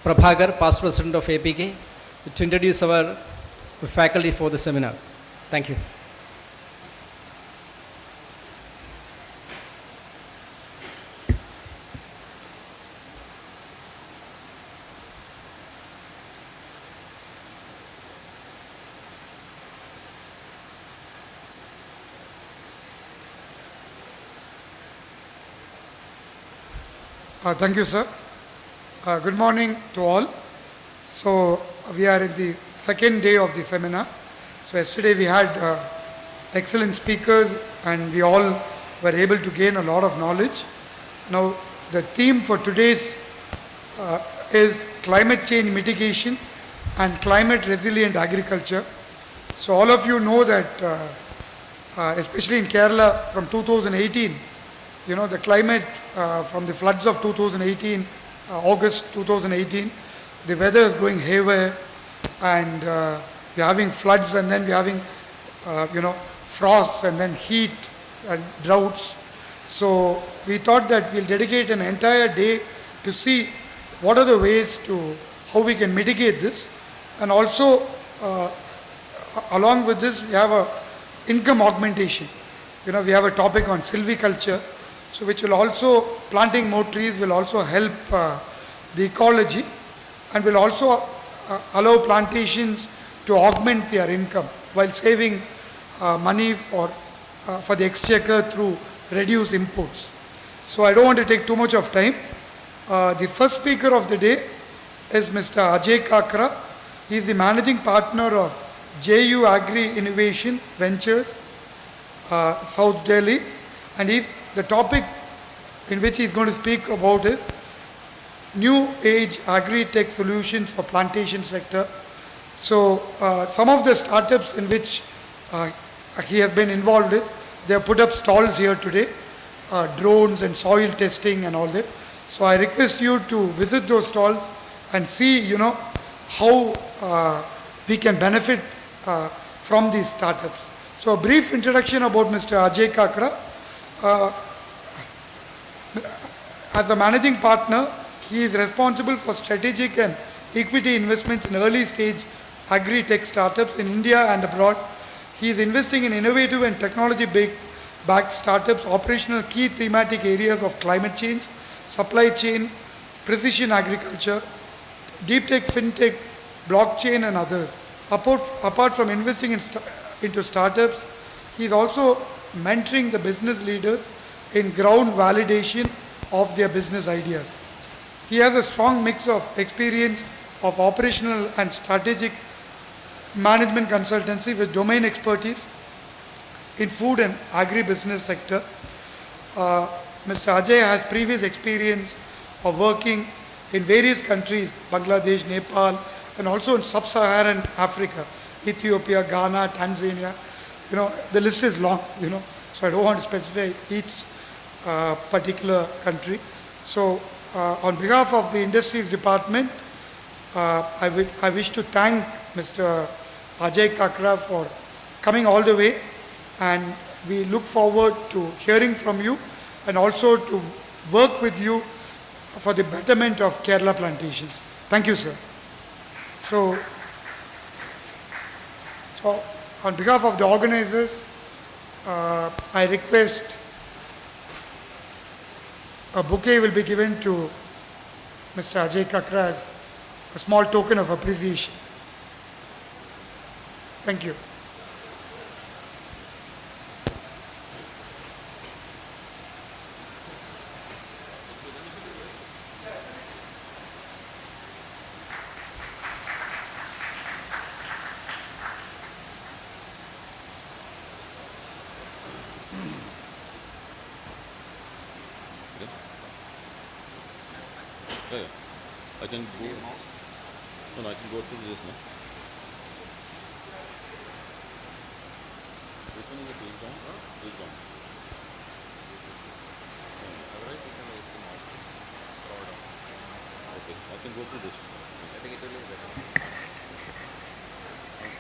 Prabhakar, past president of APK, to introduce our faculty for the seminar. Thank you. Thank you, sir. Good morning to all. So, we are in the second day of the seminar. So, yesterday we had excellent speakers and we all were able to gain a lot of knowledge. Now, the theme for today's is climate change mitigation and climate resilient agriculture. So, all of you know that, especially in Kerala from 2018, you know, the climate from the floods of 2018, August 2018, the weather is going haywire and we're having floods and then we're having, frosts and then heat and droughts. So we thought that we'll dedicate an entire day to see what are the ways to, how we can mitigate this. And also, along with this, we have a income augmentation. You know, we have a topic on silviculture. So which will also, planting more trees will also help the ecology and will also allow plantations to augment their income while saving money for the exchequer through reduced imports. So I don't want to take too much of time. The first speaker of the day is Mr. Ajay Kakra. He is the managing partner of JU Agri Innovation Ventures, South Delhi, and the topic in which he is going to speak about is new age agri-tech solutions for plantation sector. So some of the startups in which he has been involved with, they have put up stalls here today, drones and soil testing and all that. So I request you to visit those stalls and see, you know, how we can benefit from these startups. So a brief introduction about Mr. Ajay Kakra. As a managing partner, he is responsible for strategic and equity investments in early stage agri-tech startups in India and abroad. He is investing in innovative and technology-backed startups, operational key thematic areas of climate change, supply chain, precision agriculture, deep tech, fintech, blockchain and others. Apart from investing into startups, he is also mentoring the business leaders in ground validation of their business ideas. He has a strong mix of experience of operational and strategic management consultancy with domain expertise in food and agribusiness sector. Mr. Ajay has previous experience of working in various countries, Bangladesh, Nepal, and also in sub-Saharan Africa, Ethiopia, Ghana, Tanzania. You know, the list is long, you know, so I don't want to specify each particular country. So on behalf of the industries department, I wish to thank Mr. Ajay Kakra for coming all the way, and we look forward to hearing from you and also to work with you for the betterment of Kerala plantations. Thank you, sir. So on behalf of the organizers, I request a bouquet will be given to Mr. Ajay Kakra as a small token of appreciation. Thank you. Yeah, I can go. No, I can go through this now. Which one is the page down? Page down. Otherwise, you can use the mouse. Scroll down. Okay, I can go through this. I think it will be better. Please.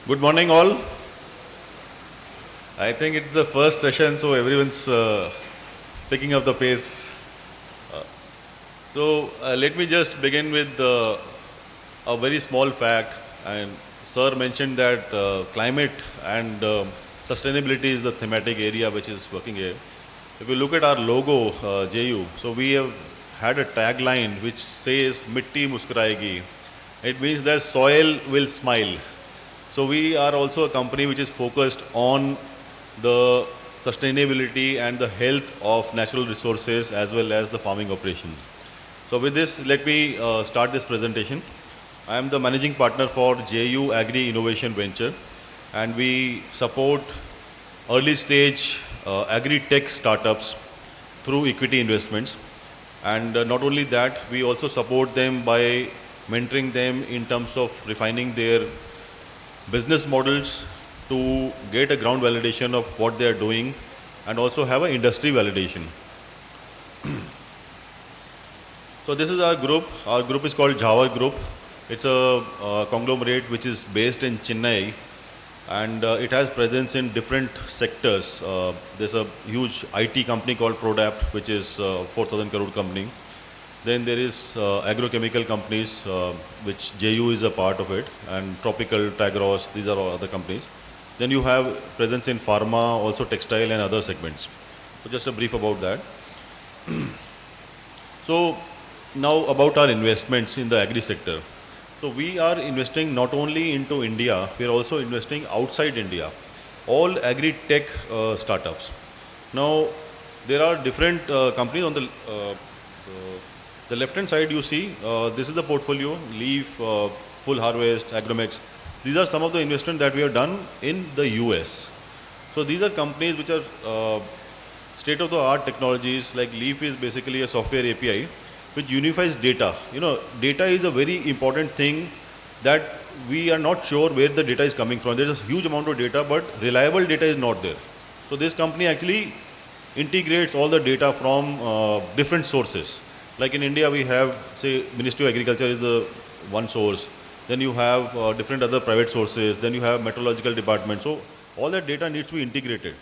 Good morning, all. I think it's the first session, so everyone's picking up the pace. Let me just begin with a very small fact. And Sir mentioned that climate and sustainability is the thematic area which is working here. If you look at our logo, JU, so we have had a tagline which says "Mitti muskurayegi." It means that soil will smile. So we are also a company which is focused on the sustainability and the health of natural resources as well as the farming operations. So with this, let me start this presentation. I am the managing partner for JU Agri Innovation Venture, and we support early stage agri-tech startups through equity investments. And not only that, we also support them by mentoring them in terms of refining their business models to get a ground validation of what they are doing and also have an industry validation. So this is our group. Our group is called Jhawar Group. It's a conglomerate which is based in Chennai, and it has presence in different sectors. There's a huge IT company called Prodapt, which is 4,000 crore company. Then there is agrochemical companies, which JU is a part of it, and Tropical, Tagros, these are all other companies. Then you have presence in pharma, also textile and other segments. So just a brief about that. So now about our investments in the agri sector. So we are investing not only into India, we are also investing outside India, all agri-tech startups. Now there are different companies on the left-hand side. You see, this is the portfolio: Leaf, Full Harvest, Agromex. These are some of the investments that we have done in the US. So these are companies which are state-of-the-art technologies. Like Leaf is basically a software API which unifies data. You know, data is a very important thing that we are not sure where the data is coming from. There is a huge amount of data, but reliable data is not there. So this company actually integrates all the data from different sources. Like in India, we have, say, Ministry of Agriculture is the one source. Then you have different other private sources. Then you have meteorological department. So all that data needs to be integrated.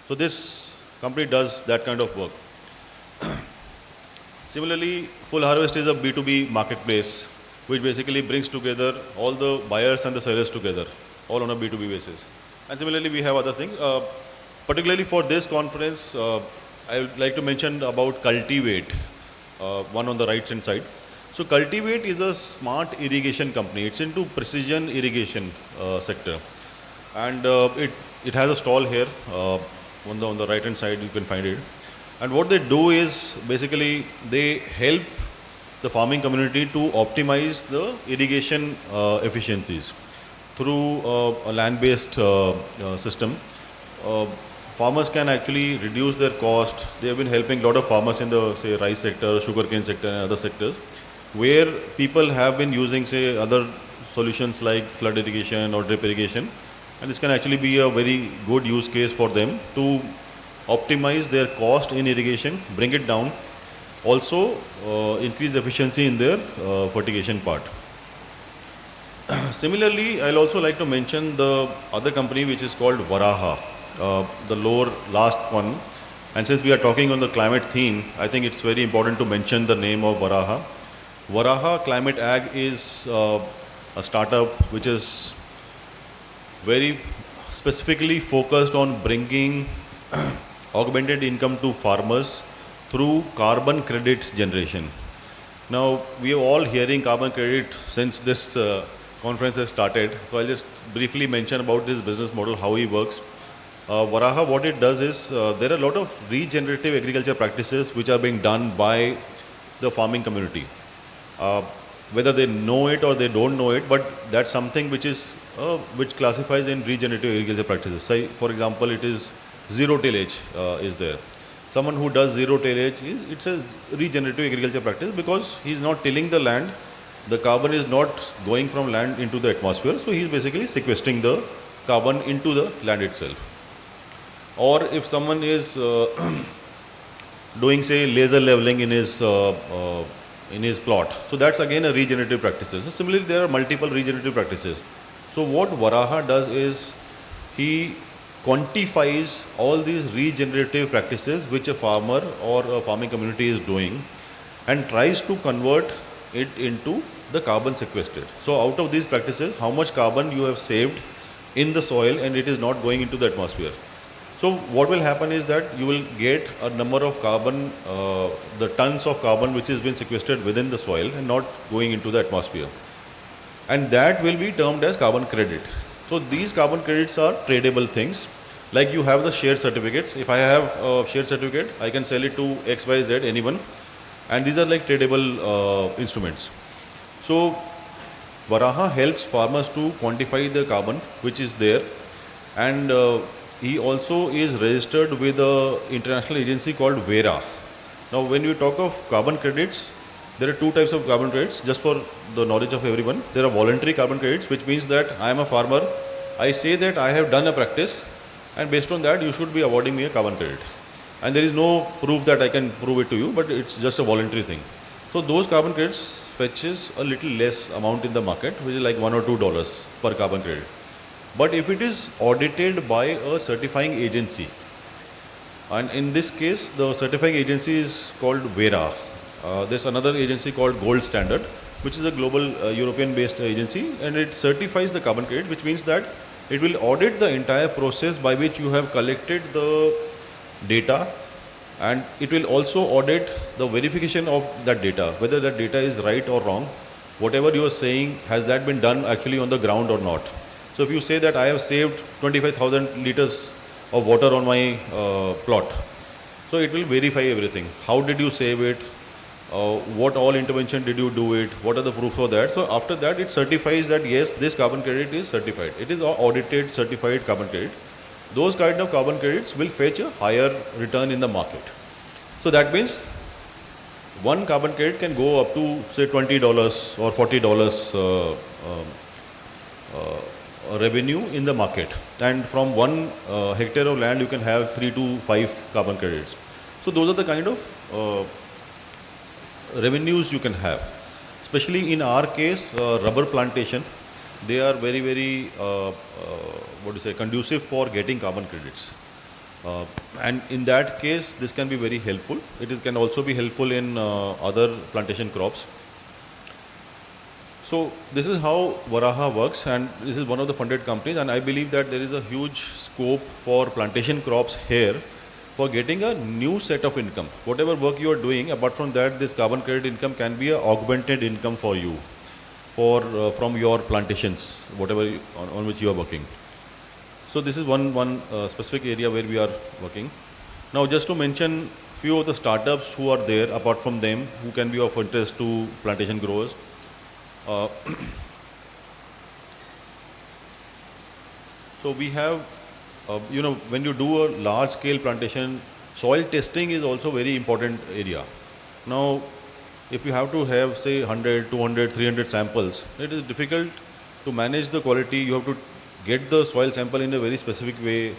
So this company does that kind of work. Similarly, Full Harvest is a B2B marketplace which basically brings together all the buyers and the sellers together, all on a B2B basis. And similarly, we have other things. Particularly for this conference, I would like to mention about Cultivate, one on the right hand side. So Cultivate is a smart irrigation company. It's into precision irrigation sector. And it has a stall here. On the right hand side, you can find it. And what they do is basically they help the farming community to optimize the irrigation efficiencies through a land-based system. Farmers can actually reduce their cost. They have been helping a lot of farmers in the, say, rice sector, sugarcane sector and other sectors, where people have been using, say, other solutions like flood irrigation or drip irrigation. And this can actually be a very good use case for them to optimize their cost in irrigation, bring it down, also increase efficiency in their fertigation part. Similarly, I'll also like to mention the other company which is called Varaha, the last one. And since we are talking on the climate theme, I think it's very important to mention the name of Varaha. Varaha Climate Ag is a startup which is very specifically focused on bringing augmented income to farmers through carbon credit generation. Now, we are all hearing carbon credit since this conference has started. So I'll just briefly mention about this business model, how it works. Varaha, what it does is, there are a lot of regenerative agriculture practices which are being done by the farming community. Whether they know it or they don't know it, but that's something which is which classifies in regenerative agriculture practices. Say, for example, it is zero tillage is there. Someone who does zero tillage, it's a regenerative agriculture practice because he's not tilling the land. The carbon is not going from land into the atmosphere. So he's basically sequestering the carbon into the land itself. Or if someone is doing, say, laser leveling in his plot, so that's again a regenerative practices. So similarly, there are multiple regenerative practices. So what Varaha does is he quantifies all these regenerative practices which a farmer or a farming community is doing and tries to convert it into the carbon sequestered. So out of these practices, how much carbon you have saved in the soil and it is not going into the atmosphere. So what will happen is that you will get a number of carbon, the tons of carbon which has been sequestered within the soil and not going into the atmosphere. And that will be termed as carbon credit. So these carbon credits are tradable things. Like you have the share certificates. If I have a share certificate, I can sell it to XYZ, anyone. And these are like tradable instruments. So Varaha helps farmers to quantify the carbon which is there, and he also is registered with an international agency called VERA. Now when you talk of carbon credits, there are two types of carbon credits, just for the knowledge of everyone. There are voluntary carbon credits, which means that I am a farmer, I say that I have done a practice, and based on that you should be awarding me a carbon credit. And there is no proof that I can prove it to you, but it's just a voluntary thing. So those carbon credits fetches a little less amount in the market, which is like $1 or $2 per carbon credit. But if it is audited by a certifying agency, and in this case the certifying agency is called VERA. There's another agency called Gold Standard, which is a global European based agency, and it certifies the carbon credit, which means that it will audit the entire process by which you have collected the data, and it will also audit the verification of that data, whether that data is right or wrong. Whatever you are saying, has that been done actually on the ground or not. So if you say that I have saved 25,000 liters of water on my plot, so it will verify everything. How did you save it? What all intervention did you do it? What are the proofs for that? So after that it certifies that yes, this carbon credit is certified. It is audited, certified carbon credit. Those kind of carbon credits will fetch a higher return in the market. So that means one carbon credit can go up to say $20 or $40 revenue in the market, and from 1 hectare of land you can have 3 to 5 carbon credits. So those are the kind of revenues you can have. Especially in our case, rubber plantation, they are very, very conducive for getting carbon credits. And in that case, this can be very helpful. Can also be helpful in other plantation crops. So this is how Varaha works, and this is one of the funded companies, and I believe that there is a huge scope for plantation crops here for getting a new set of income. Whatever work you are doing, apart from that, this carbon credit income can be an augmented income for you from your plantations, whatever on which you are working. So this is one specific area where we are working. Now just to mention few of the startups who are there apart from them, who can be of interest to plantation growers. So we have, when you do a large scale plantation, soil testing is also very important area. Now, if you have to have say 100, 200, 300 samples, it is difficult to manage the quality. You have to get the soil sample in a very specific way.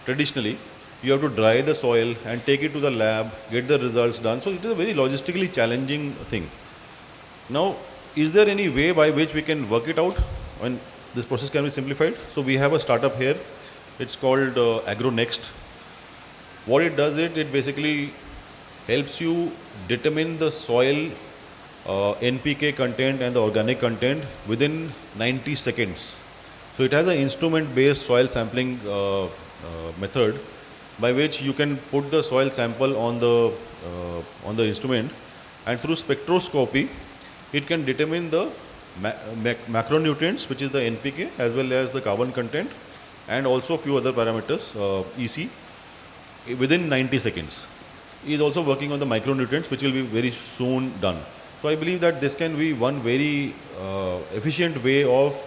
Traditionally, you have to dry the soil and take it to the lab, get the results done. So it is a very logistically challenging thing. Now, is there any way by which we can work it out and this process can be simplified? So we have a startup here. It's called AgroNext. What it does, it basically helps you determine the soil NPK content and the organic content within 90 seconds. So it has an instrument-based soil sampling method by which you can put the soil sample on the instrument, and through spectroscopy it can determine the macronutrients, which is the NPK, as well as the carbon content, and also a few other parameters, EC, within 90 seconds. He is also working on the micronutrients, which will be very soon done. So I believe that this can be one very efficient way of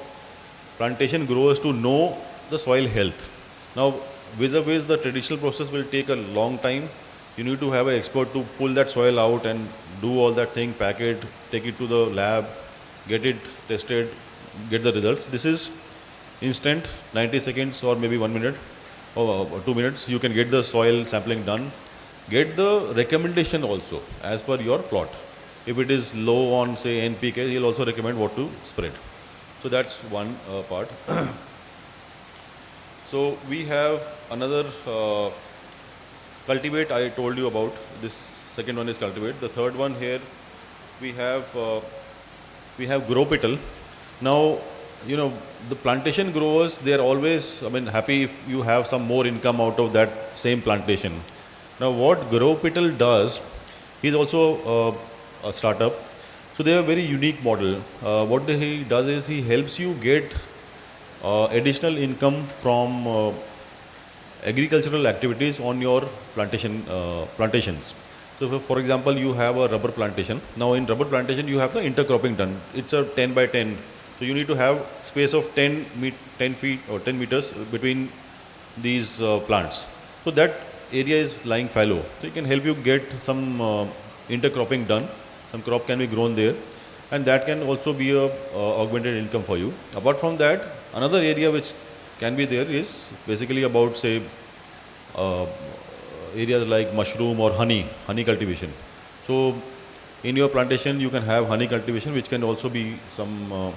plantation growers to know the soil health. Now, vis-a-vis the traditional process will take a long time. You need to have an expert to pull that soil out and do all that thing, pack it, take it to the lab, get it tested, get the results. This is instant, 90 seconds or maybe 1 minute or 2 minutes. You can get the soil sampling done. Get the recommendation also as per your plot. If it is low on say NPK, he'll also recommend what to spread. So that's one part. So we have another cultivate. I told you about this. Second one is cultivate. The third one here we have grow petal. Now, you know, the plantation growers, they are always, I mean, happy if you have some more income out of that same plantation. Now, what grow petal does, he's also a startup. So they have a very unique model. What he does is he helps you get additional income from agricultural activities on your plantations. So, for example, you have a rubber plantation. Now, in rubber plantation, you have the intercropping done. It's a 10 by 10. So, you need to have space of 10 feet or 10 meters between these plants. So, that area is lying fallow. So, it can help you get some intercropping done. Some crop can be grown there, and that can also be a augmented income for you. Apart from that, another area which can be there is basically about, say, areas like mushroom or honey cultivation. So in your plantation you can have honey cultivation, which can also be some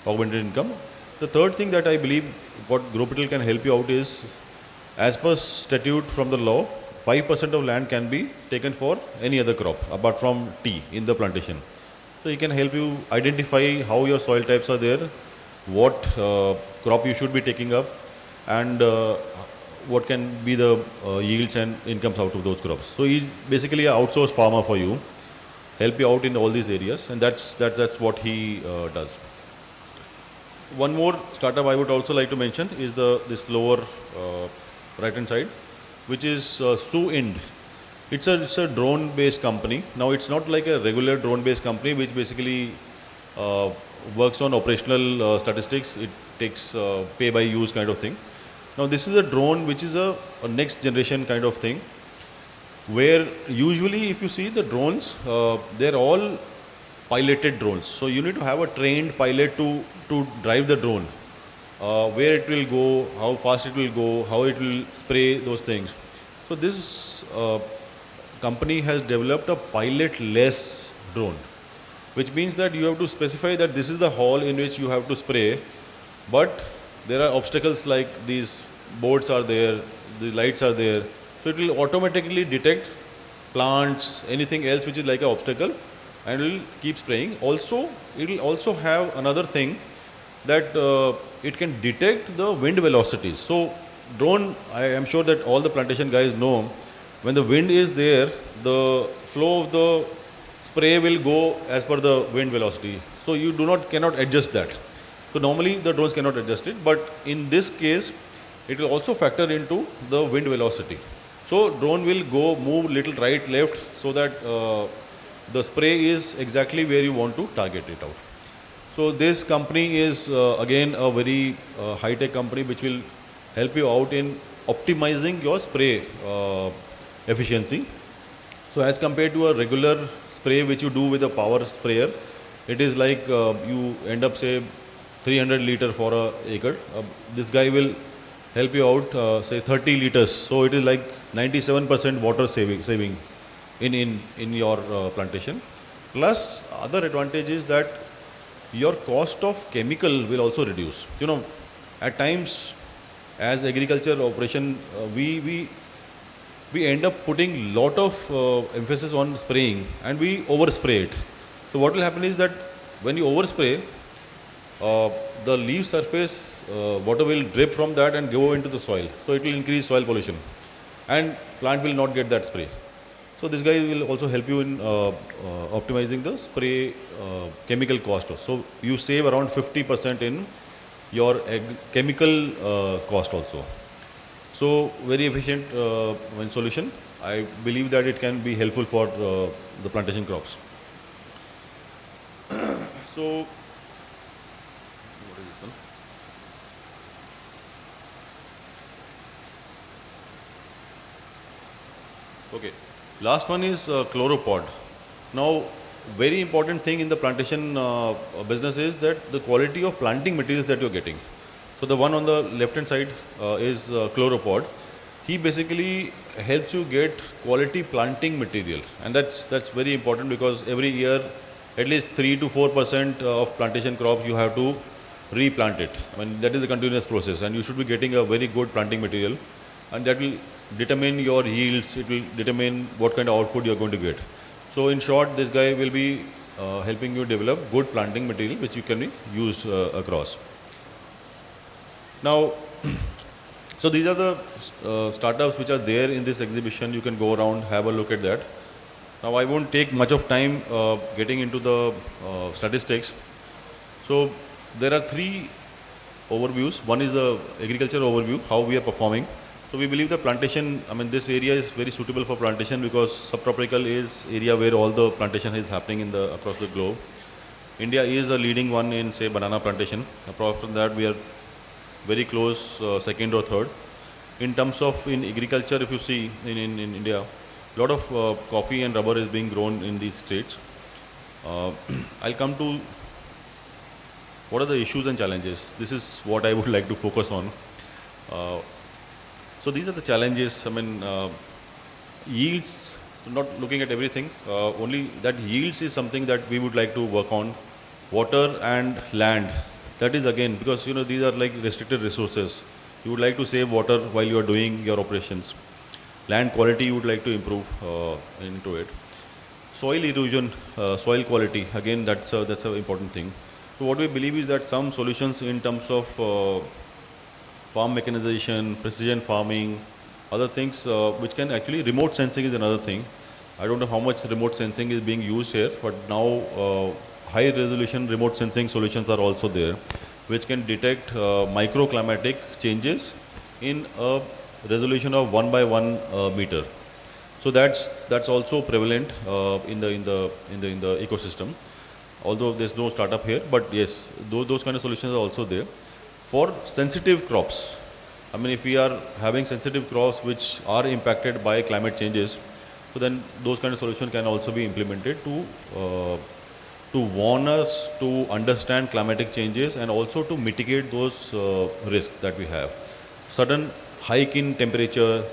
augmented income. The third thing that I believe what GrowPetal can help you out is, as per statute from the law, 5% of land can be taken for any other crop apart from tea in the plantation. So it can help you identify how your soil types are there, what crop you should be taking up, and what can be the yields and incomes out of those crops. So he's basically an outsourced farmer for you, help you out in all these areas, and that's what he does. One more startup I would also like to mention is this lower right hand side, which is Su-Ind. It's a drone based company. Now it's not like a regular drone based company which basically works on operational statistics. It takes pay by use kind of thing. Now this is a drone which is a next generation kind of thing, where usually if you see the drones, they're all piloted drones. So you need to have a trained pilot to drive the drone, where it will go, how fast it will go, how it will spray those things. So this company has developed a pilot-less drone, which means that you have to specify that this is the hall in which you have to spray, but there are obstacles like these boards are there, the lights are there. So it will automatically detect plants, anything else which is like an obstacle, and will keep spraying. Also, it will also have another thing that it can detect the wind velocities. So drone, I am sure that all the plantation guys know, when the wind is there, the flow of the spray will go as per the wind velocity. So you cannot adjust that. So normally the drones cannot adjust it, but in this case, it will also factor into the wind velocity. So drone will move little right, left, so that the spray is exactly where you want to target it out. So this company is again a very high-tech company which will help you out in optimizing your spray efficiency. So as compared to a regular spray which you do with a power sprayer, it is like you end up, say, 300 liter for an acre. This guy will help you out, say 30 liters. So it is like 97% water saving in your plantation. Plus other advantage is that your cost of chemical will also reduce. You know, at times as agriculture operation, we end up putting lot of emphasis on spraying, and we overspray it. So what will happen is that when you overspray, the leaf surface, water will drip from that and go into the soil. So it will increase soil pollution, and plant will not get that spray. So this guy will also help you in optimizing the spray chemical cost. So you save around 50% in your chemical cost also. So very efficient solution. I believe that it can be helpful for the plantation crops. So what is this one? Okay. Last one is chloropod. Now, very important thing in the plantation business is that the quality of planting materials that you're getting. So the one on the left hand side is chloropod. He basically helps you get quality planting material, and that's very important, because every year at least 3 to 4% of plantation crops you have to replant it. I mean, that is a continuous process, and you should be getting a very good planting material, and that will determine your yields. It will determine what kind of output you are going to get. So in short, this guy will be helping you develop good planting material which you can be used across. Now, so these are the startups which are there in this exhibition. You can go around, have a look at that. Now I won't take much of time getting into the statistics. So there are three overviews. One is the agriculture overview, how we are performing. So we believe the plantation, I mean this area is very suitable for plantation because subtropical is area where all the plantation is happening in the across the globe. India is a leading one in say banana plantation. Apart from that, we are very close second or third. In terms of in agriculture, if you see in India, a lot of coffee and rubber is being grown in these states. I'll come to what are the issues and challenges. This is what I would like to focus on. So these are the challenges. I mean, yields, not looking at everything, only that yields is something that we would like to work on. Water and land, that is again, because these are like restricted resources. You would like to save water while you are doing your operations. Land quality you would like to improve into it. Soil erosion, soil quality, again that's an important thing. So what we believe is that some solutions in terms of farm mechanization, precision farming, other things which can actually, remote sensing is another thing. I don't know how much remote sensing is being used here, but now high resolution remote sensing solutions are also there, which can detect microclimatic changes in a resolution of 1 by 1 meter. So that's also prevalent in the ecosystem. Although there's no startup here, but yes, those kind of solutions are also there. For sensitive crops, I mean if we are having sensitive crops which are impacted by climate changes, so then those kind of solutions can also be implemented to warn us, to understand climatic changes and also to mitigate those risks that we have. Sudden hike in temperature,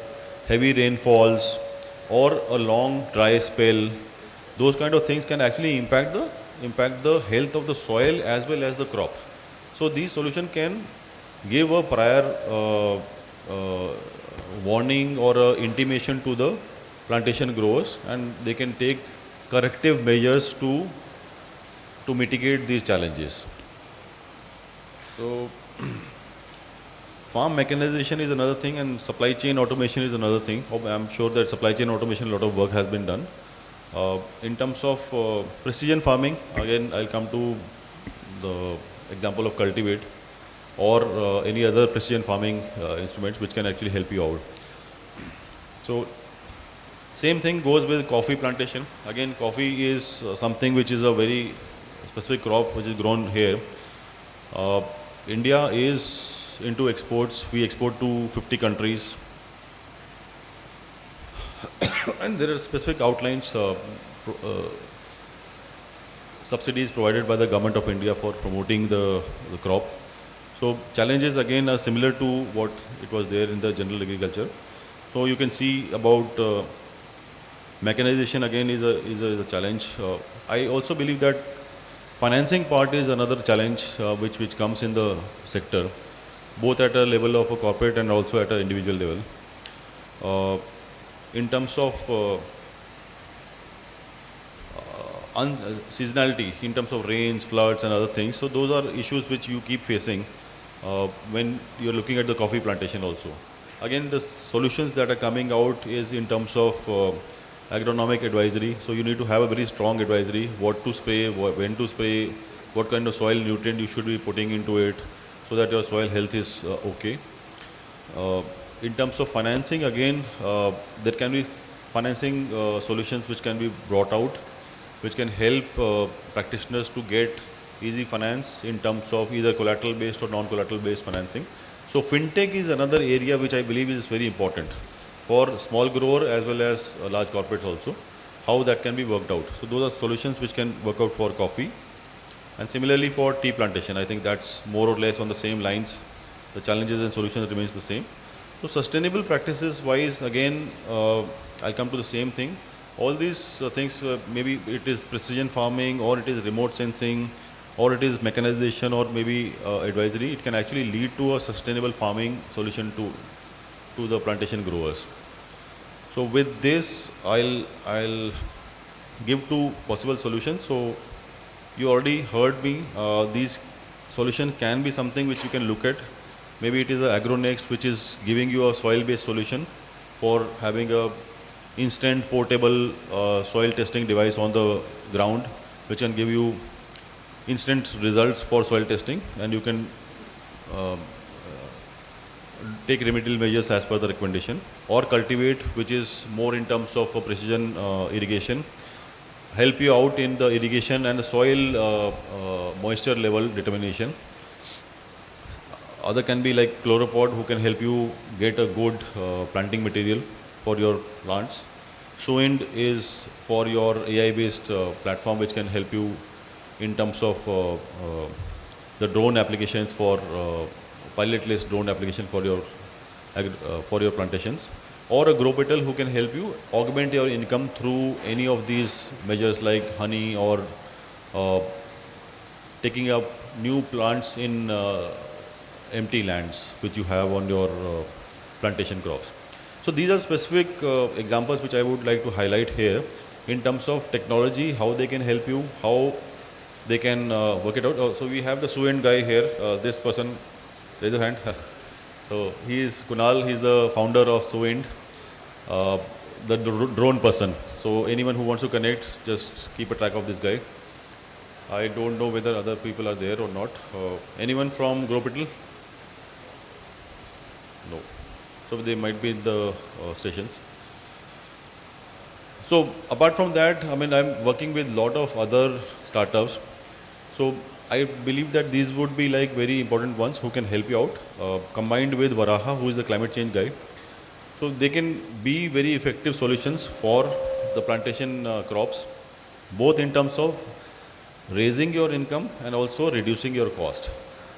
heavy rainfalls or a long dry spell, those kind of things can actually impact the health of the soil as well as the crop. So these solutions can give a prior warning or intimation to the plantation growers, and they can take corrective measures to mitigate these challenges. So farm mechanization is another thing, and supply chain automation is another thing. I'm sure that supply chain automation, a lot of work has been done. In terms of precision farming, again I'll come to the example of cultivate or any other precision farming instruments which can actually help you out. So same thing goes with coffee plantation. Again, coffee is something which is a very specific crop which is grown here. India is into exports. We export to 50 countries. And there are specific outlines, subsidies provided by the government of India for promoting the crop. So challenges again are similar to what it was there in the general agriculture. So you can see about mechanization again is a challenge. I also believe that financing part is another challenge which comes in the sector, both at a level of a corporate and also at an individual level. In terms of seasonality, in terms of rains, floods and other things, so those are issues which you keep facing when you're looking at the coffee plantation also. Again, the solutions that are coming out is in terms of agronomic advisory. So you need to have a very strong advisory, what to spray, when to spray, what kind of soil nutrient you should be putting into it so that your soil health is okay. In terms of financing, again, there can be financing solutions which can be brought out, which can help practitioners to get easy finance in terms of either collateral based or non-collateral based financing. So fintech is another area which I believe is very important for small grower as well as large corporates also, how that can be worked out. So those are solutions which can work out for coffee. And similarly for tea plantation, I think that's more or less on the same lines. The challenges and solutions remains the same. So sustainable practices wise, again, I'll come to the same thing. All these things, maybe it is precision farming or it is remote sensing or it is mechanization or maybe advisory, it can actually lead to a sustainable farming solution to the plantation growers. So with this, I'll give two possible solutions. So you already heard me. These solution can be something which you can look at. Maybe it is a AgroNext, which is giving you a soil-based solution for having a instant portable soil testing device on the ground, which can give you instant results for soil testing, and you can take remedial measures as per the recommendation. Or cultivate, which is more in terms of precision irrigation, help you out in the irrigation and the soil moisture level determination. Other can be like chloropod, who can help you get a good planting material for your plants. Sowind is for your AI based platform, which can help you in terms of the drone applications for pilotless drone application for your plantations. Or a grow petal, who can help you augment your income through any of these measures like honey, or taking up new plants in empty lands which you have on your plantation crops. So these are specific examples which I would like to highlight here in terms of technology, how they can help you, how they can work it out. So we have the Sowind guy here. This person, raise your hand. So he is Kunal. He is the founder of Sowind, the drone person. So anyone who wants to connect, just keep a track of this guy. I don't know whether other people are there or not. Anyone from Gropetal? No. So they might be in the stations. So apart from that, I mean, I'm working with a lot of other startups. So I believe that these would be like very important ones who can help you out, combined with Varaha, who is the climate change guy. So they can be very effective solutions for the plantation crops, both in terms of raising your income and also reducing your cost.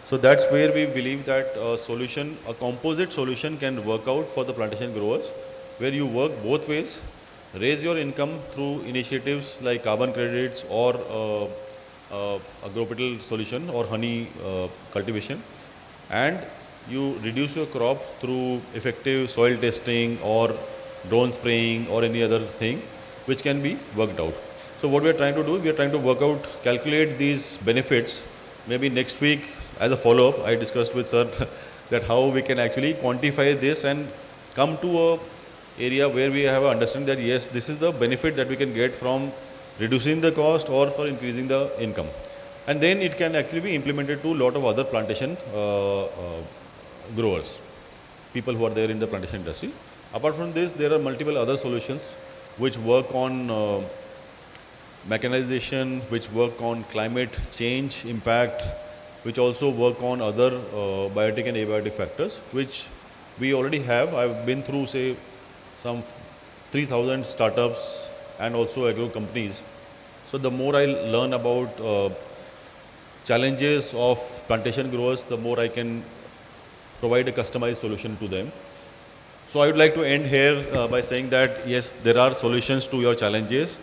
So that's where we believe that a composite solution can work out for the plantation growers, where you work both ways, raise your income through initiatives like carbon credits or a grow petal solution or honey cultivation, and you reduce your crop through effective soil testing or drone spraying or any other thing which can be worked out. So what we are trying to do, we are trying to work out, calculate these benefits. Maybe next week as a follow-up, I discussed with sir that how we can actually quantify this and come to a area where we have an understanding that yes, this is the benefit that we can get from reducing the cost or for increasing the income. And then it can actually be implemented to a lot of other plantation growers, people who are there in the plantation industry. Apart from this, there are multiple other solutions which work on mechanization, which work on climate change impact, which also work on other biotic and abiotic factors, which we already have. I've been through, say, some 3,000 startups and also agro companies. So the more I learn about challenges of plantation growers, the more I can provide a customized solution to them. So I would like to end here by saying that yes, there are solutions to your challenges,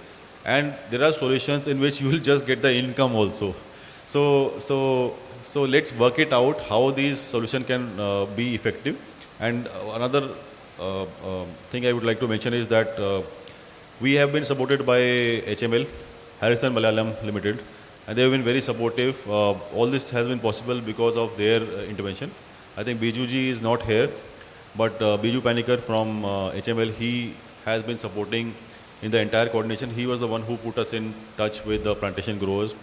and there are solutions in which you will just get the income also. So let's work it out how these solutions can be effective. And another thing I would like to mention is that we have been supported by HML, Harrison Malayalam Limited, and they have been very supportive. All this has been possible because of their intervention. I think Biju ji is not here, but Biju Panikar from HML, he has been supporting in the entire coordination. He was the one who put us in touch with the plantation growers.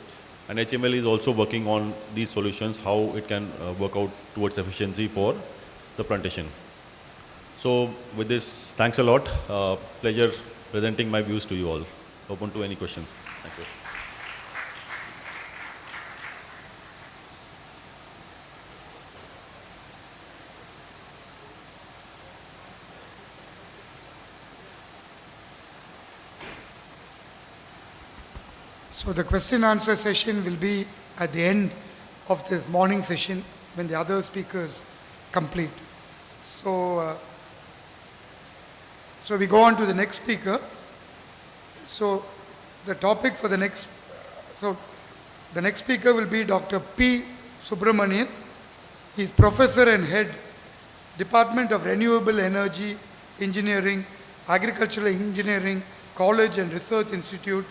And HML is also working on these solutions, how it can work out towards efficiency for the plantation. So with this, thanks a lot. Pleasure presenting my views to you all. Open to any questions. Thank you. So the question answer session will be at the end of this morning session when the other speakers complete. So we go on to the next speaker. So the topic for the next, so The next speaker will be Dr. P. Subramanian. He is Professor and Head, Department of Renewable Energy, Engineering, Agricultural Engineering, College and Research Institute,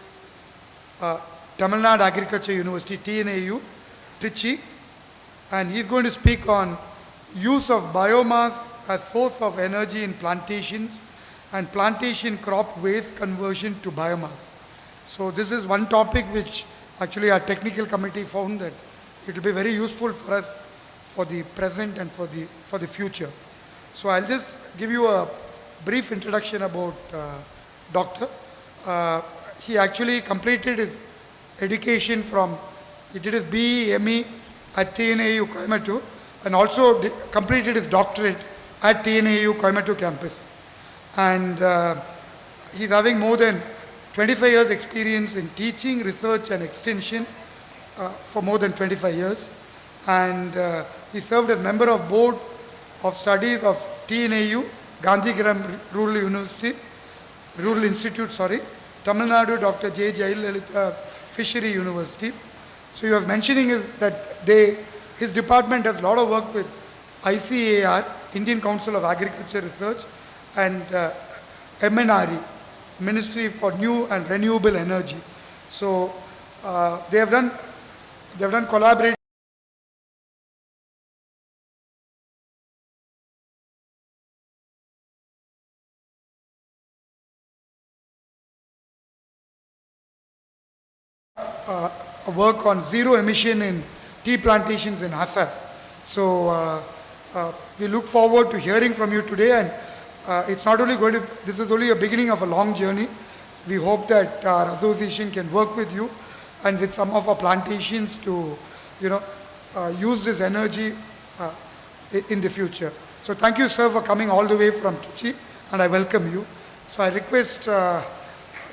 Tamil Nadu Agriculture University, TNAU, Trichy. And he is going to speak on use of biomass as source of energy in plantations and plantation crop waste conversion to biomass. So this is one topic which actually our technical committee found that it will be very useful for us for the present and for the future. So I'll just give you a brief introduction about Doctor. He actually completed his education he did his BE, ME at TNAU Coimbatore, and also completed his doctorate at TNAU Coimbatore campus. And he's having more than 25 years experience in teaching, research and extension for more than 25 years. And he served as member of board of studies of TNAU, Gandhigram Rural Institute, Tamil Nadu Dr. J. Jayalalitha Fishery University. So he was mentioning is that his department does a lot of work with ICAR, Indian Council of Agriculture Research, and MNRE, Ministry for New and Renewable Energy. So they have done collaboration work on zero emission in tea plantations in Assam. So we look forward to hearing from you today, and it's not only going to, this is only a beginning of a long journey. We hope that our association can work with you and with some of our plantations to, use this energy in the future. So thank you, sir, for coming all the way from Trichy, and I welcome you. So I request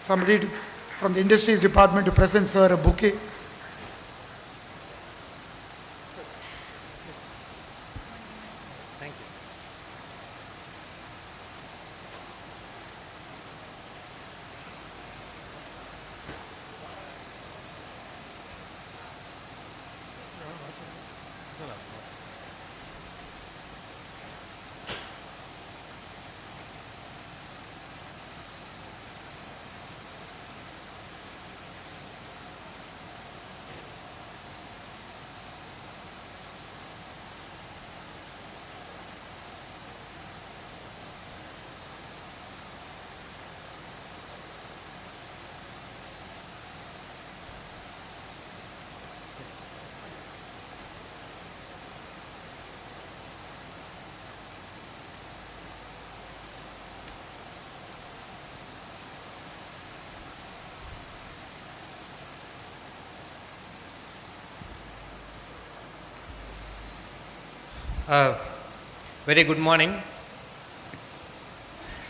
somebody from the Industries Department to present, sir, a bouquet. Thank you. Very good morning.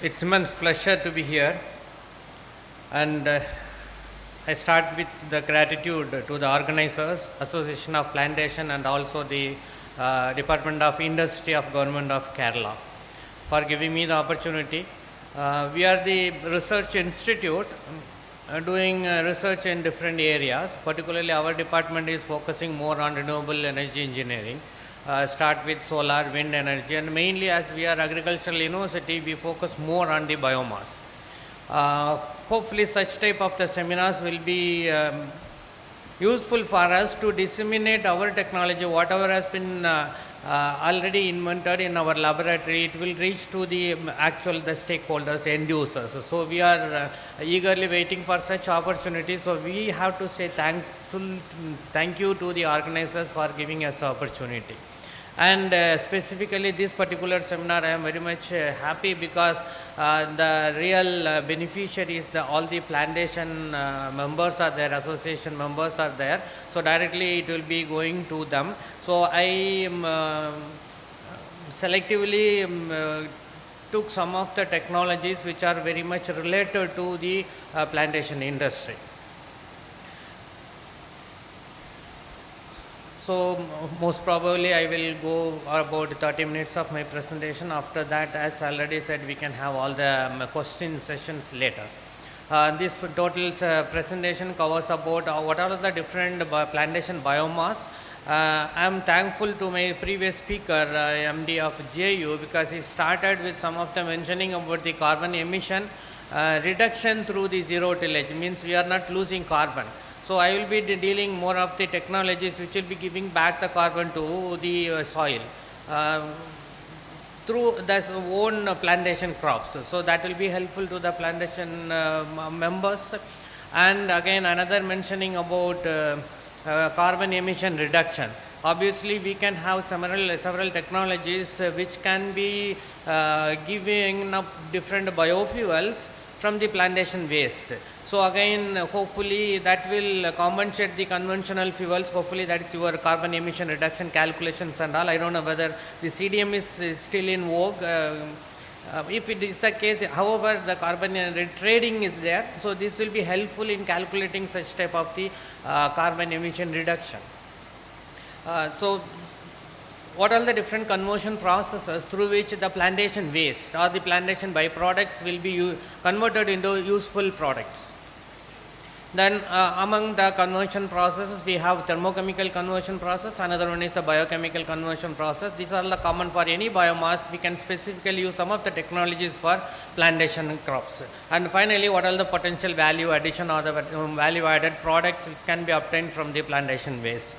It's immense pleasure to be here, and I start with the gratitude to the organizers, Association of Plantation, and also the Department of Industry of Government of Kerala for giving me the opportunity. We are the research institute doing research in different areas. Particularly our department is focusing more on renewable energy engineering. Start with solar, wind energy, and mainly as we are agricultural university, we focus more on the biomass. Hopefully such type of the seminars will be useful for us to disseminate our technology, whatever has been already invented in our laboratory. It will reach to the the stakeholders, end users. So we are eagerly waiting for such opportunities. So we have to say thank you to the organizers for giving us the opportunity. And specifically this particular seminar, I am very much happy because the real beneficiaries, all the plantation members are there, association members are there. So directly it will be going to them. So I selectively took some of the technologies which are very much related to the plantation industry. So most probably I will go about 30 minutes of my presentation. After that, as already said, we can have all the question sessions later. This total presentation covers about what are the different plantation biomass. I am thankful to my previous speaker, MD of JU, because he started with some of the mentioning about the carbon emission reduction through the zero tillage, means we are not losing carbon. So I will be dealing more of the technologies which will be giving back the carbon to the soil through their own plantation crops. So that will be helpful to the plantation members. And again, another mentioning about carbon emission reduction. Obviously, we can have several technologies which can be giving up different biofuels from the plantation waste. So again, hopefully that will compensate the conventional fuels. Hopefully that is your carbon emission reduction calculations and all. I don't know whether the CDM is still in vogue. If it is the case, however, the carbon trading is there. So this will be helpful in calculating such type of the carbon emission reduction. So what are the different conversion processes through which the plantation waste or the plantation byproducts will be converted into useful products? Then among the conversion processes, we have thermochemical conversion process, another one is the biochemical conversion process. These are the common for any biomass. We can specifically use some of the technologies for plantation crops. And finally, what are the potential value addition or the value added products which can be obtained from the plantation waste?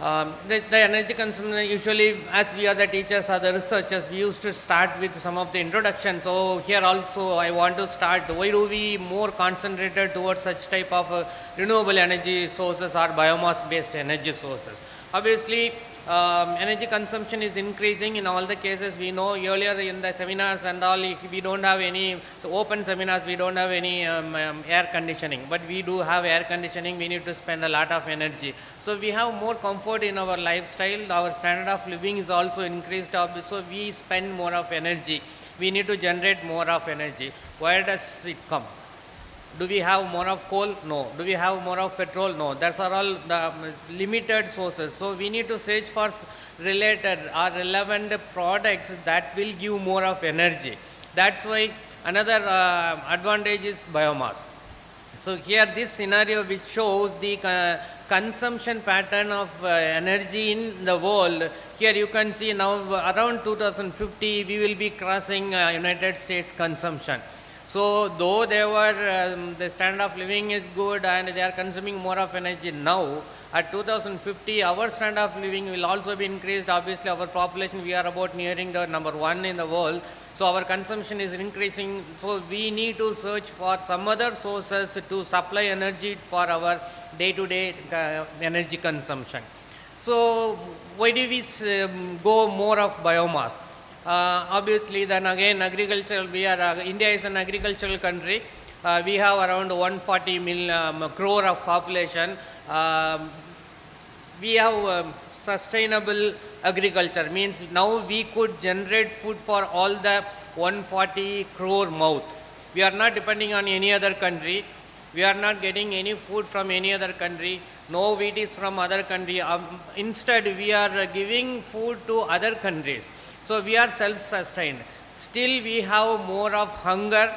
The energy consumption, usually as we are the teachers or the researchers, we used to start with some of the introduction. So here also I want to start, why do we more concentrated towards such type of renewable energy sources or biomass based energy sources? Obviously, energy consumption is increasing in all the cases. We know earlier in the seminars and all, we don't have any, so open seminars, we don't have any air conditioning, but we do have air conditioning. We need to spend a lot of energy. So we have more comfort in our lifestyle. Our standard of living is also increased, so we spend more of energy. We need to generate more of energy. Where does it come? Do we have more of coal? No. Do we have more of petrol? No. Those are all the limited sources. So we need to search for related or relevant products that will give more of energy. That's why another advantage is biomass. So here this scenario which shows the consumption pattern of energy in the world. Here you can see now around 2050 we will be crossing United States consumption. So though they were the standard of living is good and they are consuming more of energy now, at 2050 our standard of living will also be increased. Obviously our population, we are about nearing the number 1 in the world. So our consumption is increasing. So we need to search for some other sources to supply energy for our day-to-day energy consumption. So why do we go more of biomass? Obviously then again agricultural, we are India is an agricultural country. We have around 140 crore of population. We have sustainable agriculture, means now we could generate food for all the 140 crore mouth. We are not depending on any other country. We are not getting any food from any other country. No wheat is from other country. Instead we are giving food to other countries. So we are self-sustained. Still we have more of hunger.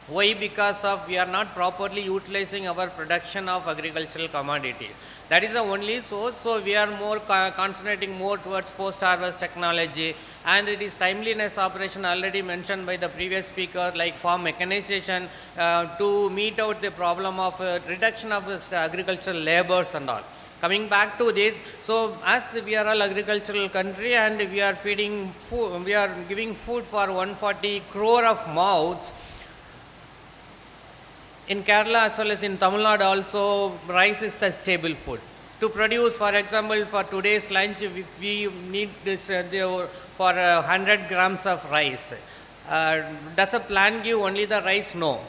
Why? Because of we are not properly utilizing our production of agricultural commodities. That is the only source. So we are more concentrating more towards post-harvest technology, and it is timeliness operation already mentioned by the previous speaker, like farm mechanization to meet out the problem of reduction of agricultural labors and all. Coming back to this, so as we are all agricultural country and we are feeding food, we are giving food for 140 crore of mouths. In Kerala as well as in Tamil Nadu also, rice is a staple food. To produce, for example, for today's lunch, we need this for 100 grams of rice. Does a plant give only the rice? No.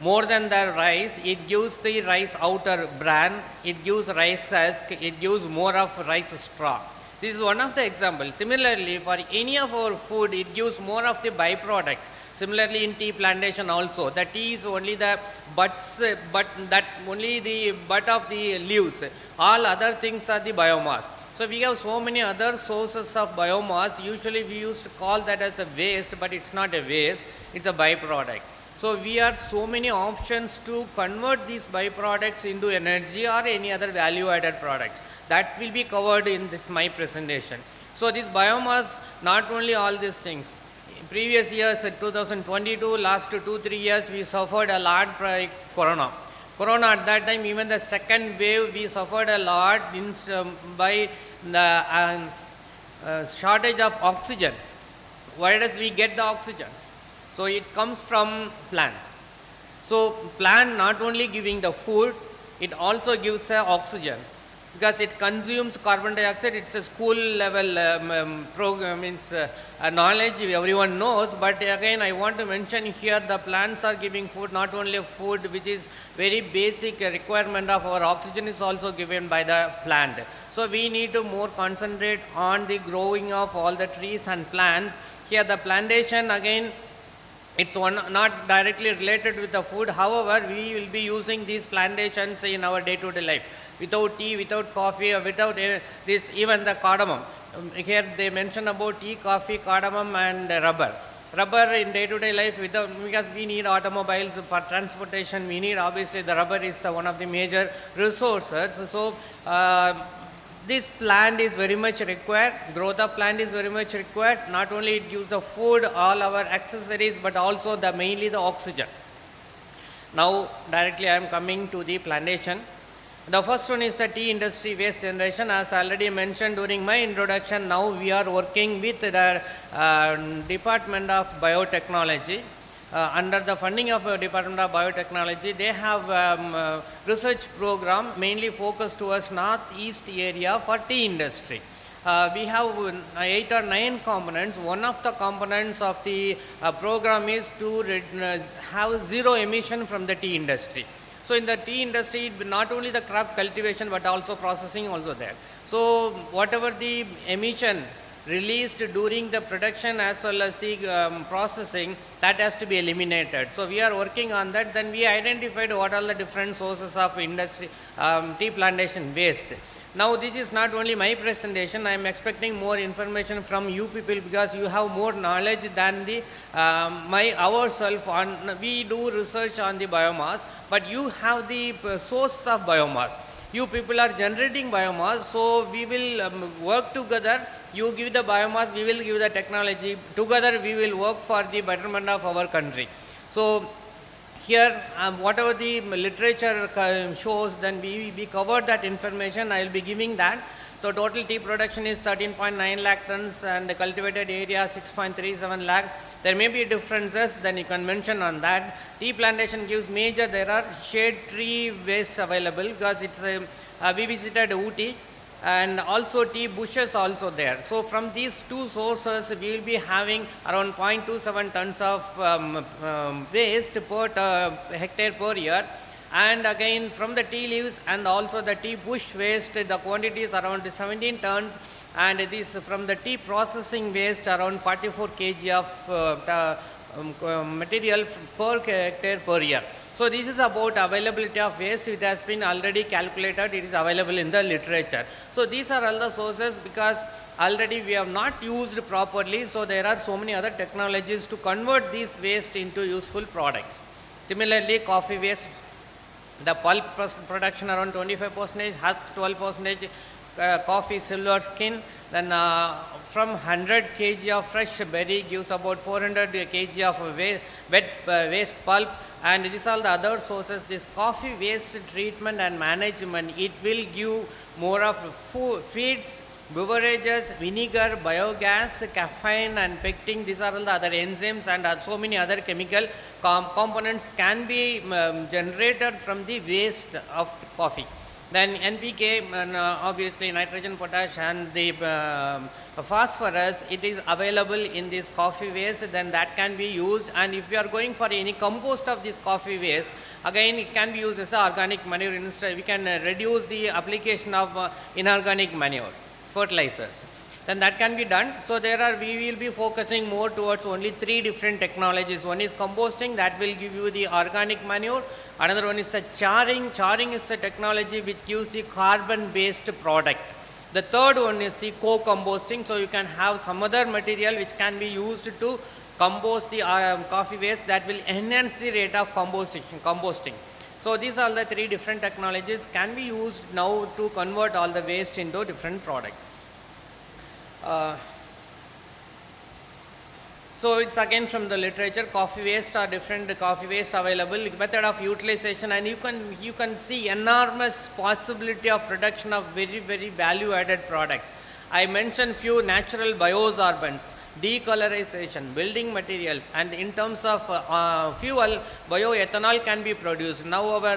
More than the rice, it gives the rice outer bran, it gives rice husk, it gives more of rice straw. This is one of the examples. Similarly, for any of our food, it gives more of the byproducts. Similarly, in tea plantation also, the tea is only the butts, but that only the butt of the leaves. All other things are the biomass. So we have so many other sources of biomass. Usually we used to call that as a waste, but it's not a waste, it's a byproduct. So we are so many options to convert these byproducts into energy or any other value added products. That will be covered in this my presentation. So this biomass, not only all these things. In previous years, 2022, last 2-3 years, we suffered a lot by Corona. Corona at that time, even the second wave, we suffered a lot by the shortage of oxygen. Why does we get the oxygen? So it comes from plant. So plant not only giving the food, it also gives oxygen, because it consumes carbon dioxide. It's a school level program, means knowledge everyone knows, but again I want to mention here the plants are giving food, not only food which is very basic requirement of our oxygen is also given by the plant. So we need to more concentrate on the growing of all the trees and plants. Here the plantation, again it's not directly related with the food, however we will be using these plantations in our day-to-day life. Without tea, without coffee, or without this, even the cardamom. Here they mention about tea, coffee, cardamom and rubber. Rubber in day-to-day life, without, because we need automobiles for transportation, we need, obviously the rubber is the one of the major resources. So this plant is very much required, growth of plant is very much required. Not only it gives the food, all our accessories, but also the mainly the oxygen. Now directly I am coming to the plantation. The first one is the tea industry waste generation. As already mentioned during my introduction, now we are working with the Department of Biotechnology. Under the funding of Department of Biotechnology, they have research program mainly focused towards northeast area for tea industry. We have 8 or 9 components. One of the components of the program is to have zero emission from the tea industry. So in the tea industry, not only the crop cultivation but also processing also there. So whatever the emission released during the production as well as the processing, that has to be eliminated. So we are working on that. Then we identified what are the different sources of industry tea plantation waste. Now this is not only my presentation, I am expecting more information from you people, because you have more knowledge than the ourselves on. We do research on the biomass, but you have the source of biomass. You people are generating biomass, so we will work together. You give the biomass, we will give the technology. Together we will work for the betterment of our country. So here, whatever the literature shows, then we covered that information. I will be giving that. So total tea production is 13.9 lakh tons and the cultivated area 6.37 lakh. There may be differences, then you can mention on that. Tea plantation gives major, there are shade tree waste available, because it's we visited Ooty, and also tea bushes also there. So from these two sources, we will be having around 0.27 tons of waste per hectare per year. And again from the tea leaves and also the tea bush waste, the quantity is around 17 tons, and it is from the tea processing waste around 44 kg of material per hectare per year. So this is about availability of waste. It has been already calculated. It is available in the literature. So these are all the sources, because already we have not used properly. So there are so many other technologies to convert these waste into useful products. Similarly, coffee waste, the pulp production around 25%, husk 12%, coffee silver skin. Then from 100 kg of fresh berry gives about 400 kg of wet waste pulp. And these are the other sources. This coffee waste treatment and management, it will give more of feeds, beverages, vinegar, biogas, caffeine and pectin. These are all the other enzymes, and so many other chemical components can be generated from the waste of the coffee. Then NPK, and obviously nitrogen, potash and the phosphorus, it is available in this coffee waste, then that can be used. And if you are going for any compost of this coffee waste, again it can be used as a organic manure. Instead we can reduce the application of inorganic manure, fertilizers, then that can be done. So there are, we will be focusing more towards only 3 different technologies. One is composting, that will give you the organic manure. Another one is the charring. Charring is a technology which gives the carbon based product. The third one is the co-composting. So you can have some other material which can be used to compost the coffee waste that will enhance the rate of composting. So these are the 3 different technologies can be used now to convert all the waste into different products. So it's again from the literature, coffee waste or different coffee waste available, method of utilization, and you can see enormous possibility of production of very value added products. I mentioned few natural biosorbents, decolorization, building materials, and in terms of fuel, bioethanol can be produced. Now our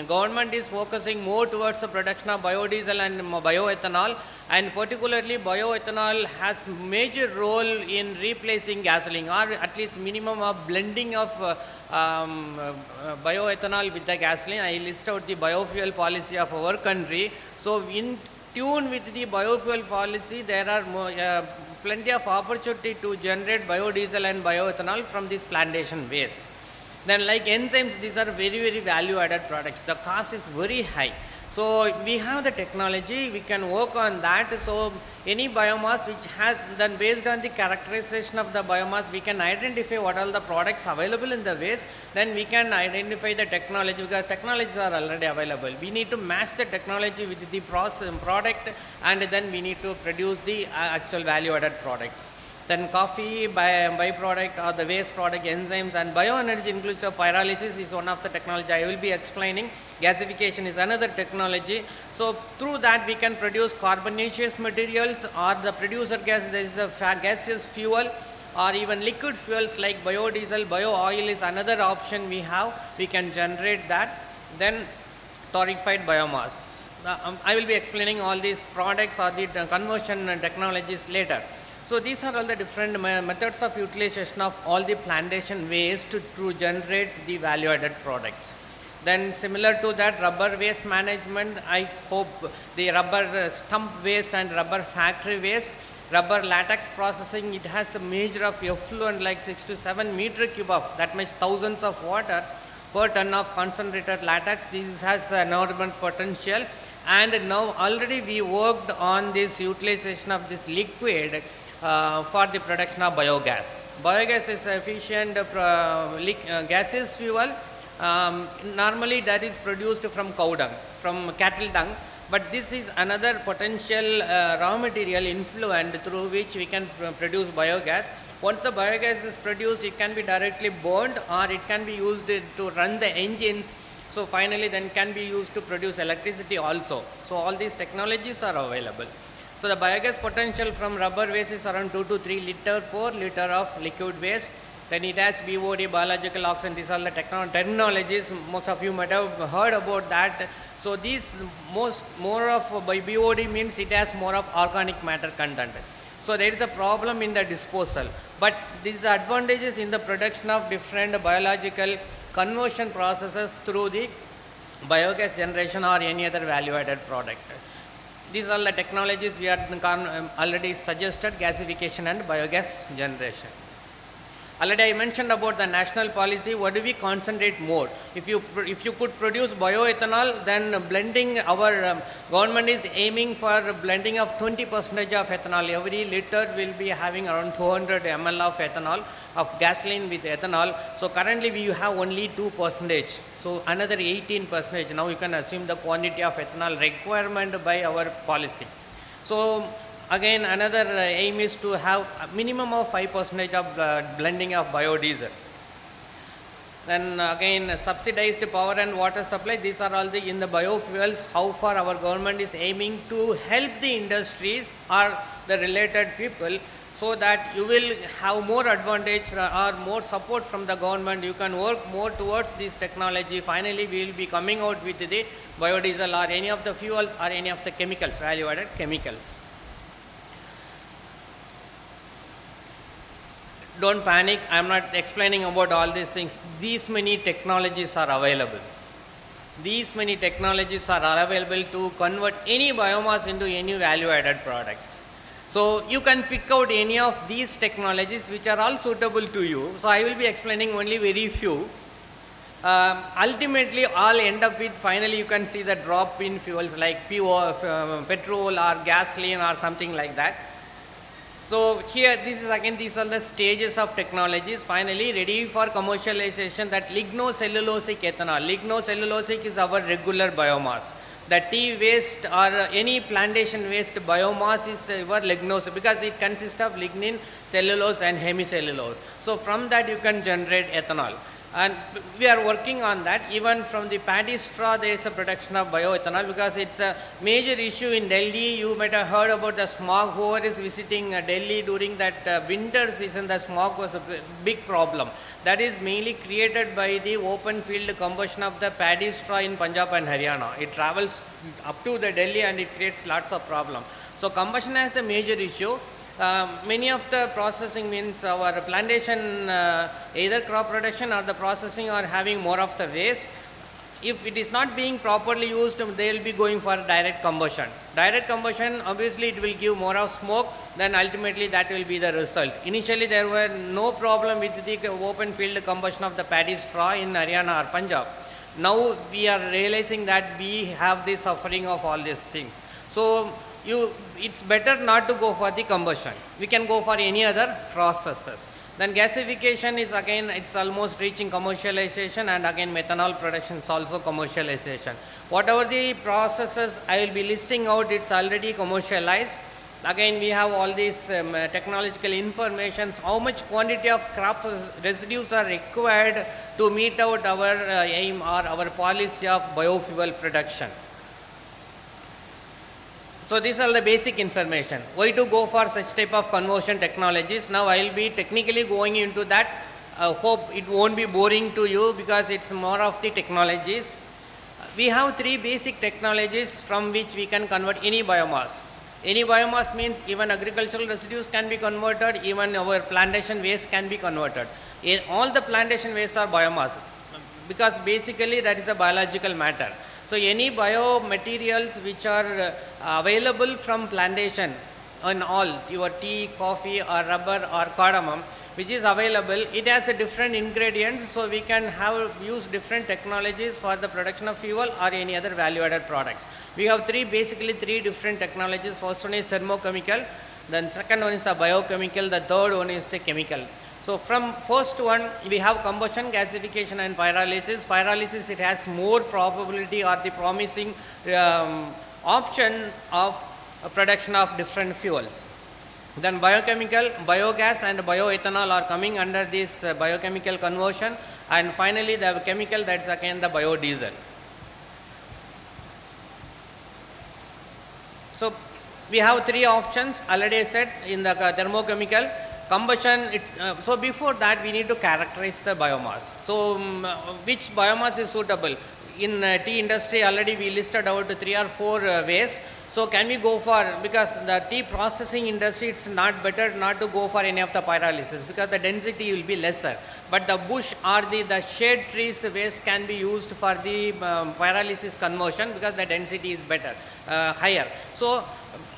government is focusing more towards the production of biodiesel and bioethanol, and particularly bioethanol has major role in replacing gasoline, or at least minimum of blending of bioethanol with the gasoline. I list out the biofuel policy of our country. So in tune with the biofuel policy, there are plenty of opportunity to generate biodiesel and bioethanol from this plantation waste. Then like enzymes, these are very value added products. The cost is very high. So we have the technology, we can work on that. So any biomass which has, then based on the characterization of the biomass, we can identify what are the products available in the waste. Then we can identify the technology, because technologies are already available. We need to match the technology with the product, and then we need to produce the actual value added products. Then coffee byproduct or the waste product, enzymes, and bioenergy inclusive pyrolysis is one of the technology I will be explaining. Gasification is another technology. So through that we can produce carbonaceous materials, or the producer gas, there is a gaseous fuel, or even liquid fuels like biodiesel, bio-oil is another option we have. We can generate that. Then torrefied biomass. I will be explaining all these products or the conversion technologies later. So these are all the different methods of utilization of all the plantation waste to generate the value added products. Then similar to that, rubber waste management, I hope the rubber stump waste and rubber factory waste, rubber latex processing, it has a measure of effluent like 6 to 7 meter cube of, that means thousands of water per ton of concentrated latex. This has enormous potential, and now already we worked on this utilization of this liquid for the production of biogas. Biogas is efficient gaseous fuel. Normally that is produced from cow dung, from cattle dung, but this is another potential raw material influent through which we can produce biogas. Once the biogas is produced, it can be directly burned, or it can be used to run the engines. So finally then can be used to produce electricity also. So all these technologies are available. So the biogas potential from rubber waste is around 2 to 3 liter per liter of liquid waste. Then it has BOD, biological oxygen. These are the terminologies. Most of you might have heard about that. So these more of BOD means it has more of organic matter content. So there is a problem in the disposal. But these advantages in the production of different biological conversion processes through the biogas generation or any other value added product. These are the technologies we are already suggested: gasification and biogas generation. Already I mentioned about the national policy. What do we concentrate more? If you could produce bioethanol, then blending, our government is aiming for blending of 20% of ethanol. Every liter will be having around 200 ml of ethanol, of gasoline with ethanol. So currently we have only 2%. So another 18%. Now you can assume the quantity of ethanol requirement by our policy. So again, another aim is to have a minimum of 5% of blending of biodiesel. Then again, subsidized power and water supply. These are all in the biofuels. How far our government is aiming to help the industries or the related people, so that you will have more advantage or more support from the government. You can work more towards this technology. Finally, we will be coming out with the biodiesel or any of the fuels or any of the chemicals, value added chemicals. Don't panic, I am not explaining about all these things. These many technologies are available. These many technologies are available to convert any biomass into any value added products. So you can pick out any of these technologies which are all suitable to you. So I will be explaining only very few. Ultimately all end up with, finally you can see the drop in fuels like petrol or gasoline or something like that. So here, this is again, these are the stages of technologies. Finally, ready for commercialization, that lignocellulosic ethanol. Lignocellulosic is our regular biomass. The tea waste or any plantation waste biomass is our lignose, because it consists of lignin, cellulose and hemicellulose. So from that you can generate ethanol. And we are working on that. Even from the paddy straw there is a production of bioethanol, because it's a major issue in Delhi. You might have heard about the smog. Whoever is visiting Delhi during that winter season, the smog was a big problem. That is mainly created by the open field combustion of the paddy straw in Punjab and Haryana. It travels up to the Delhi and it creates lots of problem. So combustion has a major issue. Many of the processing means our plantation, either crop production or the processing are having more of the waste. If it is not being properly used, they will be going for direct combustion. Direct combustion, obviously it will give more of smoke, then ultimately that will be the result. Initially there were no problem with the open field combustion of the paddy straw in Haryana or Punjab. Now we are realizing that we have the suffering of all these things. So it's better not to go for the combustion. We can go for any other processes. Then gasification is again, it's almost reaching commercialization, and again methanol production is also commercialization. Whatever the processes I will be listing out, it's already commercialized. Again we have all these technological informations, how much quantity of crop residues are required to meet out our aim or our policy of biofuel production. So these are the basic information. Why to go for such type of conversion technologies? Now I will be technically going into that. Hope it won't be boring to you, because it's more of the technologies. We have three basic technologies from which we can convert any biomass. Any biomass means even agricultural residues can be converted, even our plantation waste can be converted. All the plantation waste are biomass, because basically that is a biological matter. So any biomaterials which are available from plantation, on all your tea, coffee or rubber or cardamom, which is available, it has a different ingredients, so we can use different technologies for the production of fuel or any other value added products. We have basically three different technologies. First one is thermochemical, then second one is the biochemical, the third one is the chemical. So from first one we have combustion, gasification and pyrolysis. Pyrolysis, it has more probability or the promising option of production of different fuels. Then biochemical, biogas and bioethanol are coming under this biochemical conversion, and finally the chemical, that's again the biodiesel. So we have three options already I said in the thermochemical. Combustion, so before that we need to characterize the biomass. So which biomass is suitable? In tea industry already we listed out 3 or 4 ways. So can we go for, because the tea processing industry, it's not better not to go for any of the pyrolysis, because the density will be lesser. But the bush or the shade trees waste can be used for the pyrolysis conversion, because the density is better, higher. So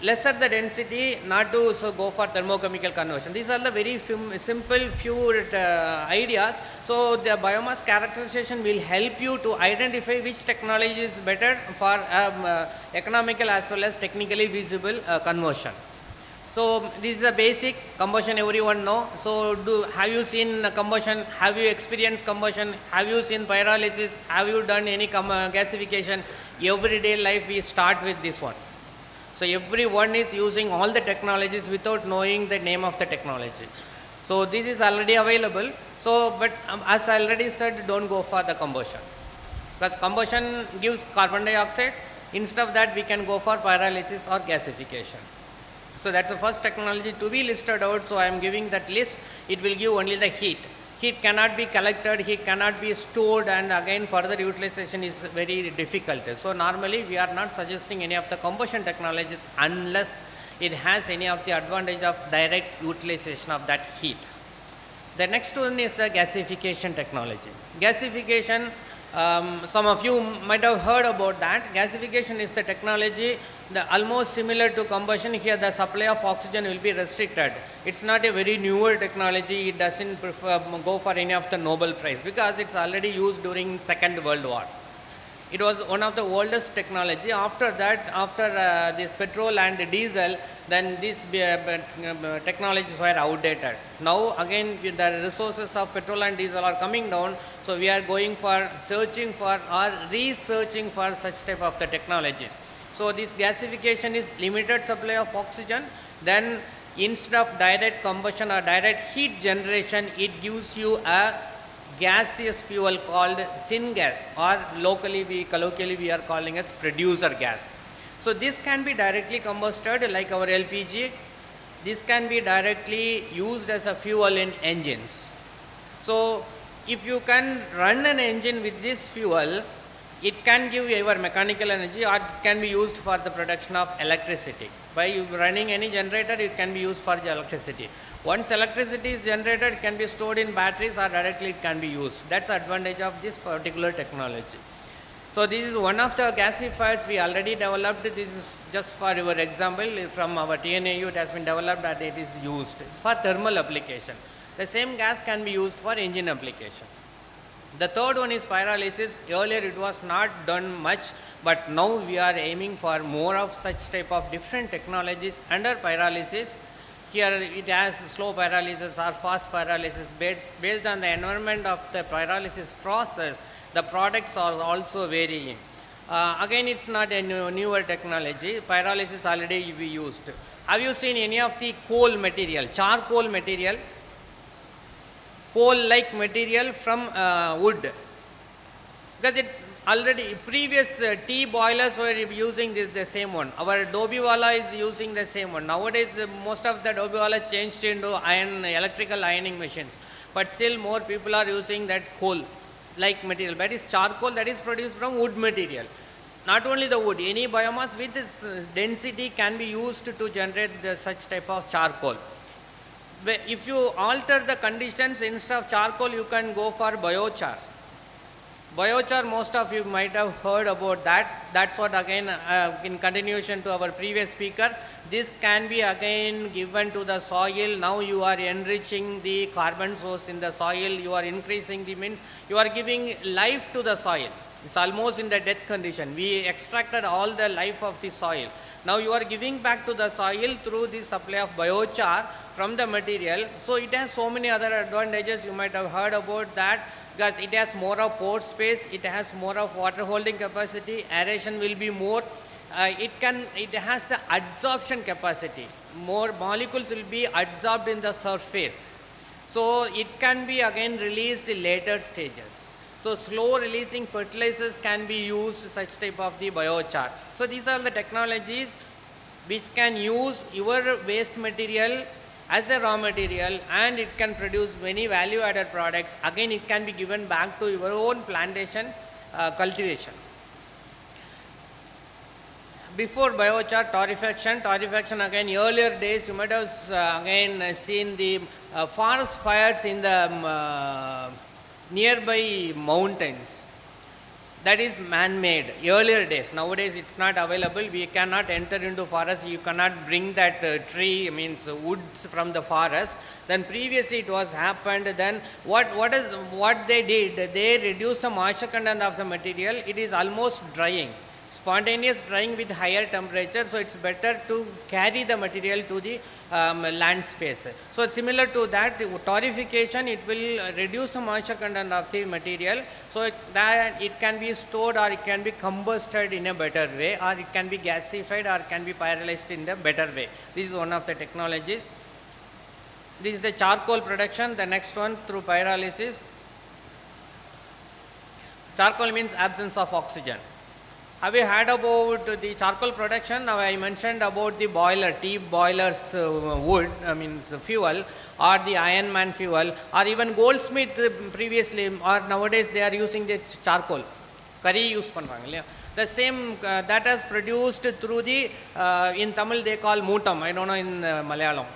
lesser the density, not to go for thermochemical conversion. These are the very simple few ideas. So the biomass characterization will help you to identify which technology is better for economical as well as technically feasible conversion. So this is a basic combustion, everyone know. So have you seen combustion? Have you experienced combustion? Have you seen pyrolysis? Have you done any gasification? Everyday life we start with this one. So everyone is using all the technologies without knowing the name of the technology. So this is already available. So but as I already said, don't go for the combustion, because combustion gives carbon dioxide. Instead of that we can go for pyrolysis or gasification. So that's the first technology to be listed out. So I am giving that list. It will give only the heat. Heat cannot be collected, heat cannot be stored, and again further utilization is very difficult. So normally we are not suggesting any of the combustion technologies unless it has any of the advantage of direct utilization of that heat. The next one is the gasification technology. Gasification, some of you might have heard about that. Gasification is the technology almost similar to combustion. Here the supply of oxygen will be restricted. It's not a very newer technology. It doesn't go for any of the Nobel Prize, because it's already used during Second World War. It was one of the oldest technology. After that, after this petrol and diesel, then these technologies were outdated. Now again the resources of petrol and diesel are coming down, so we are going for searching for or researching for such type of the technologies. So this gasification is limited supply of oxygen, then instead of direct combustion or direct heat generation, it gives you a gaseous fuel called syngas, or colloquially we are calling it producer gas. So this can be directly combusted like our LPG. This can be directly used as a fuel in engines. So if you can run an engine with this fuel, it can give either mechanical energy or it can be used for the production of electricity. By running any generator, it can be used for the electricity. Once electricity is generated, it can be stored in batteries or directly it can be used. That's the advantage of this particular technology. So this is one of the gasifiers we already developed. This is just for your example from our TNAU. It has been developed and it is used for thermal application. The same gas can be used for engine application. The third one is pyrolysis. Earlier it was not done much, but now we are aiming for more of such type of different technologies under pyrolysis. Here it has slow pyrolysis or fast pyrolysis. Based on the environment of the pyrolysis process, the products are also varying. Again, it's not a newer technology. Pyrolysis already we used. Have you seen any of the coal material, charcoal material? Coal-like material from wood? Because it already previous tea boilers were using the same one. Our Dobiwala is using the same one. Nowadays most of the Dobiwala changed into electrical ironing machines, but still more people are using that coal like material. That is charcoal that is produced from wood material. Not only the wood, any biomass with this density can be used to generate such type of charcoal. If you alter the conditions, instead of charcoal you can go for biochar. Biochar, most of you might have heard about that. That's what again in continuation to our previous speaker, this can be again given to the soil. Now you are enriching the carbon source in the soil, you are increasing the means, you are giving life to the soil. It's almost in the death condition. We extracted all the life of the soil. Now you are giving back to the soil through the supply of biochar from the material. So it has so many other advantages. You might have heard about that, because it has more of pore space, it has more of water holding capacity, aeration will be more, it has the absorption capacity, more molecules will be absorbed in the surface. So it can be again released in later stages. So slow releasing fertilizers can be used such type of the biochar. So these are the technologies which can use your waste material as a raw material, and it can produce many value added products. Again, it can be given back to your own plantation cultivation. Before biochar, torrefaction again, earlier days you might have again seen the forest fires in the nearby mountains. That is man-made, earlier days. Nowadays it's not available. We cannot enter into forest. You cannot bring that tree, means woods from the forest. Then previously it was happened. Then what they did, they reduced the moisture content of the material. It is almost drying, spontaneous drying with higher temperature. So it's better to carry the material to the land space. So similar to that, torrefaction, it will reduce the moisture content of the material, so that it can be stored or it can be combusted in a better way, or it can be gasified or can be pyrolyzed in a better way. This is one of the technologies. This is the charcoal production. The next one through pyrolysis. Charcoal means absence of oxygen. Have you heard about the charcoal production? Now I mentioned about the boiler, tea boilers wood, fuel, or the Iron Man fuel, or even goldsmith previously, or nowadays they are using the charcoal. Curry use pannranga. The same that is produced through the, in Tamil they call mootam, I don't know in Malayalam.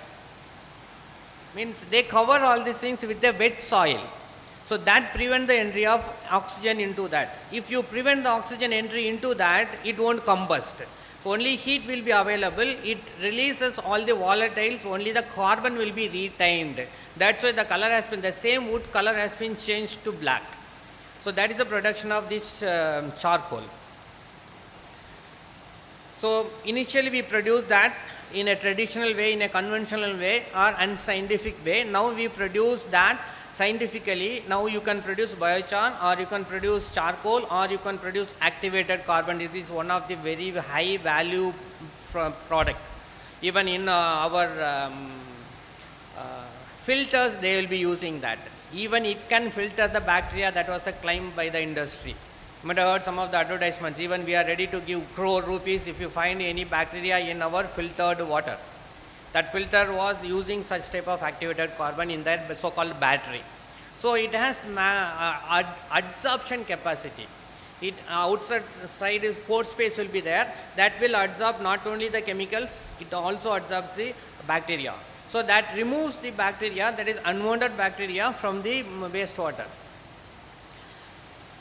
Means they cover all these things with the wet soil. So that prevents the entry of oxygen into that. If you prevent the oxygen entry into that, it won't combust. So only heat will be available. It releases all the volatiles, only the carbon will be retained. That's why the color has been, the same wood color has been changed to black. So that is the production of this charcoal. So initially we produce that in a traditional way, in a conventional way or unscientific way. Now we produce that scientifically. Now you can produce biochar, or you can produce charcoal, or you can produce activated carbon. It is one of the very high value product. Even in our filters they will be using that. Even it can filter the bacteria. That was a claim by the industry. You might have heard some of the advertisements. Even we are ready to give crore rupees if you find any bacteria in our filtered water. That filter was using such type of activated carbon in that so-called battery. So it has adsorption capacity. It outside side is pore space will be there. That will adsorb not only the chemicals, it also absorbs the bacteria. So that removes the bacteria, that is unwanted bacteria, from the wastewater.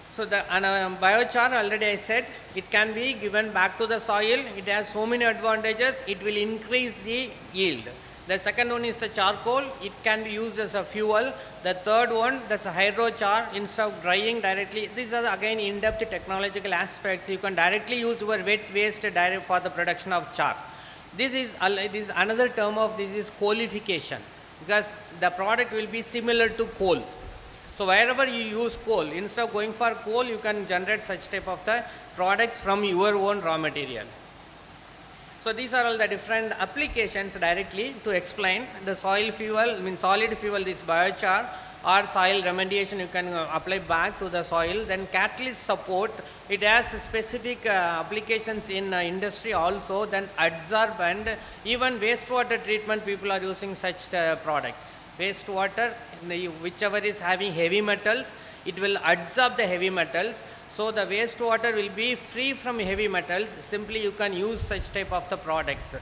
So the biochar, already I said, it can be given back to the soil. It has so many advantages. It will increase the yield. The second one is the charcoal. It can be used as a fuel. The third one, that's a hydrochar. Instead of drying directly, these are again in-depth technological aspects. You can directly use your wet waste direct for the production of char. This is another term of this is coalification, because the product will be similar to coal. So wherever you use coal, instead of going for coal, you can generate such type of the products from your own raw material. So these are all the different applications directly to explain. The soil fuel, solid fuel, this biochar, or soil remediation, you can apply back to the soil. Then catalyst support, it has specific applications in industry also. Then adsorb, and even wastewater treatment, people are using such products. Wastewater, whichever is having heavy metals, it will adsorb the heavy metals. So the wastewater will be free from heavy metals. Simply you can use such type of the products.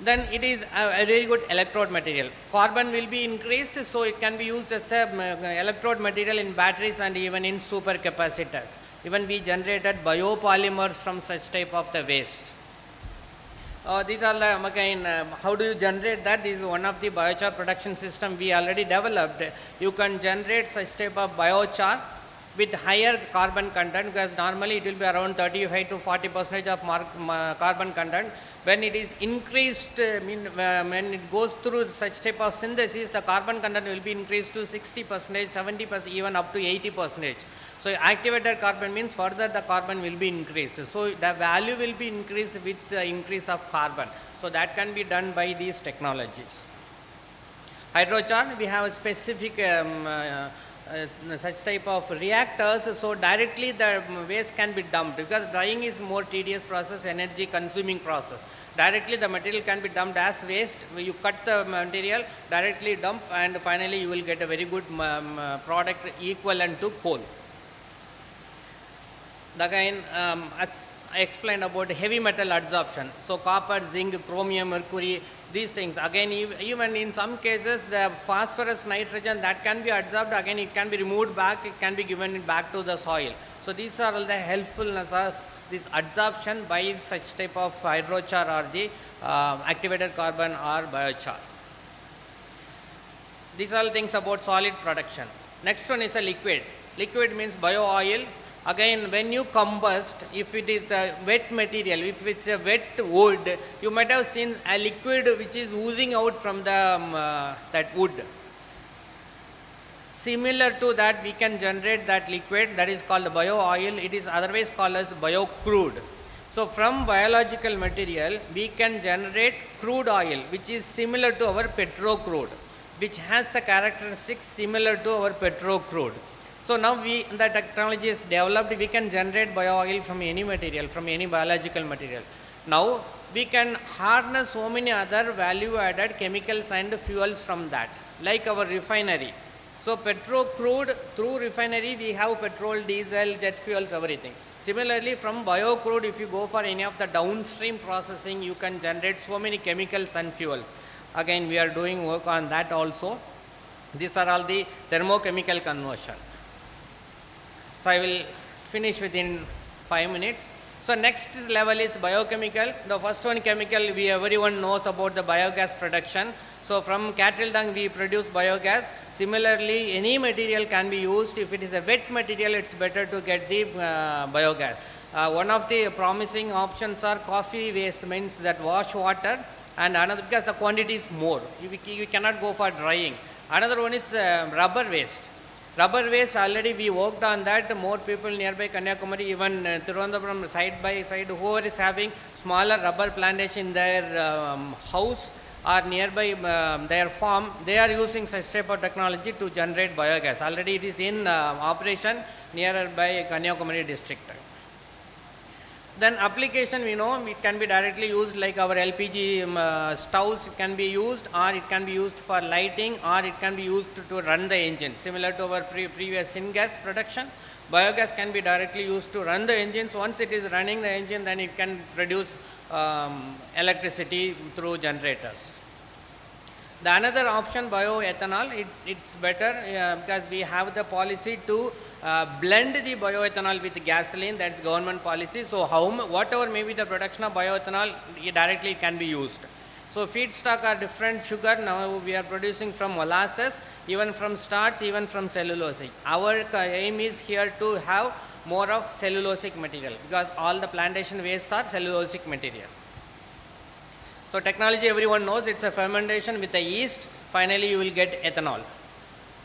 Then it is a very good electrode material. Carbon will be increased, so it can be used as a electrode material in batteries and even in supercapacitors. Even we generated biopolymers from such type of the waste. These are the, again, how do you generate that? This is one of the biochar production system we already developed. You can generate such type of biochar with higher carbon content, because normally it will be around 35 to 40% of carbon content. When it is increased, when it goes through such type of synthesis, the carbon content will be increased to 60%, 70%, even up to 80%. So activated carbon means further the carbon will be increased. So the value will be increased with the increase of carbon. So that can be done by these technologies. Hydrochar, we have a specific such type of reactors, so directly the waste can be dumped, because drying is more tedious process, energy consuming process. Directly the material can be dumped as waste. You cut the material, directly dump, and finally you will get a very good product equivalent to coal. Again, as I explained about heavy metal adsorption, so copper, zinc, chromium, mercury, these things. Again, even in some cases, the phosphorus, nitrogen, that can be adsorbed. Again, it can be removed back. It can be given back to the soil. So these are all the helpfulness of this adsorption by such type of hydrochar or the activated carbon or biochar. These are all things about solid production. Next one is a liquid. Liquid means bio oil. Again, when you combust, if it is a wet material, if it's a wet wood, you might have seen a liquid which is oozing out from the that wood. Similar to that, we can generate that liquid, that is called bio oil. It is otherwise called as bio crude. So from biological material, we can generate crude oil, which is similar to our petro crude, which has the characteristics similar to our petro crude. So now the technology is developed, we can generate bio oil from any material, from any biological material. Now we can harness so many other value added chemicals and fuels from that, like our refinery. So petro crude, through refinery we have petrol, diesel, jet fuels, everything. Similarly, from bio crude, if you go for any of the downstream processing, you can generate so many chemicals and fuels. Again, we are doing work on that also. These are all the thermochemical conversion. So I will finish within 5 minutes. So next level is biochemical. The first one chemical, everyone knows about the biogas production. So from cattle dung we produce biogas. Similarly, any material can be used. If it is a wet material, it's better to get the biogas. One of the promising options are coffee waste, means that wash water, and another because the quantity is more. You cannot go for drying. Another one is rubber waste. Rubber waste, already we worked on that. More people nearby Kanyakumari, even Tirunelveli, side by side, whoever is having smaller rubber plantation in their house or nearby their farm, they are using such type of technology to generate biogas. Already it is in operation nearby Kanyakumari district. Then application, we know it can be directly used like our LPG stoves can be used, or it can be used for lighting, or it can be used to run the engine. Similar to our previous syngas production, biogas can be directly used to run the engines. Once it is running the engine, then it can produce electricity through generators. The another option, bioethanol, it's better because we have the policy to blend the bioethanol with gasoline. That's government policy. So whatever may be the production of bioethanol, directly it can be used. So feedstock are different. Sugar now we are producing from molasses, even from starch, even from cellulosic. Our aim is here to have more of cellulosic material, because all the plantation wastes are cellulosic material. So technology everyone knows, it's a fermentation with the yeast. Finally you will get ethanol.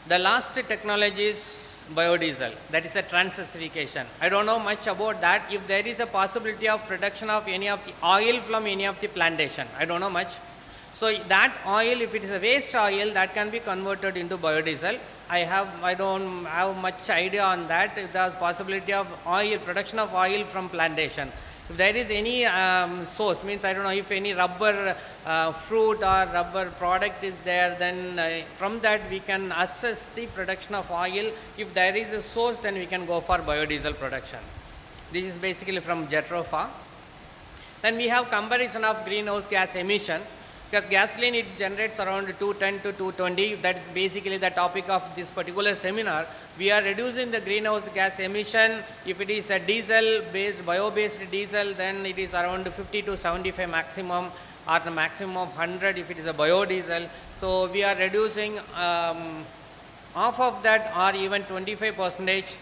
The last technology is biodiesel, that is a transesterification. I don't know much about that. If there is a possibility of production of any of the oil from any of the plantation, I don't know much. So that oil, if it is a waste oil, that can be converted into biodiesel. I don't have much idea on that. If there is possibility of oil, production of oil from plantation. If there is any source, means I don't know if any rubber fruit or rubber product is there, then from that we can assess the production of oil. If there is a source, then we can go for biodiesel production. This is basically from Jatropha. Then we have comparison of greenhouse gas emission. Because gasoline, it generates around 210 to 220. That is basically the topic of this particular seminar. We are reducing the greenhouse gas emission. If it is a diesel-based, bio-based diesel, then it is around 50 to 75 maximum, or the maximum of 100 if it is a biodiesel. So we are reducing half of that, or even 25%.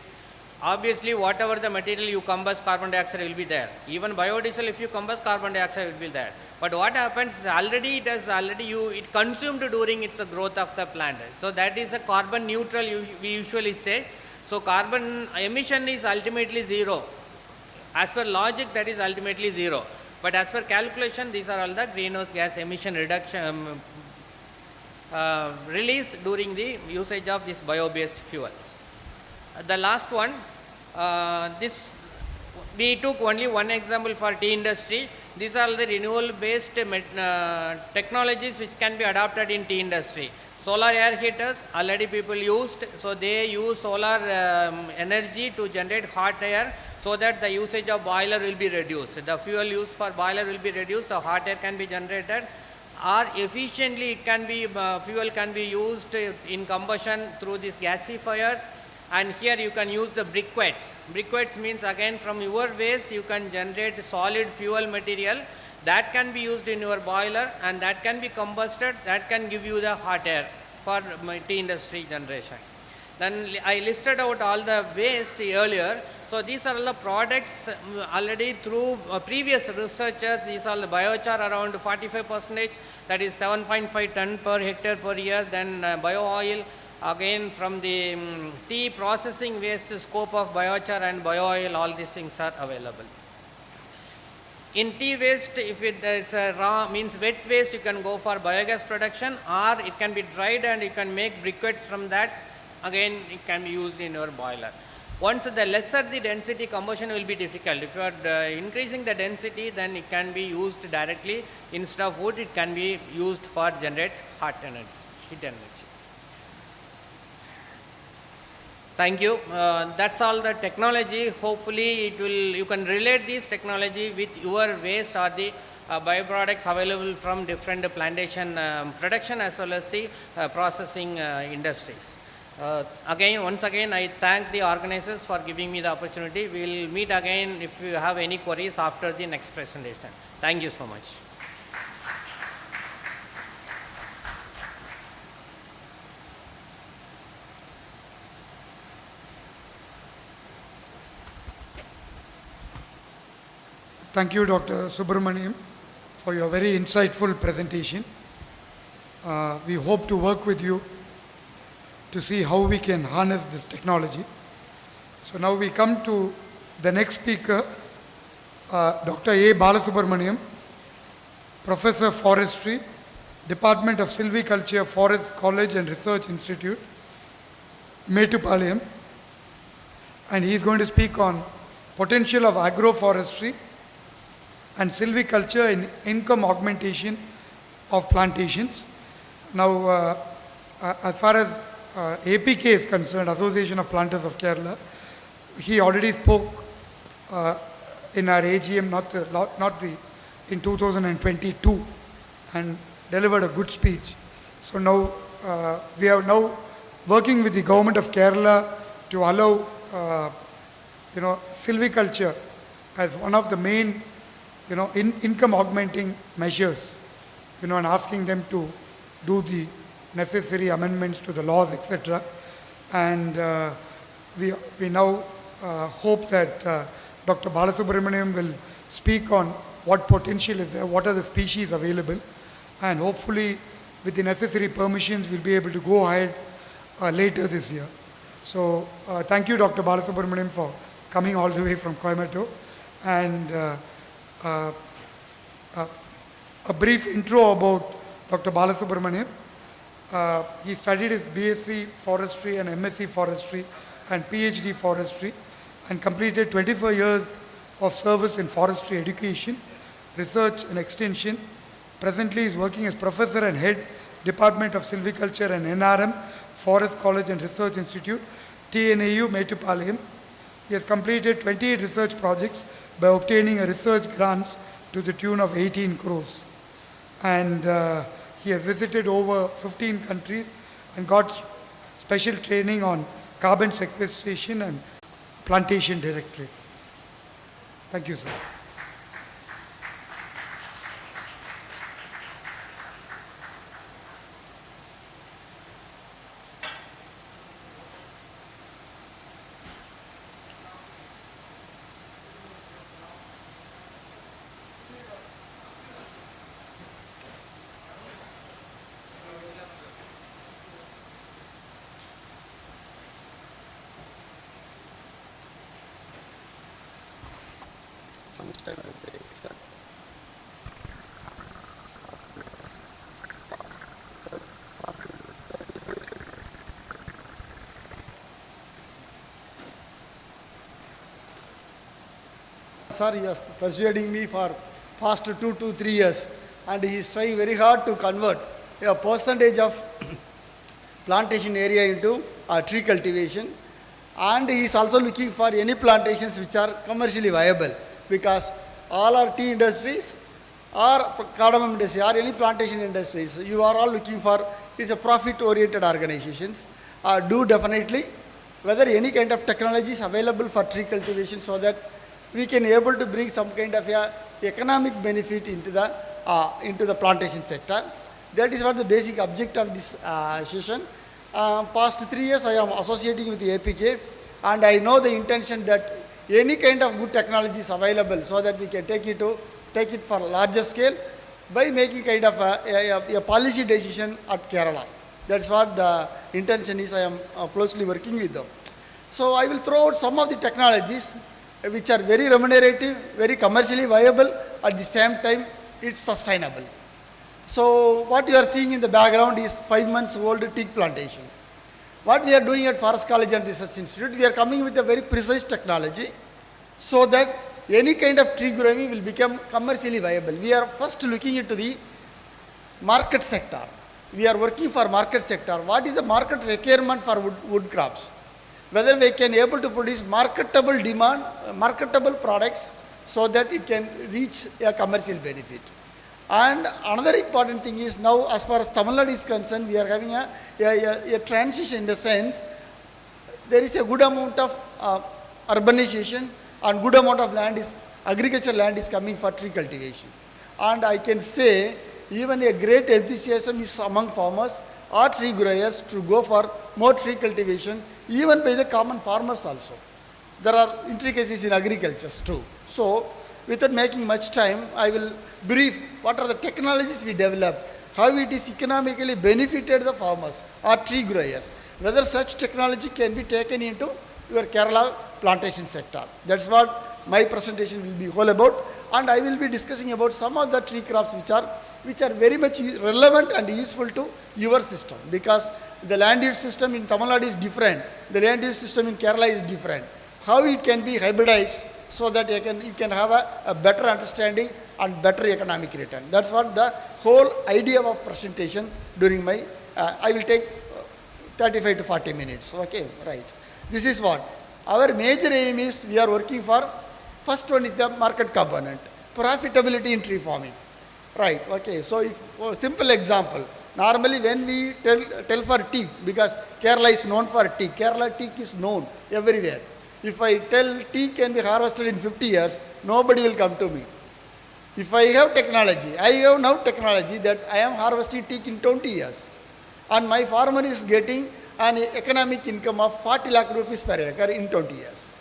Obviously, whatever the material you combust, carbon dioxide will be there. Even biodiesel, if you combust, carbon dioxide will be there. But what happens is it consumed during its growth of the plant. So that is a carbon neutral, we usually say. So carbon emission is ultimately zero. As per logic, that is ultimately zero. But as per calculation, these are all the greenhouse gas emission reduction released during the usage of these bio-based fuels. The last one, we took only one example for tea industry. These are the renewable based technologies which can be adopted in tea industry. Solar air heaters, already people used, so they use solar energy to generate hot air, so that the usage of boiler will be reduced. The fuel used for boiler will be reduced, so hot air can be generated, or efficiently it can be, fuel can be used in combustion through these gasifiers. And here you can use the briquettes. Briquettes means again from your waste you can generate solid fuel material that can be used in your boiler, and that can be combusted, that can give you the hot air for tea industry generation. Then I listed out all the waste earlier. So these are all the products already through previous researchers. These are the biochar around 45%, that is 7.5 ton per hectare per year. Then bio oil, again from the tea processing waste scope of biochar and bio oil, all these things are available. In tea waste, if it's a raw, means wet waste, you can go for biogas production, or it can be dried and you can make briquettes from that. Again, it can be used in your boiler. Once the lesser the density, combustion will be difficult. If you are increasing the density, then it can be used directly. Instead of wood, it can be used for generate hot energy, heat energy. Thank you. That's all the technology. Hopefully, you can relate this technology with your waste or the byproducts available from different plantation production as well as the processing industries. Once again, I thank the organizers for giving me the opportunity. We will meet again if you have any queries after the next presentation. Thank you so much. Thank you, Dr. Subramaniam, for your very insightful presentation. We hope to work with you to see how we can harness this technology. So now we come to the next speaker, Dr. A. Balasubramaniam, Professor Forestry, Department of Silviculture, Forest College and Research Institute, Metupalayam, and he is going to speak on potential of agroforestry and silviculture in income augmentation of plantations. Now, as far as APK is concerned, Association of Planters of Kerala, he already spoke in our AGM, in 2022, and delivered a good speech. So now we are now working with the government of Kerala to allow silviculture as one of the main income augmenting measures, and asking them to do the necessary amendments to the laws, etc. And we now hope that Dr. Balasubramaniam will speak on what potential is there, what are the species available, and hopefully with the necessary permissions we'll be able to go ahead later this year. So thank you, Dr. Balasubramaniam, for coming all the way from Coimbatore. And a brief intro about Dr. Balasubramaniam. He studied his BSc Forestry and MSc Forestry and PhD Forestry and completed 24 years of service in forestry education, research and extension. Presently he is working as Professor and Head, Department of Silviculture and NRM, Forest College and Research Institute, TNAU, Metupalayam. He has completed 28 research projects by obtaining a research grants to the tune of 18 crores. And he has visited over 15 countries and got special training on carbon sequestration and plantation directorate. Thank you, sir. Sir, he was persuading me for past 2 to 3 years, and he is trying very hard to convert a percentage of plantation area into tree cultivation, and he is also looking for any plantations which are commercially viable, because all our tea industries or cardamom industry or any plantation industries, you are all looking for is a profit oriented organizations. Do definitely whether any kind of technology is available for tree cultivation, so that we can able to bring some kind of economic benefit into the plantation sector. That is what the basic object of this session. Past 3 years I am associating with the APK, and I know the intention that any kind of good technology is available, so that we can take it for larger scale by making kind of a policy decision at Kerala. That's what the intention is. I am closely working with them. So I will throw out some of the technologies which are very remunerative, very commercially viable, at the same time it's sustainable. So what you are seeing in the background is 5 months old teak plantation. What we are doing at Forest College and Research Institute, we are coming with a very precise technology, so that any kind of tree growing will become commercially viable. We are first looking into the market sector. We are working for market sector. What is the market requirement for wood crops? Whether we can able to produce marketable demand, marketable products, so that it can reach a commercial benefit. And another important thing is now, as far as Tamil Nadu is concerned, we are having a transition in the sense there is a good amount of urbanization and good amount of agricultural land is coming for tree cultivation. And I can say even a great enthusiasm is among farmers or tree growers to go for more tree cultivation, even by the common farmers also. There are intricacies in agriculture too. So, without making much time, I will brief what are the technologies we developed, how it is economically benefited the farmers or tree growers, whether such technology can be taken into your Kerala plantation sector. That's what my presentation will be all about, and I will be discussing about some of the tree crops which are very much relevant and useful to your system, because the land use system in Tamil Nadu is different, the land use system in Kerala is different. How it can be hybridized so that you can have a better understanding and better economic return. That's what the whole idea of presentation during my, I will take 35 to 40 minutes, okay, right. This is what, our major aim is, we are working for, first one is the market component, profitability in tree farming, right, okay. So, if, simple example, normally when we tell for teak, because Kerala is known for teak, Kerala teak is known everywhere. If I tell teak can be harvested in 50 years, nobody will come to me. If I have technology, I have now technology that I am harvesting teak in 20 years. And my farmer is getting an economic income of 40 lakh rupees per acre in 20 years.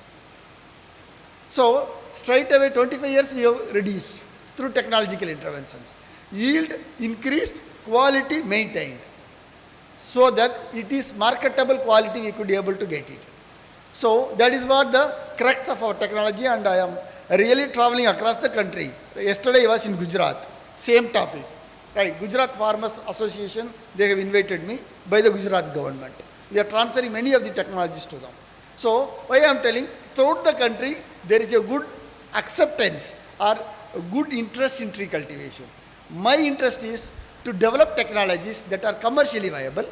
So, straight away 25 years we have reduced through technological interventions. Yield increased, quality maintained. So that it is marketable quality we could be able to get it. So, that is what the crux of our technology, and I am really traveling across the country. Yesterday I was in Gujarat, same topic. Right, Gujarat Farmers Association, they have invited me by the Gujarat government. We are transferring many of the technologies to them. So, why I am telling, throughout the country, there is a good acceptance or a good interest in tree cultivation. My interest is to develop technologies that are commercially viable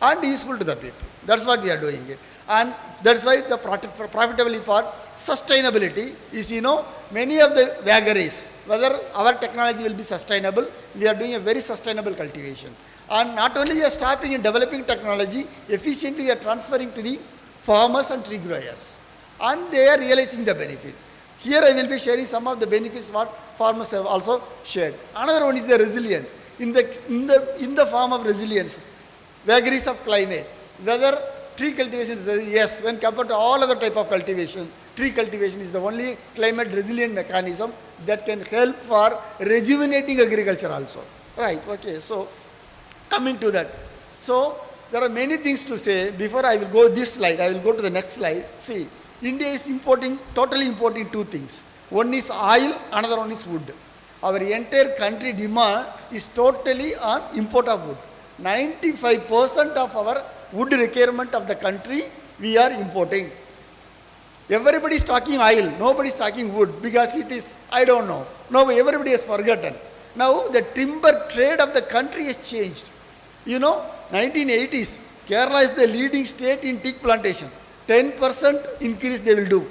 and useful to the people. That's what we are doing it. And that's why the profitability part, sustainability is, many of the vagaries, whether our technology will be sustainable, we are doing a very sustainable cultivation. And not only we are stopping in developing technology, efficiently we are transferring to the farmers and tree growers. And they are realizing the benefit. Here I will be sharing some of the benefits what farmers have also shared. Another one is the resilience. In the form of resilience, vagaries of climate, whether tree cultivation is, yes, when compared to all other type of cultivation, tree cultivation is the only climate resilient mechanism that can help for rejuvenating agriculture also. Right, okay, so coming to that. So, there are many things to say. Before I will go this slide, I will go to the next slide. See, India is totally importing two things. One is oil, another one is wood. Our entire country demand is totally on import of wood. 95% of our wood requirement of the country, we are importing. Everybody is talking oil, nobody is talking wood, because it is, I don't know. No, everybody has forgotten. Now, the timber trade of the country has changed. 1980s, Kerala is the leading state in teak plantation. 10% increase they will do.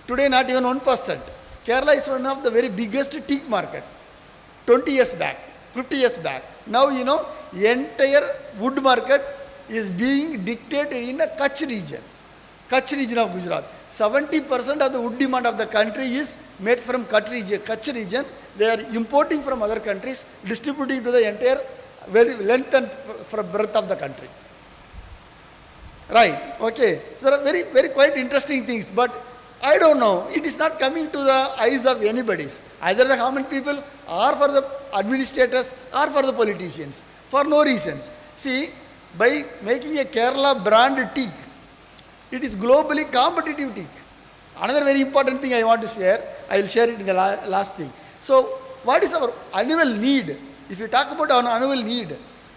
Today, not even 1%. Kerala is one of the very biggest teak market. 20 years back, 50 years back. Now, entire wood market is being dictated in the Kutch region of Gujarat. 70% of the wood demand of the country is made from Kutch region. They are importing from other countries, distributing to the entire length and breadth of the country. Right, okay. So there are very, very quite interesting things, but I don't know, it is not coming to the eyes of anybody, either the common people or for the administrators or for the politicians, for no reasons. See, by making a Kerala brand teak, it is globally competitive teak. Another very important thing I want to share, I will share it in the last thing. So, what is our annual need? If you talk about our annual need,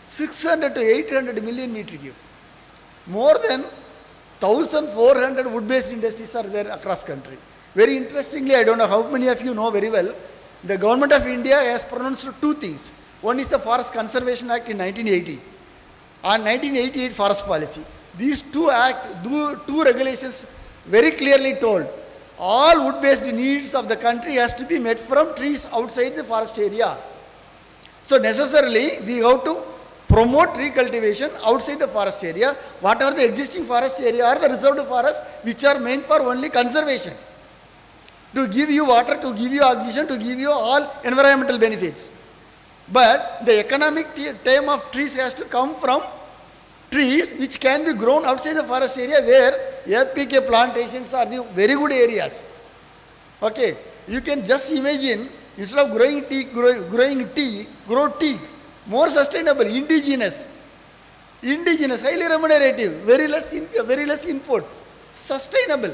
600 to 800 million metric cube. More than 1,400 wood-based industries are there across country. Very interestingly, I don't know how many of you know very well, the government of India has pronounced two things. One is the Forest Conservation Act in 1980 and 1988 Forest Policy. These two regulations very clearly told all wood-based needs of the country has to be met from trees outside the forest area. So necessarily we have to promote tree cultivation outside the forest area, whatever the existing forest area or the reserved forest which are meant for only conservation. To give you water, to give you oxygen, to give you all environmental benefits. But the economic term of trees has to come from trees which can be grown outside the forest area where APK plantations are the very good areas. Okay, you can just imagine, instead of growing tea, grow tea, more sustainable, indigenous, highly remunerative, very less input, sustainable,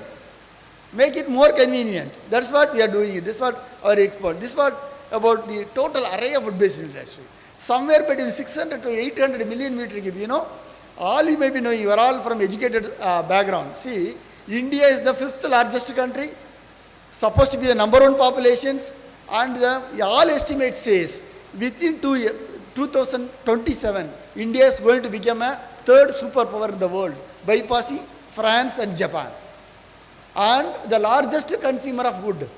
make it more convenient. That's what we are doing. This is what our export. This is what about the total array of food-based industry. Somewhere between 600 to 800 million meter cube, all you may be knowing, you are all from educated background. See, India is the 5th largest country, supposed to be the number 1 populations, and all estimates says within 2027, India is going to become a 3rd superpower in the world, bypassing France and Japan. And the largest consumer of wood.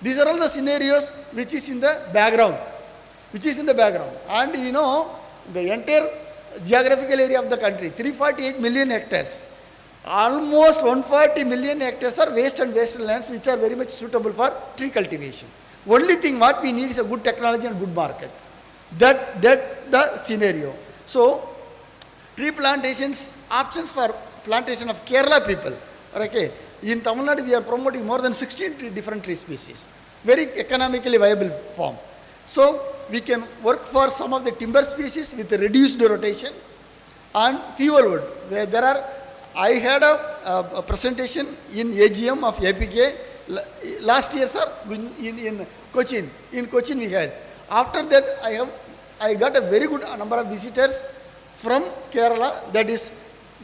These are all the scenarios which is in the background. And the entire geographical area of the country, 348 million hectares. Almost 140 million hectares are waste and wastelands which are very much suitable for tree cultivation. Only thing what we need is a good technology and good market. That the scenario. So, tree plantations, options for plantation of Kerala people. Okay. In Tamil Nadu, we are promoting more than 16 different tree species. Very economically viable form. So, we can work for some of the timber species with reduced rotation and fuel wood. I had a presentation in AGM of APK last year, sir, in Cochin. In Cochin we had. After that, I got a very good number of visitors from Kerala, that is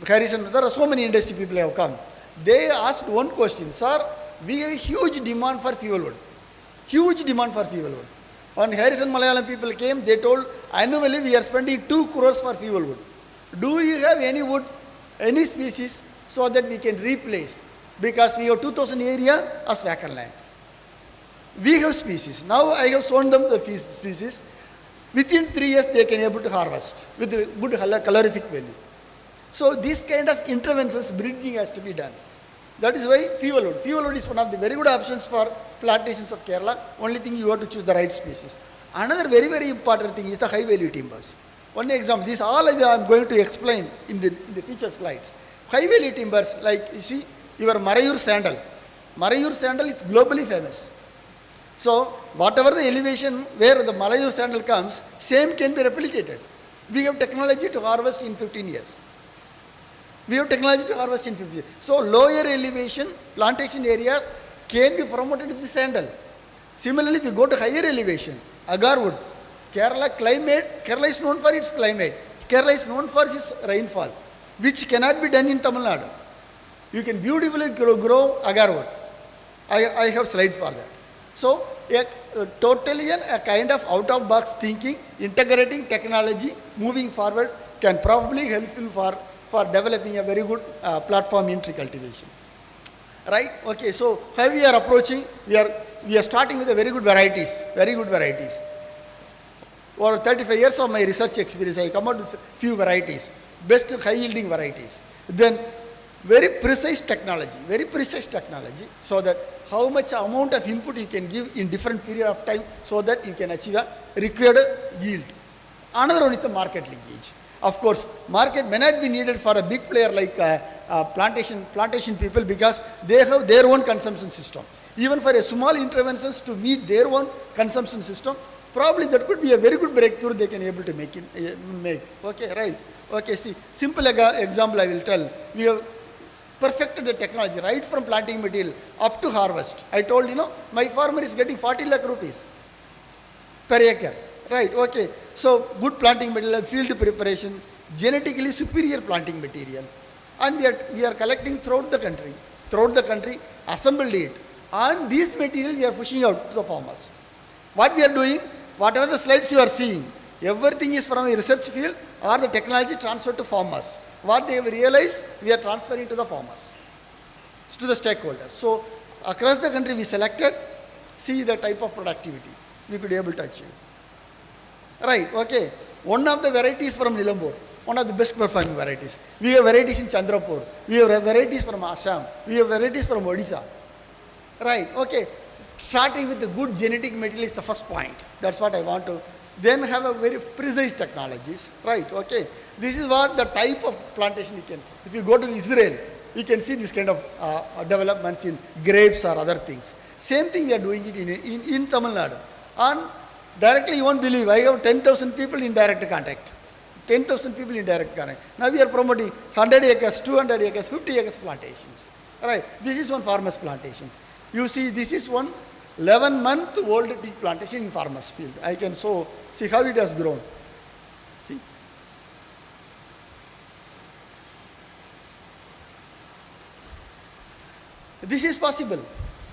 Harrison. There are so many industry people have come. They asked one question, sir, we have a huge demand for fuel wood. When Harrison Malayalam people came, they told, annually we are spending 2 crores for fuel wood. Do you have any wood, any species, so that we can replace? Because we have 2,000 area as vacant land. We have species. Now I have shown them the species. Within 3 years they can able to harvest with a good calorific value. So this kind of interventions, bridging has to be done. That is why fuel wood. Fuel wood is one of the very good options for plantations of Kerala. Only thing you have to choose the right species. Another very, very important thing is the high value timbers. One example, this all I am going to explain in the future slides. High value timbers, like you see, your Marayur sandal. Marayur sandal is globally famous. So, whatever the elevation where the Marayur sandal comes, same can be replicated. We have technology to harvest in 15 years. So, lower elevation plantation areas can be promoted with the sandal. Similarly, if you go to higher elevation, agar wood, Kerala is known for its climate. Kerala is known for its rainfall, which cannot be done in Tamil Nadu. You can beautifully grow agar wood. I have slides for that. So, totally a kind of out-of-box thinking, integrating technology, moving forward can probably helpful for developing a very good platform in tree cultivation. Right? Okay, so how we are approaching, we are starting with a very good varieties. For 35 years of my research experience, I come out with few varieties, best high yielding varieties. Then very precise technology, so that how much amount of input you can give in different period of time so that you can achieve a required yield. Another one is the market linkage. Of course, market may not be needed for a big player like plantation people because they have their own consumption system. Even for a small interventions to meet their own consumption system, probably that could be a very good breakthrough they can able to make. Okay, right. Okay, see, simple example I will tell. We have perfected the technology right from planting material up to harvest. I told my farmer is getting 40 lakh rupees per acre. Right, okay. So, good planting material, field preparation, genetically superior planting material. And we are collecting throughout the country, assembled it. And these material we are pushing out to the farmers. What we are doing, whatever the slides you are seeing, everything is from a research field or the technology transferred to farmers. What they have realized, we are transferring to the farmers, to the stakeholders. So, across the country we selected, see the type of productivity. we could able to achieve. Right, okay. One of the varieties from Nilambur, one of the best performing varieties. We have varieties in Chandrapur. We have varieties from Assam. We have varieties from Odisha. Right, okay. Starting with the good genetic material is the first point. That's what I want to. Then have a very precise technologies. Right, okay. This is what the type of plantation you can. If you go to Israel, you can see this kind of developments in grapes or other things. Same thing we are doing it in Tamil Nadu. And directly you won't believe, I have 10,000 people in direct contact. 10,000 people in direct contact. Now we are promoting 100 acres, 200 acres, 50 acres plantations. Right, this is one farmer's plantation. You see, this is one 11-month-old tea plantation in farmer's field. I can see how it has grown. See. This is possible.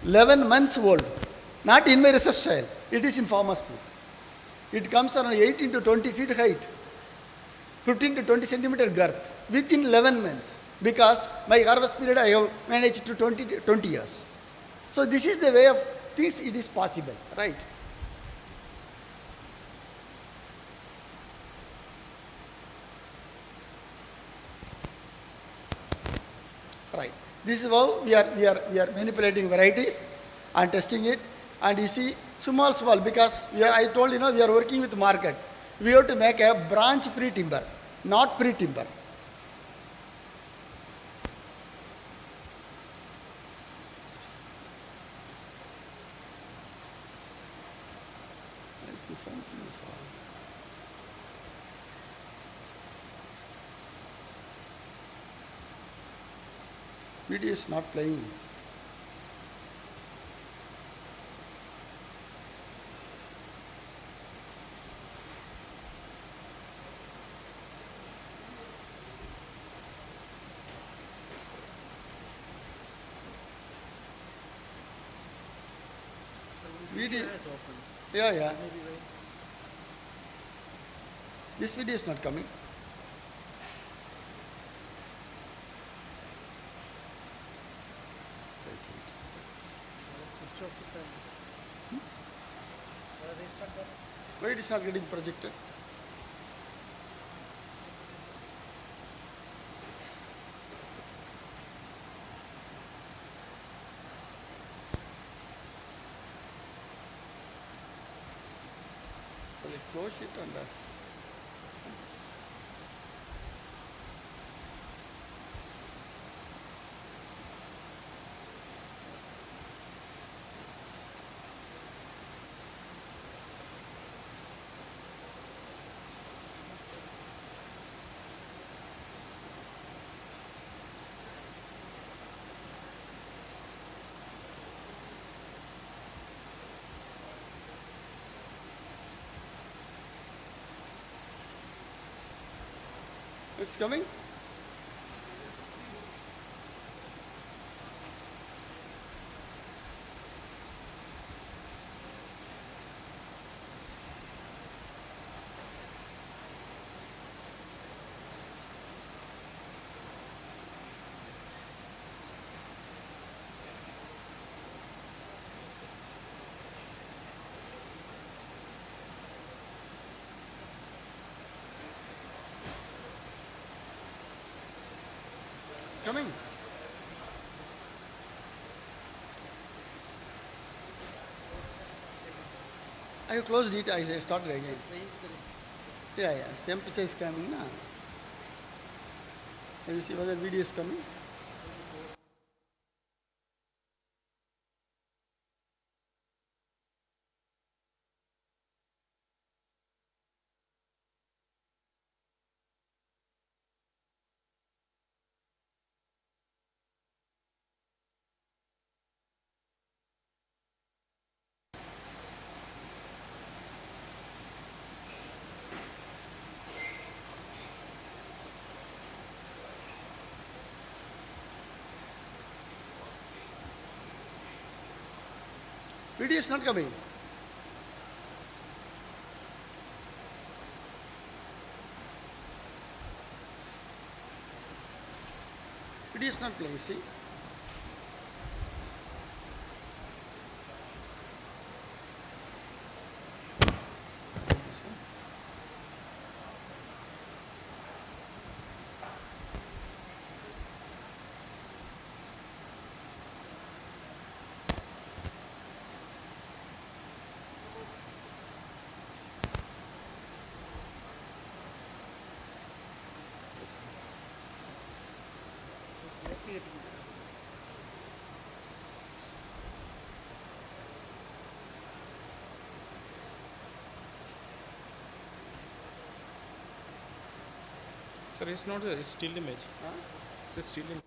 11 months old. Not in my research child. It is in farmer's field. It comes around 18 to 20 feet height. 15 to 20 centimeter girth. Within 11 months. Because my harvest period I have managed to 20 years. So this is the way of things, it is possible. Right. Right. This is how we are manipulating varieties and testing it. And you see, small, because I told we are working with market. We have to make a branch-free timber, not free timber. Video is not playing. Video is open. Yeah. This video is not coming. Switch off the camera. Why it is not getting projected? So let's close it and it's coming. Coming. I have closed it. I have started again. Yeah. Same picture is coming now. Can you see whether video is coming? Video is not coming. Video is not playing, see? Sir, it's not a still image. It's a still image.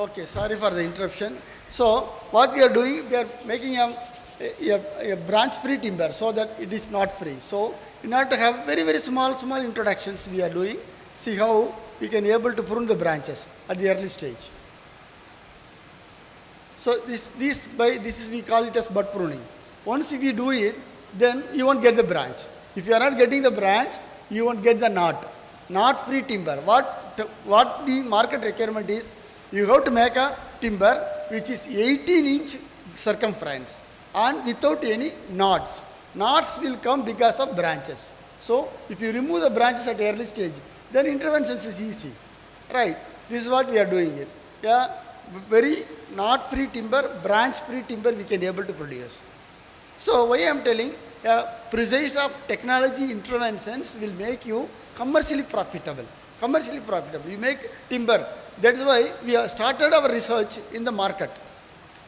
Okay, sorry for the interruption. So, what we are doing, we are making a branch-free timber so that it is not free. So, in order to have very, very small introductions we are doing, see how we can able to prune the branches at the early stage. So, this is we call it as bud pruning. Once if you do it, then you won't get the branch. If you are not getting the branch, you won't get the knot free timber. What the market requirement is, you have to make a timber which is 18-inch circumference and without any knots. Knots will come because of branches. So, if you remove the branches at early stage, then interventions is easy. Right? This is what we are doing it. Yeah, very knot-free timber, branch-free timber we can able to produce. So, why I am telling, precise of technology interventions will make you commercially profitable. Commercially profitable. You make timber. That is why we have started our research in the market.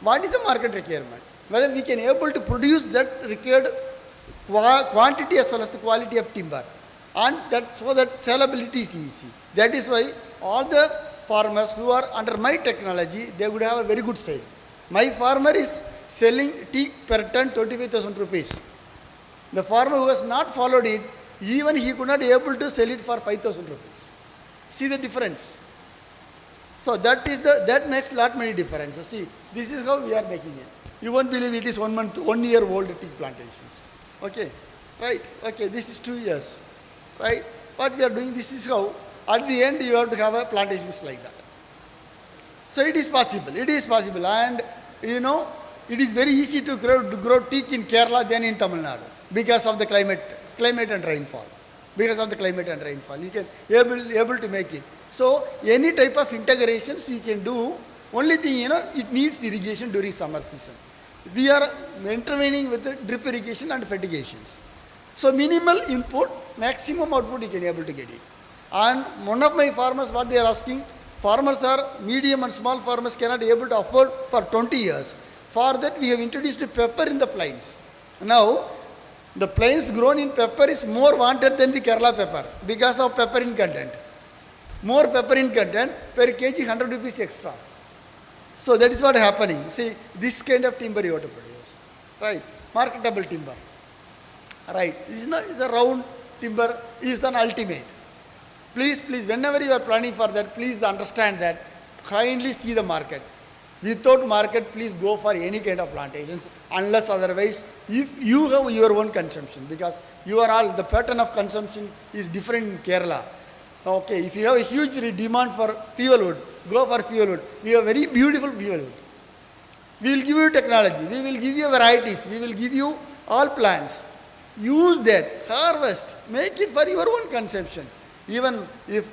What is the market requirement? Whether we can able to produce that required quantity as well as the quality of timber. And that so that sellability is easy. That is why all the farmers who are under my technology, they would have a very good sale. My farmer is selling tea per ton 25,000 rupees. The farmer who has not followed it, even he could not be able to sell it for 5,000 rupees. See the difference. So that makes lot many differences. See, this is how we are making it. You won't believe it is 1 year old tea plantations. Okay, right? Okay, this is 2 years, right? What we are doing, this is how. At the end, you have to have a plantations like that. So it is possible. It is possible, and you know, it is very easy to grow teak in Kerala than in Tamil Nadu because of the climate and rainfall. Because of the climate and rainfall, you can able to make it. So any type of integrations you can do. Only thing, you know, it needs irrigation during summer season. We are intervening with the drip irrigation and fertigations. So minimal input, maximum output you can able to get it. And one of my farmers, what they are asking, farmers are medium and small farmers cannot able to afford for 20 years. For that we have introduced pepper in the plains. Now, the plains grown in pepper is more wanted than the Kerala pepper because of pepperin content. More pepperin content, per kg 100 rupees extra. So that is what is happening. See, this kind of timber you have to produce. Right? Marketable timber. Right? It's a round timber is an ultimate. Please, whenever you are planning for that, please understand that. Kindly see the market. Without market, please go for any kind of plantations, unless otherwise, if you have your own consumption, because the pattern of consumption is different in Kerala. Okay, if you have a huge demand for fuel wood, go for fuel wood. We have very beautiful fuel wood. We will give you technology, we will give you varieties, we will give you all plants. Use that, harvest, make it for your own consumption. Even if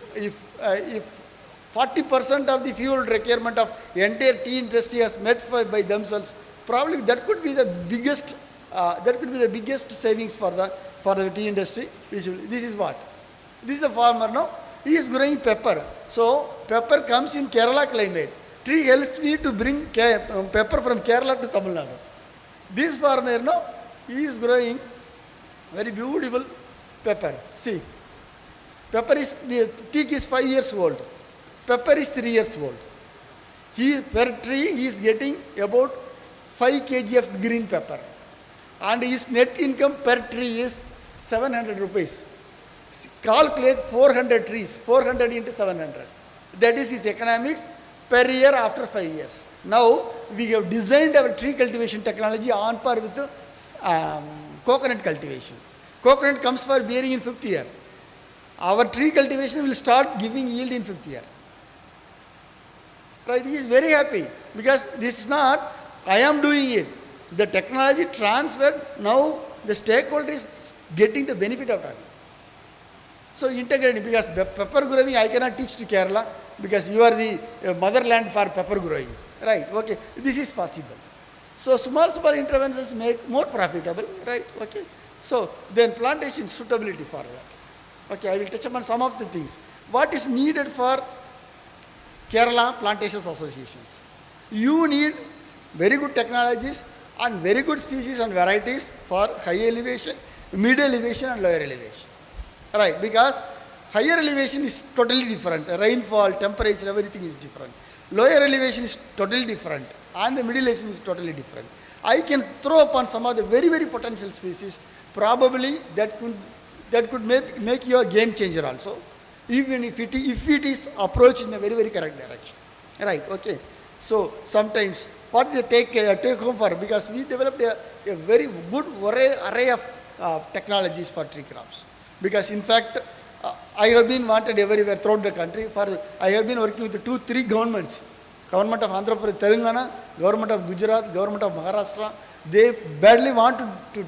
40% of the fuel requirement of entire tea industry has met by themselves, probably that could be the biggest savings for the tea industry. This is what? This is a farmer, no? He is growing pepper. So pepper comes in Kerala climate. Tree helps me to bring pepper from Kerala to Tamil Nadu. This farmer, no? He is growing very beautiful pepper. See, the teak is 5 years old. Pepper is 3 years old. Per tree he is getting about 5 kg of green pepper. And his net income per tree is 700 rupees. Calculate 400 trees, 400 into 700. That is his economics per year after 5 years. Now, we have designed our tree cultivation technology on par with the coconut cultivation. Coconut comes for bearing in 5th year. Our tree cultivation will start giving yield in 5th year. Right? He is very happy because this is not, I am doing it. The technology transferred, now the stakeholder is getting the benefit out of it. So integrating, because pepper growing I cannot teach to Kerala because you are the motherland for pepper growing. Right? Okay. This is possible. So small interventions make more profitable. Right? Okay. So then plantation suitability for that. Okay. I will touch upon some of the things. What is needed for Kerala Plantations Associations? You need very good technologies and very good species and varieties for high elevation, mid elevation and lower elevation. Right, because higher elevation is totally different. Rainfall, temperature, everything is different. Lower elevation is totally different and the middle elevation is totally different. I can throw upon some of the very, very potential species, probably that could make you a game changer also, even if it is approached in a very, very correct direction. Right, okay. So sometimes what they take home for, because we developed a very good array of technologies for tree crops. Because in fact, I have been wanted everywhere throughout the country. I have been working with 2-3 governments. Government of Andhra Pradesh, Telangana, government of Gujarat, government of Maharashtra. They badly want to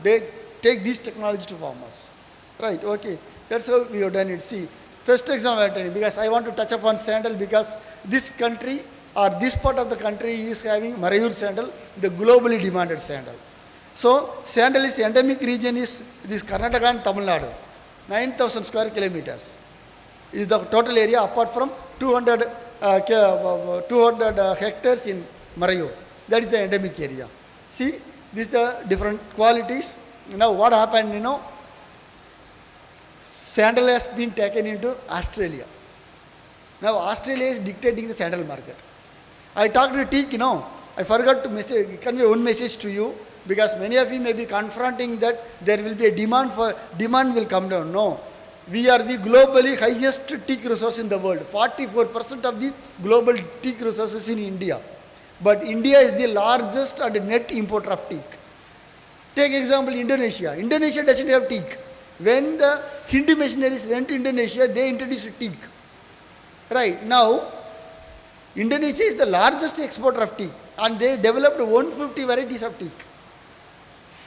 take these technologies to farmers. Right, okay. That's how we have done it. See, first example I am telling you, because I want to touch upon sandal, because this country or this part of the country is having Marayur sandal, the globally demanded sandal. So sandal is endemic region is this Karnataka and Tamil Nadu. 9,000 square kilometers is the total area, apart from 200 hectares in Marayur. That is the endemic area. See, these are the different qualities. Now what happened, sandal has been taken into Australia. Now Australia is dictating the sandal market. I talked to teak, I forgot to convey one message to you, because many of you may be confronting that there will be a demand will come down. No. We are the globally highest teak resource in the world. 44% of the global teak resources in India. But India is the largest and net importer of teak. Take example Indonesia. Indonesia doesn't have teak. When the Hindu missionaries went to Indonesia, they introduced teak. Right. Now, Indonesia is the largest exporter of teak, and they developed 150 varieties of teak.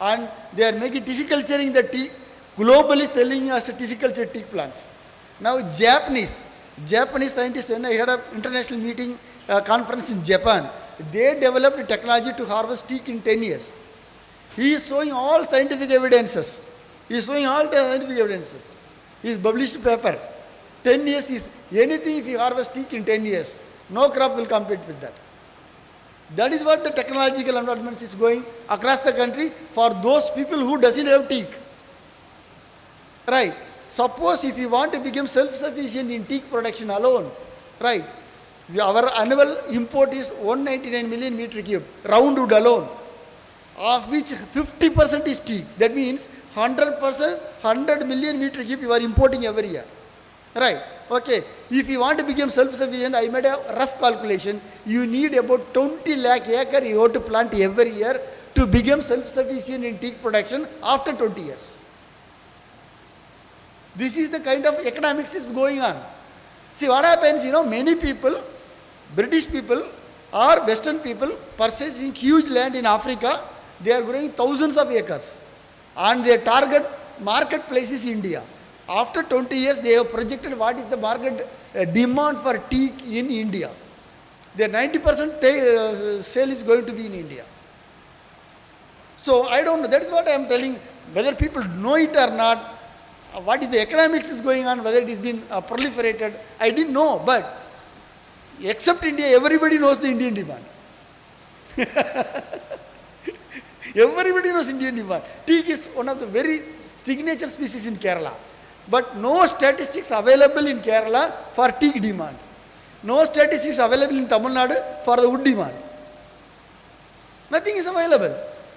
And they are making tissue culturing the teak, globally selling as a tissue culture teak plants. Now Japanese scientists, when I had an international meeting conference in Japan, they developed a technology to harvest teak in 10 years. He is showing all scientific evidences. He is published paper. 10 years is anything if you harvest teak in 10 years. No crop will compete with that. That is what the technological advancements is going across the country for those people who doesn't have teak. Right. Suppose if you want to become self-sufficient in teak production alone, right, our annual import is 199 million meter cube, roundwood alone, of which 50% is teak. That means 100%, 100 million meter cube you are importing every year. Right. Okay. If you want to become self-sufficient, I made a rough calculation. You need about 20 lakh acre you have to plant every year to become self-sufficient in teak production after 20 years. This is the kind of economics is going on. See what happens, many people, British people or Western people purchasing huge land in Africa, they are growing thousands of acres. And their target marketplace is India. After 20 years, they have projected what is the market demand for teak in India. Their 90% sale is going to be in India. So I don't know. That is what I am telling. Whether people know it or not, what is the economics is going on, whether it is been proliferated, I didn't know. But except India, everybody knows the Indian demand. Everybody knows Indian demand. Teak is one of the very signature species in Kerala. But no statistics available in Kerala for teak demand. No statistics available in Tamil Nadu for the wood demand. Nothing is available.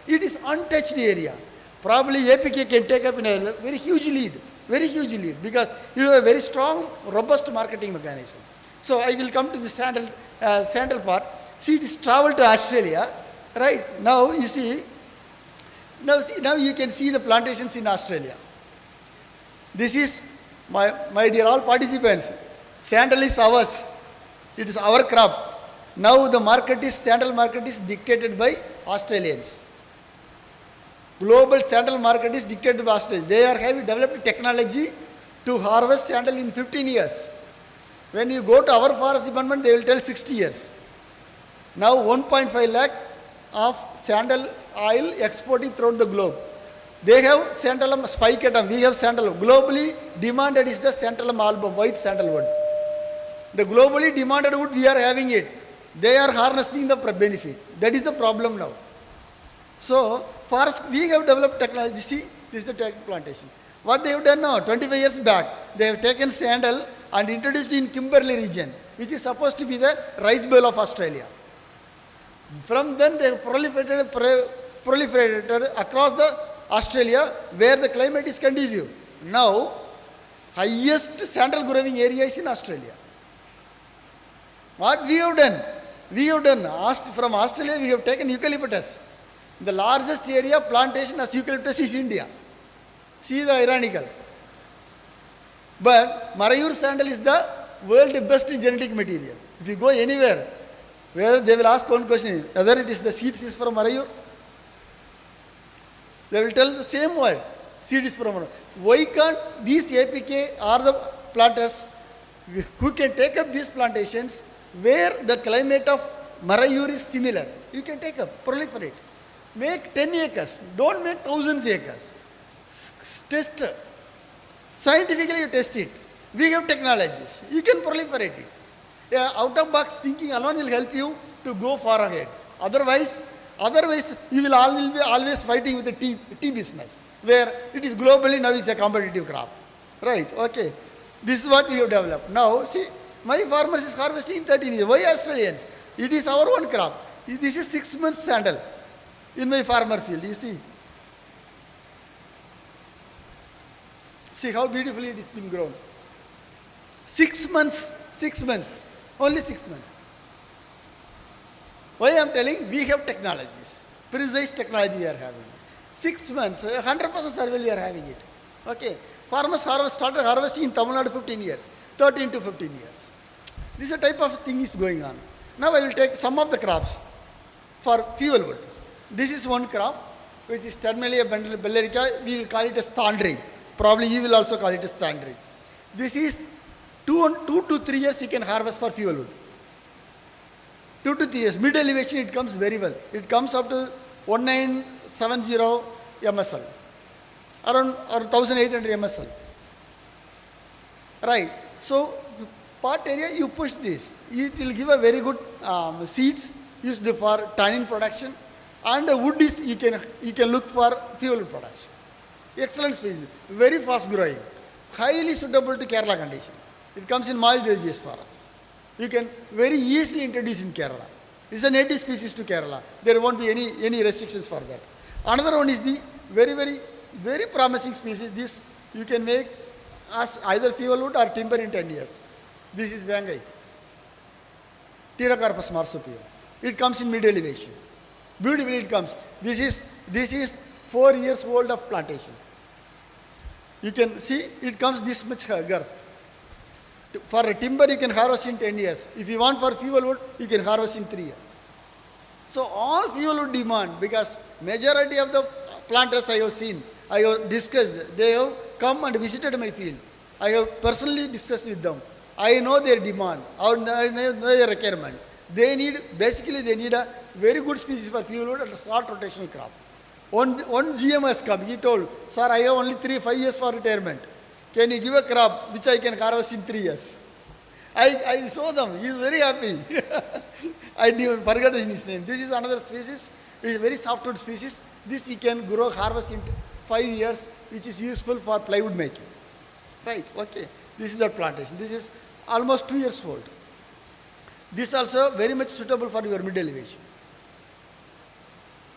It is untouched area. Probably APK can take up in a very huge lead, because you have a very strong, robust marketing mechanism. So I will come to the sandal part. See, it is traveled to Australia, right? Now you see, now you can see the plantations in Australia. This is, my dear all participants, sandal is ours. It is our crop. Now the market is, sandal market is dictated by Australians. Global sandal market is dictated by Australia. They are having developed technology to harvest sandal in 15 years. When you go to our forest department, they will tell 60 years. Now 1.5 lakh of sandal oil exporting throughout the globe. They have santalum spicatum, we have santalum. Globally demanded is the santalum album, white sandalwood. The globally demanded wood, we are having it. They are harnessing the benefit. That is the problem now. So, forest, we have developed technology. See, this is the plantation. What they have done now, 25 years back, they have taken sandal and introduced in Kimberley region, which is supposed to be the rice bowl of Australia. From then they have proliferated across the Australia where the climate is conducive. Now, highest sandal growing area is in Australia. What we have done? We have done, from Australia we have taken eucalyptus. The largest area plantation as eucalyptus is India. See the ironical. But Marayur sandal is the world's best genetic material. If you go anywhere, where they will ask one question, whether it is the seeds is from Marayur, they will tell the same word, seed is from Marayur. Why can't these APK are the planters who can take up these plantations where the climate of Marayur is similar? You can take up, proliferate. Make 10 acres, don't make thousands acres. Test. Scientifically you test it. We have technologies. You can proliferate it. Yeah, out of box thinking alone will help you to go far ahead. Otherwise you will always fighting with the tea business, where it is globally now is a competitive crop. Right, okay. This is what we have developed. Now, see, my farmers is harvesting 13 years. Why Australians? It is our own crop. This is 6 months sandal in my farmer field, you see. See how beautifully it is been grown. 6 months, only 6 months. Why I am telling? We have technologies, precise technology we are having. 6 months, 100% survey we are having it. Okay. Farmers started harvesting in Tamil Nadu 15 years, 13 to 15 years. This is a type of thing is going on. Now I will take some of the crops for fuel wood. This is one crop, which is Terminalia bellerica. We will call it as thorntree. Probably you will also call it as thorntree. This is 2 to 3 years you can harvest for fuel wood. 2 to 3 years. Mid elevation it comes very well. It comes up to 1970 MSL. Around 1800 MSL. Right. So, part area you push this. It will give a very good seeds used for tannin production. And the wood is, you can look for fuel production. Excellent species. Very fast growing. Highly suitable to Kerala condition. It comes in moist villages for us. You can very easily introduce in Kerala. It's a native species to Kerala. There won't be any restrictions for that. Another one is the very promising species. This you can make as either fuel wood or timber in 10 years. This is Vangai. Pterocarpus marsupium. It comes in mid elevation. Beautifully it comes. This is 4 years old of plantation. You can see it comes this much girth. For a timber you can harvest in 10 years. If you want for fuel wood, you can harvest in 3 years. So all fuel wood demand, because majority of the planters I have seen, I have discussed, they have come and visited my field. I have personally discussed with them. I know their demand, I know their requirement. They need a very good species for fuel wood and a short rotational crop. One GM has come, he told, sir, I have only 5 years for retirement. Can you give a crop which I can harvest in 3 years? I saw them, he is very happy. I even forgot his name. This is another species, it is a very softwood species. This you can grow, harvest in 5 years, which is useful for plywood making. Right, okay. This is the plantation. This is almost 2 years old. This also very much suitable for your mid elevation.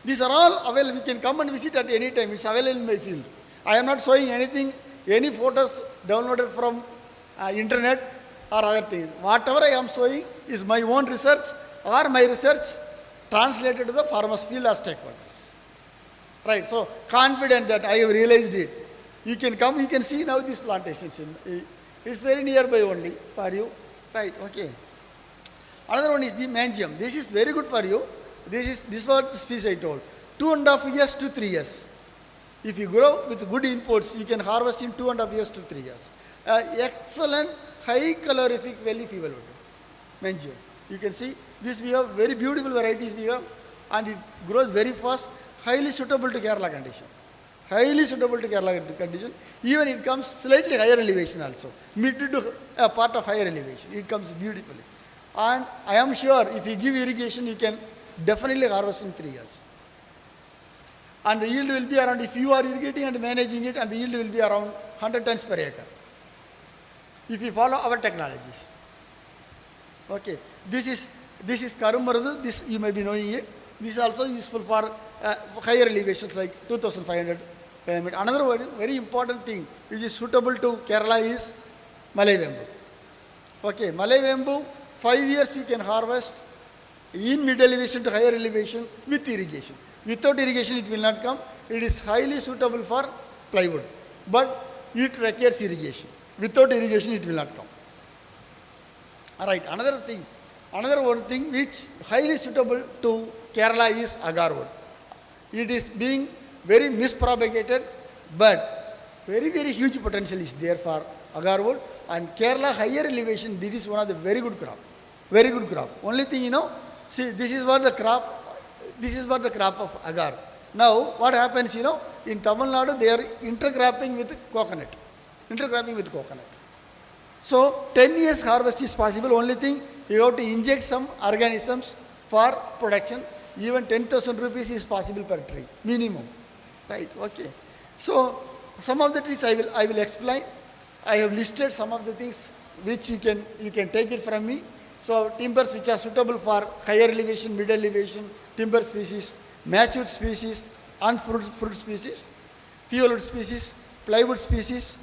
These are all available. We can come and visit at any time. It's available in my field. I am not showing anything, any photos downloaded from internet or other things. Whatever I am showing is my own research or my research translated to the farmers' field or stakeholders. Right, so confident that I have realized it. You can come, you can see now these plantations. It's very nearby only for you. Right, okay. Another one is the mangium. This is very good for you. This was the species I told. 2.5 years to 3 years. If you grow with good inputs, you can harvest in 2.5 years to 3 years. Excellent high calorific valley fever wood. Mangium. You can see this we have very beautiful varieties we have, and it grows very fast, highly suitable to Kerala condition. Highly suitable to Kerala condition. Even it comes slightly higher elevation also. Mid to a part of higher elevation. It comes beautifully. And I am sure if you give irrigation, you can definitely harvest in 3 years. And the yield will be around, if you are irrigating and managing it, and the yield will be around 100 tons per acre. If you follow our technologies. Okay. This is Karumaradu. This you may be knowing it. This is also useful for higher elevations like 2,500 pyramid. Another very important thing which is suitable to Kerala is Malay bamboo. Okay, Malay bamboo, 5 years you can harvest in mid elevation to higher elevation with irrigation. Without irrigation it will not come. It is highly suitable for plywood, but it requires irrigation. Without irrigation it will not come. All right, another one thing which highly suitable to Kerala is agar wood. It is being very mispropagated, but very, very huge potential is there for agar wood. And Kerala higher elevation, this is one of the very good crop. Very good crop. Only thing, see, this is what the crop of agar. Now, what happens, in Tamil Nadu, they are intercropping with coconut. So, 10 years harvest is possible. Only thing, you have to inject some organisms for production. Even 10,000 rupees is possible per tree, minimum. Right, okay. So, some of the trees I will explain. I have listed some of the things which you can take it from me. So, timbers which are suitable for higher elevation, mid elevation, timber species, matured species, and fruit species, fuelwood species, plywood species,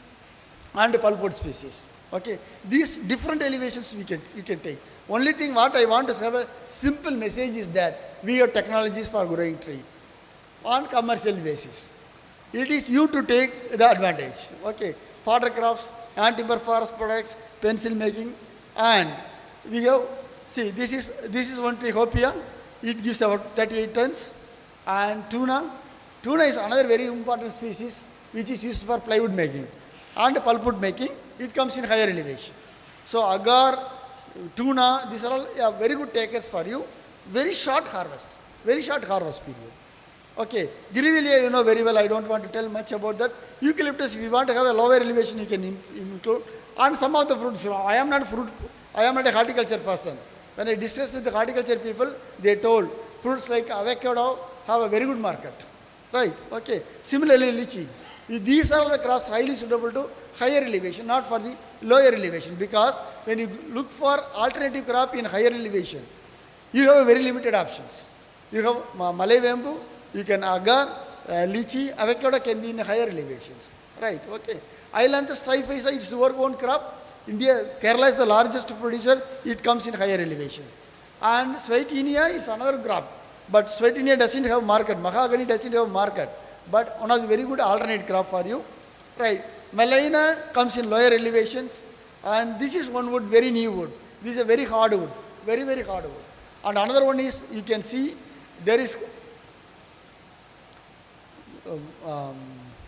and pulpwood species. Okay, these different elevations we can take. Only thing what I want to have a simple message is that we have technologies for growing tree on commercial basis. It is you to take the advantage. Okay, fodder crops, timber forest products, pencil making, and we have, see, this is one tree, Hopia. It gives about 38 tons. And tuna is another very important species which is used for plywood making and pulpwood making. It comes in higher elevation. So agar, tuna, these are all very good takers for you. Very short harvest period. Okay, Girivilia you know very well, I don't want to tell much about that. Eucalyptus, if you want to have a lower elevation, you can include. And some of the fruits, I am not a horticulture person. When I discussed with the horticulture people, they told fruits like avocado have a very good market. Right, okay. Similarly, lychee. These are the crops highly suitable to higher elevation, not for the lower elevation, because when you look for alternative crop in higher elevation, you have very limited options. You have Malay bamboo, you can agar, lychee, avocado can be in higher elevations. Right, okay. Ailanthus trifasa, it's our own crop. Kerala is the largest producer, it comes in higher elevation. And Sweetinia is another crop, but Sweetinia doesn't have market, mahogany doesn't have market, but one of the very good alternate crop for you. Right, Malaina comes in lower elevations, and this is one wood, very new wood. This is a very hard wood, very, very hard wood. And another one is, you can see, there is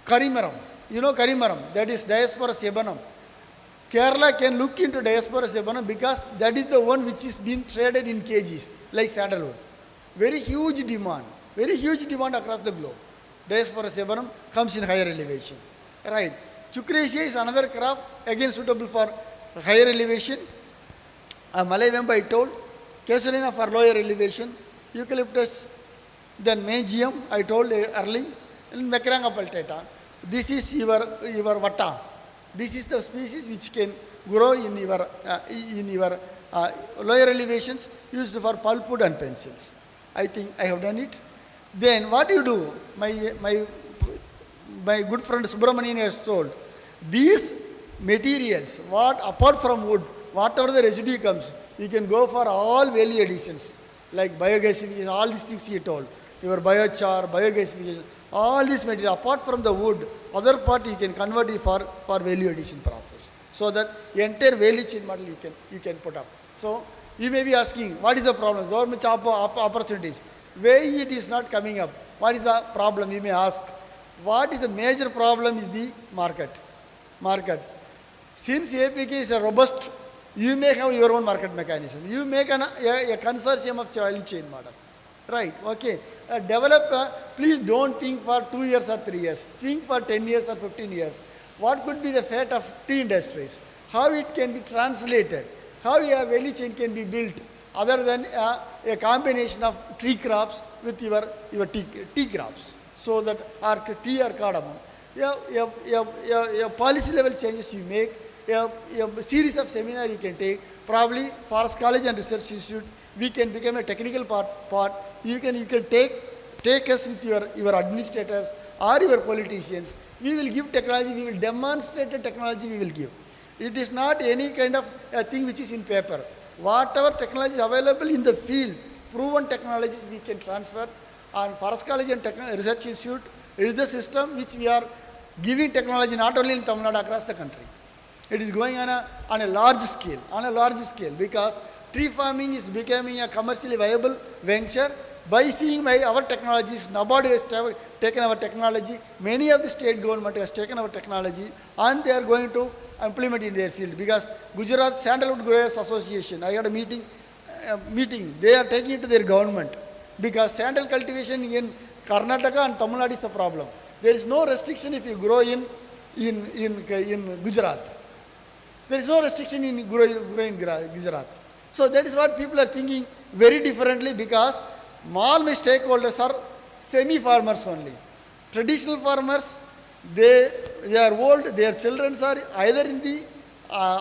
Karimaram. You know Karimaram, that is Diospora sebanum. Kerala can look into Diospora sebanum because that is the one which is being traded in kgs, like sandalwood. Very huge demand across the globe. Diospora sebanum comes in higher elevation. Right. Chucraceae is another crop, again suitable for higher elevation. Malay bamboo I told. Casulina for lower elevation. Eucalyptus, then Mangium I told early. And Macranga pultata. This is your vata. This is the species which can grow in your lower elevations, used for pulpwood and pencils. I think I have done it. Then what you do? My good friend Subramanian has told, these materials, apart from wood, whatever the residue comes, you can go for all value additions, like biogasification, all these things he told. Your biochar, biogasification, all this material, apart from the wood, other part you can convert it for value addition process. So that the entire value chain model you can put up. So You may be asking, what is the problem? Government job opportunities. Why it is not coming up? What is the problem? You may ask. What is the major problem is the market. Market. Since APK is a robust, you may have your own market mechanism. You make a consortium of value chain model. Right, okay. Develop, please don't think for 2 years or 3 years. Think for 10 years or 15 years. What could be the fate of tea industries? How it can be translated? How a value chain can be built other than a combination of tree crops with your tea crops. So that our tea or cardamom. Policy level changes you make, a series of seminars you can take, probably Forest College and Research Institute, we can become a technical part. You can take us with your administrators or your politicians. We will give technology, we will demonstrate the technology we will give. It is not any kind of a thing which is in paper. Whatever technology is available in the field, proven technologies we can transfer. And Forest College and Research Institute is the system which we are giving technology not only in Tamil Nadu, across the country. It is going on a large scale, because tree farming is becoming a commercially viable venture. By seeing our technologies, nobody has taken our technology. Many of the state government has taken our technology and they are going to implement it in their field. Because Gujarat Sandalwood Growers Association, I had a meeting, they are taking it to their government. Because sandal cultivation in Karnataka and Tamil Nadu is a problem. There is no restriction if you grow in Gujarat. There is no restriction in grow in Gujarat. So that is what people are thinking very differently, because all my stakeholders are semi-farmers only. Traditional farmers, they are old, their children are either in the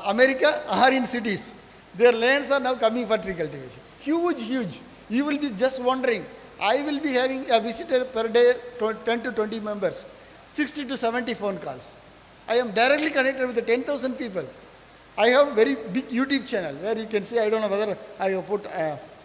America or in cities. Their lands are now coming for tree cultivation. Huge. You will be just wondering. I will be having a visitor per day, 10 to 20 members, 60 to 70 phone calls. I am directly connected with the 10,000 people. I have very big YouTube channel where you can see, I don't know whether I have put,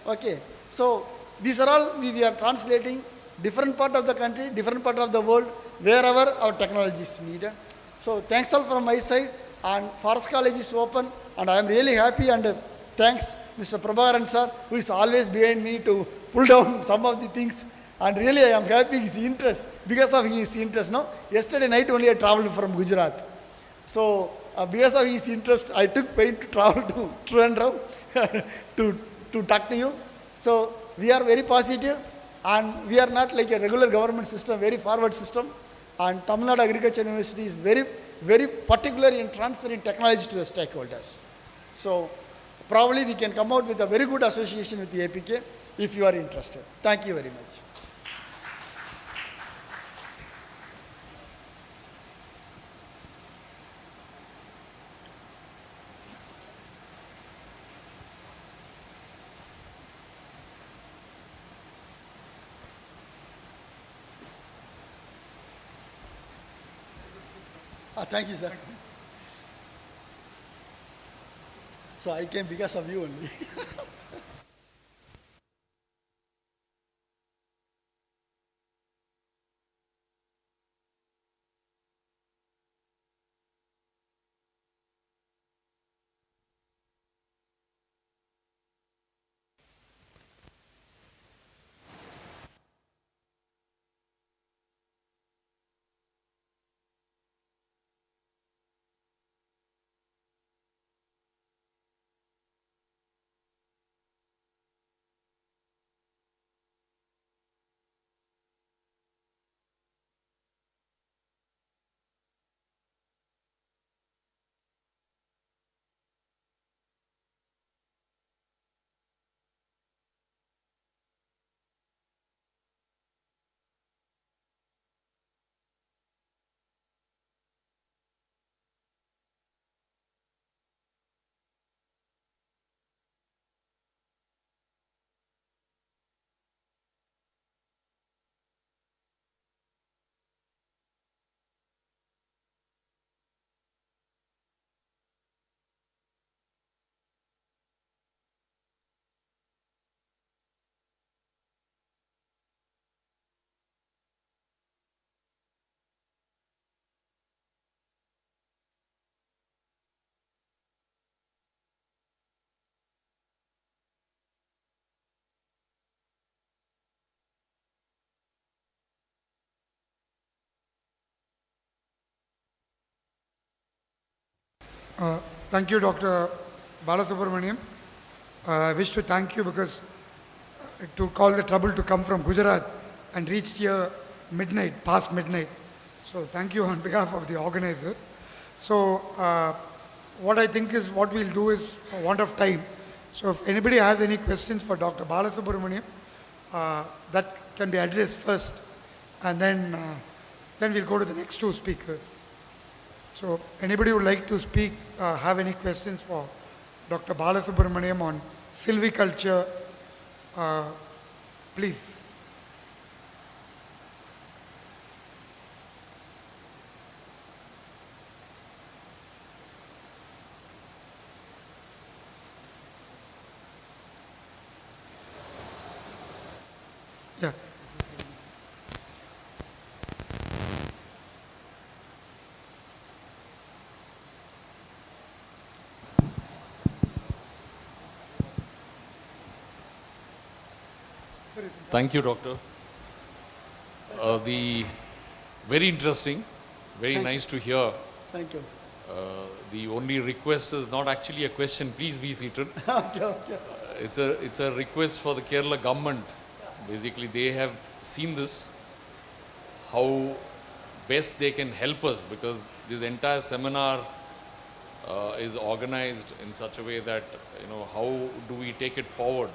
okay. So these are all, we are translating different part of the country, different part of the world, wherever our technology is needed. So thanks all from my side, and Forest College is open, and I am really happy, and thanks Mr. Prabharan sir, who is always behind me to pull down some of the things, and really I am happy his interest, because of his interest. No? Yesterday night only I traveled from Gujarat. So because of his interest, I took pain to travel to Trivandrum to talk to you. So we are very positive, and we are not like a regular government system, very forward system. And Tamil Nadu Agriculture University is very, very particular in transferring technology to the stakeholders. So probably we can come out with a very good association with the APK if you are interested. Thank you very much. Thank you, sir. So I came because of you only. Thank you, Dr. Balasubramaniam. I wish to thank you because it took all the trouble to come from Gujarat and reached here midnight, past midnight. So thank you on behalf of the organizers. So what I think is what we'll do is, for want of time, so if anybody has any questions for Dr. Balasubramaniam, that can be addressed first, and then we'll go to the next two speakers. So anybody would like to speak, have any questions for Dr. Balasubramaniam on silviculture, please. Yeah. Thank you, Doctor. The very interesting, very nice to hear. Thank you. The only request is not actually a question. Please be seated. Okay. It's a request for the Kerala government. Basically, they have seen this, how best they can help us, because this entire seminar is organized in such a way that, how do we take it forward?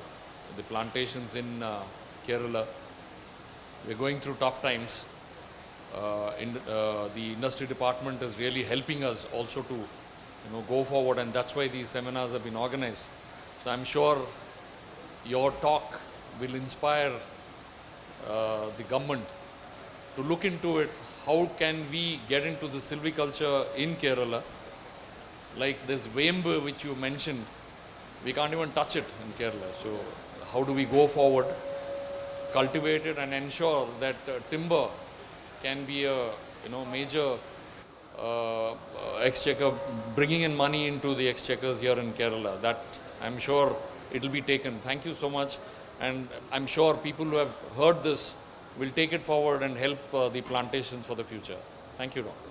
The plantations in Kerala, we're going through tough times. The industry department is really helping us also to, go forward, and that's why these seminars have been organized. So I'm sure your talk will inspire the government to look into it. How can we get into the silviculture in Kerala? Like this Vembu which you mentioned, we can't even touch it in Kerala. So how do we go forward, cultivate it, and ensure that timber can be a major exchequer, bringing in money into the exchequers here in Kerala? That I'm sure it will be taken. Thank you so much, and I'm sure people who have heard this will take it forward and help the plantations for the future. Thank you, Doctor.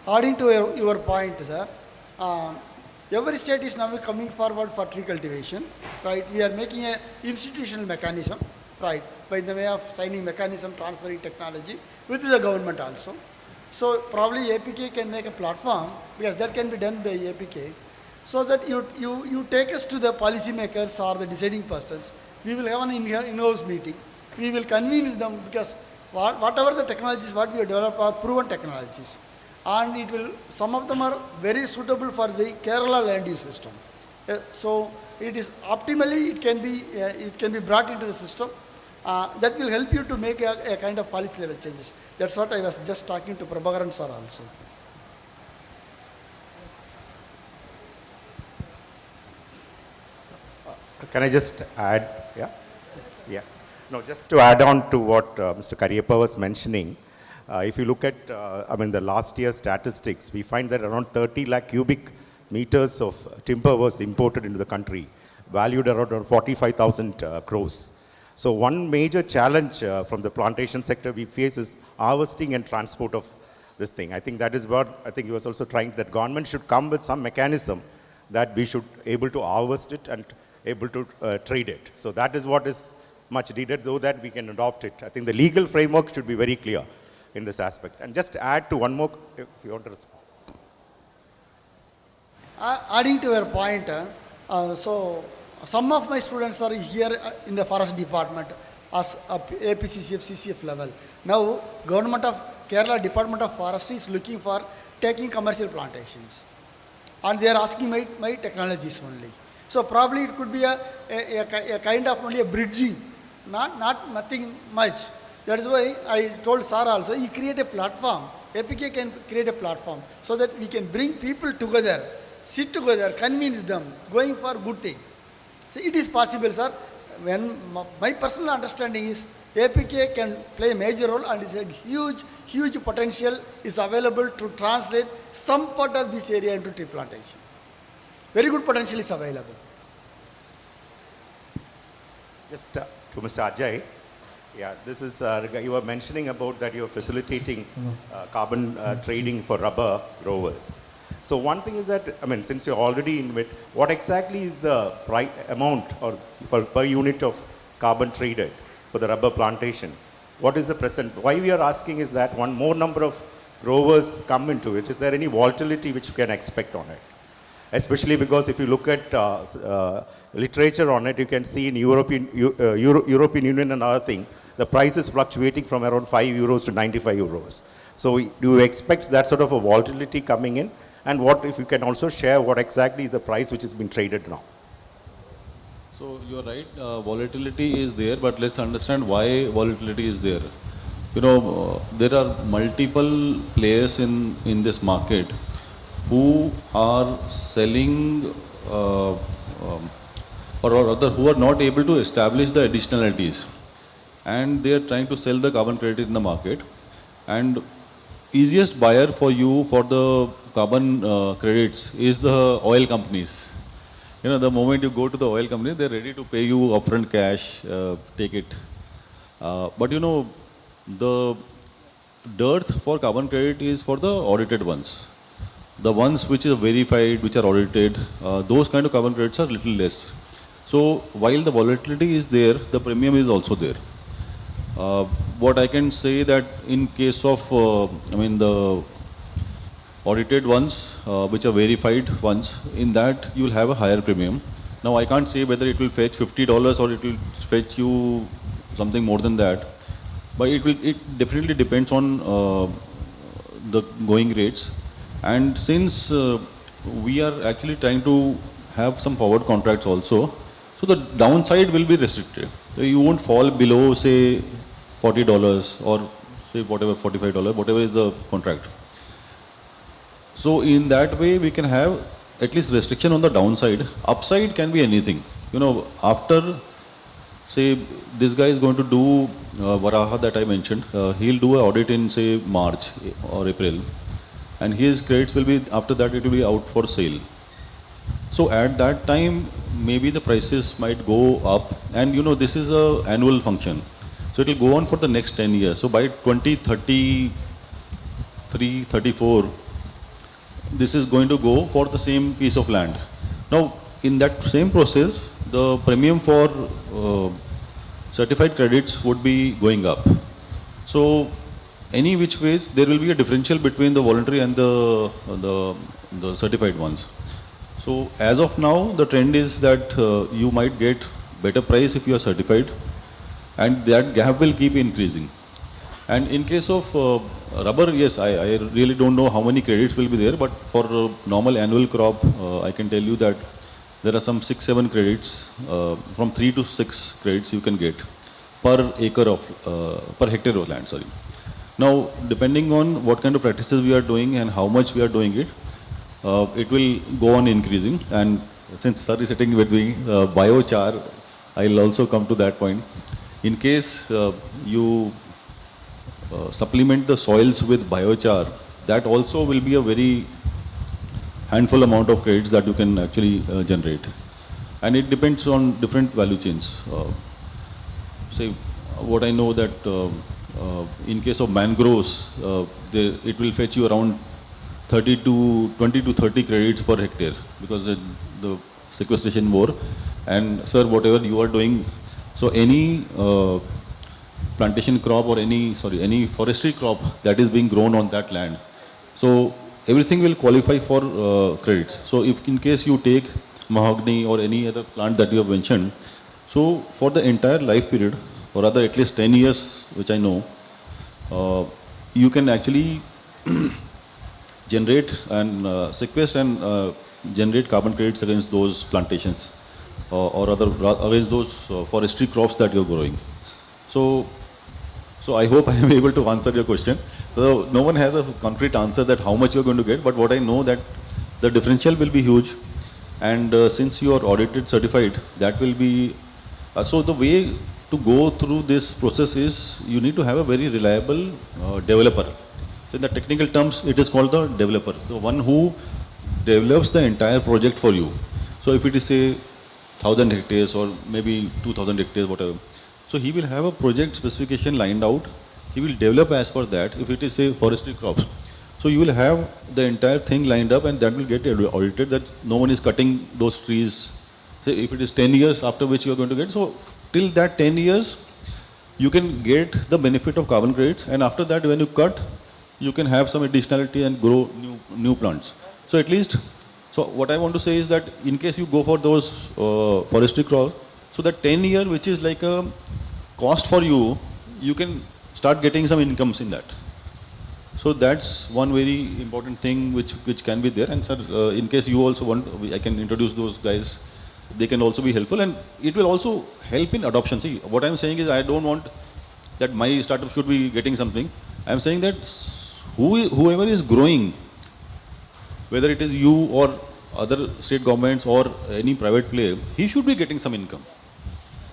Adding to your point, sir, every state is now coming forward for tree cultivation, right? We are making a institutional mechanism, right, by the way of signing mechanism, transferring technology with the government also. So probably APK can make a platform, because that can be done by APK, so that you take us to the policymakers or the deciding persons. We will have an in-house meeting. We will convince them, because whatever the technologies what we have developed are proven technologies. And some of them are very suitable for the Kerala land use system. So it is optimally, it can be brought into the system. That will help you to make a kind of policy level changes. That's what I was just talking to Prabhakaran sir also. Can I just add? Yeah. No, just to add on to what Mr. Kariyappa was mentioning. If you look at, the last year's statistics, we find that around 30 lakh cubic meters of timber was imported into the country, valued around 45,000 crores. So one major challenge from the plantation sector we face is harvesting and transport of this thing. I think that is what, I think he was also trying, that government should come with some mechanism that we should able to harvest it and able to trade it. So that is what is much needed, so that we can adopt it. I think the legal framework should be very clear in this aspect. And just add to one more, if you want to respond. Adding to your point, so some of my students are here in the forest department as APCCF, CCF level. Now, government of Kerala Department of Forestry is looking for taking commercial plantations, and they are asking my technologies only. So probably it could be a kind of only a bridging, nothing much. That is why I told Sir also, he create a platform, APK can create a platform, so that we can bring people together, sit together, convince them, going for good thing. So it is possible, sir. When my personal understanding is, APK can play a major role, and is a huge potential is available to translate some part of this area into tree plantation. Very good potential is available. Just to Mr. Ajay, Yeah, this is, you were mentioning about that you're facilitating carbon trading for rubber growers. So one thing is that, I mean, since you're already in it, what exactly is the price amount or per unit of carbon traded for the rubber plantation? What is the present? Why we are asking is that one more number of growers come into it. Is there any volatility which you can expect on it? Especially because if you look at literature on it, you can see in European Union and other thing, the price is fluctuating from around 5 euros to 95 euros. So do you expect that sort of a volatility coming in? And what, if you can also share what exactly is the price which has been traded now? So you're right, volatility is there, but let's understand why volatility is there. You know, there are multiple players in this market who are selling or rather who are not able to establish the additionalities, and they are trying to sell the carbon credit in the market. And easiest buyer for you for the carbon credits is the oil companies. You know, the moment you go to the oil company, they're ready to pay you upfront cash, take it. But you know, the dearth for carbon credit is for the audited ones. The ones which are verified, which are audited, those kind of carbon credits are little less. So while the volatility is there, the premium is also there. What I can say that in case of, the audited ones, which are verified ones, in that you'll have a higher premium. Now I can't say whether it will fetch $50 or it will fetch you something more than that, but it definitely depends on the going rates. And since we are actually trying to have some forward contracts also, so the downside will be restricted. So you won't fall below, say, $40 or say whatever, $45, whatever is the contract. So in that way, we can have at least restriction on the downside. Upside can be anything. You know, after, say, this guy is going to do Varaha that I mentioned, he'll do an audit in, say, March or April. And his credits will be, after that, it will be out for sale. So at that time, maybe the prices might go up. And you know, this is an annual function. So it will go on for the next 10 years. So by 2033, 34, this is going to go for the same piece of land. Now, in that same process, the premium for certified credits would be going up. So, any which ways, there will be a differential between the voluntary and the certified ones. So, as of now, the trend is that you might get better price if you are certified, and that gap will keep increasing. And in case of rubber, yes, I really don't know how many credits will be there, but for normal annual crop, I can tell you that there are some 6-7 credits, from 3 to 6 credits you can get per acre of, per hectare of land, sorry. Now, depending on what kind of practices we are doing and how much we are doing it, it will go on increasing. And since sir is sitting with me, biochar, I'll also come to that point. In case you supplement the soils with biochar, that also will be a very handful amount of credits that you can actually generate. And it depends on different value chains. Say, what I know that in case of mangroves, it will fetch you around 20 to 30 credits per hectare, because the sequestration more. And sir, whatever you are doing, so any plantation crop or any forestry crop that is being grown on that land, so everything will qualify for credits. So if in case you take mahogany or any other plant that you have mentioned, so for the entire life period, or rather at least 10 years, which I know, you can actually generate and sequester and generate carbon credits against those plantations, or other against those forestry crops that you're growing. So I hope I am able to answer your question. So no one has a concrete answer that how much you're going to get, but what I know that the differential will be huge, and since you are audited certified, that will be, so the way to go through this process is you need to have a very reliable developer. So in the technical terms, it is called the developer. So one who develops the entire project for you. So if it is say 1,000 hectares or maybe 2,000 hectares, whatever. So he will have a project specification lined out. He will develop as per that if it is say forestry crops. So you will have the entire thing lined up and that will get audited that no one is cutting those trees. Say if it is 10 years after which you are going to get. So till that 10 years, you can get the benefit of carbon credits, and after that when you cut, you can have some additionality and grow new plants. So at least, so what I want to say is that in case you go for those forestry crops, so that 10 year which is like a cost for you, you can start getting some incomes in that. So that's one very important thing which can be there. And sir, in case you also want, I can introduce those guys. They can also be helpful, and it will also help in adoption. See, what I'm saying is I don't want that my startup should be getting something. I'm saying that whoever is growing, whether it is you or other state governments or any private player, he should be getting some income.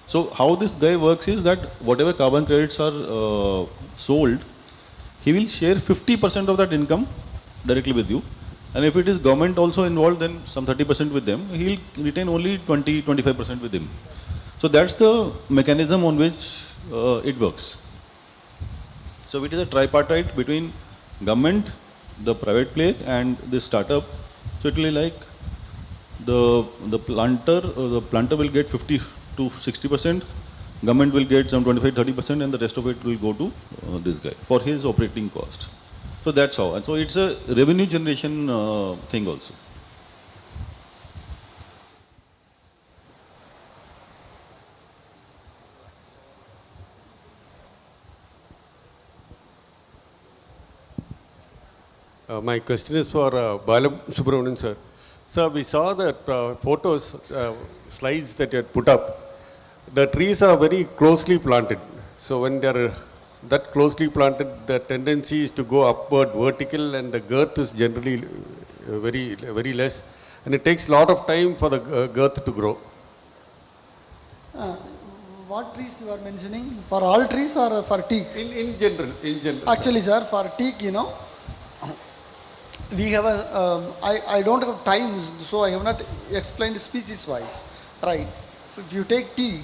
So how this guy works is that whatever carbon credits are sold, he will share 50% of that income directly with you. And if it is government also involved, then some 30% with them. He will retain only 20-25% with him. So that's the mechanism on which it works. So it is a tripartite between government, the private player, and this startup. So it will be like the planter will get 50 to 60%. Government will get some 25-30%, and the rest of it will go to this guy for his operating cost. So that's how. And so it's a revenue generation thing also. My question is for Bala Subramanian sir. Sir, we saw the photos, slides that you had put up. The trees are very closely planted. So when they are that closely planted, the tendency is to go upward, vertical, and the girth is generally very less. And it takes a lot of time for the girth to grow. What trees you are mentioning? For all trees or for teak? In general. Actually, sir, for teak, you know, we have a, I don't have time, so I have not explained species wise. Right. If you take teak,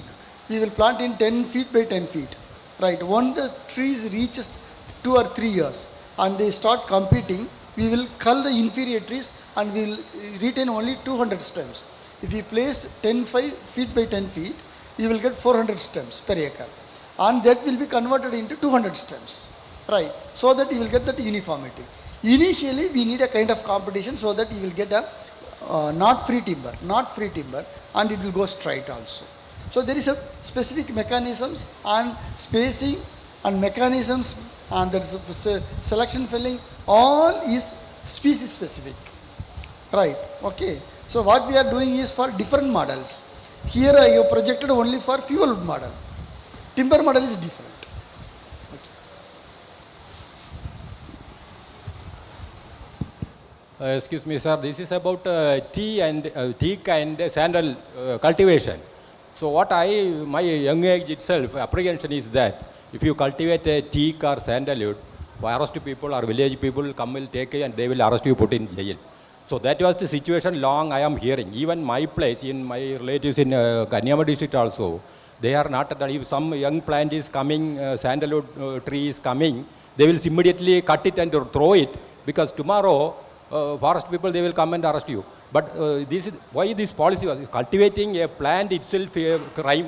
we will plant in 10 feet by 10 feet. Right. When the trees reaches 2 or 3 years and they start competing, we will cull the inferior trees and we will retain only 200 stems. If we place 10 feet by 10 feet, you will get 400 stems per acre. And that will be converted into 200 stems. Right. So that you will get that uniformity. Initially, we need a kind of competition so that you will get a not free timber, and it will go straight also. So there is a specific mechanisms and spacing and mechanisms, and there is a selection felling, all is species specific. Right, okay. So what we are doing is for different models. Here I have projected only for fuel wood model. Timber model is different. Excuse me, sir. This is about teak and sandal cultivation. So what my young age itself, apprehension is that if you cultivate a teak or sandalwood, forest people or village people come will take it and they will arrest you, put in jail. So that was the situation long I am hearing. Even my place, in my relatives in Kanyama district also, they are not at all. If some young plant is coming, sandalwood tree is coming, they will immediately cut it and throw it, because tomorrow forest people, they will come and arrest you. But this is why this policy was cultivating a plant itself, a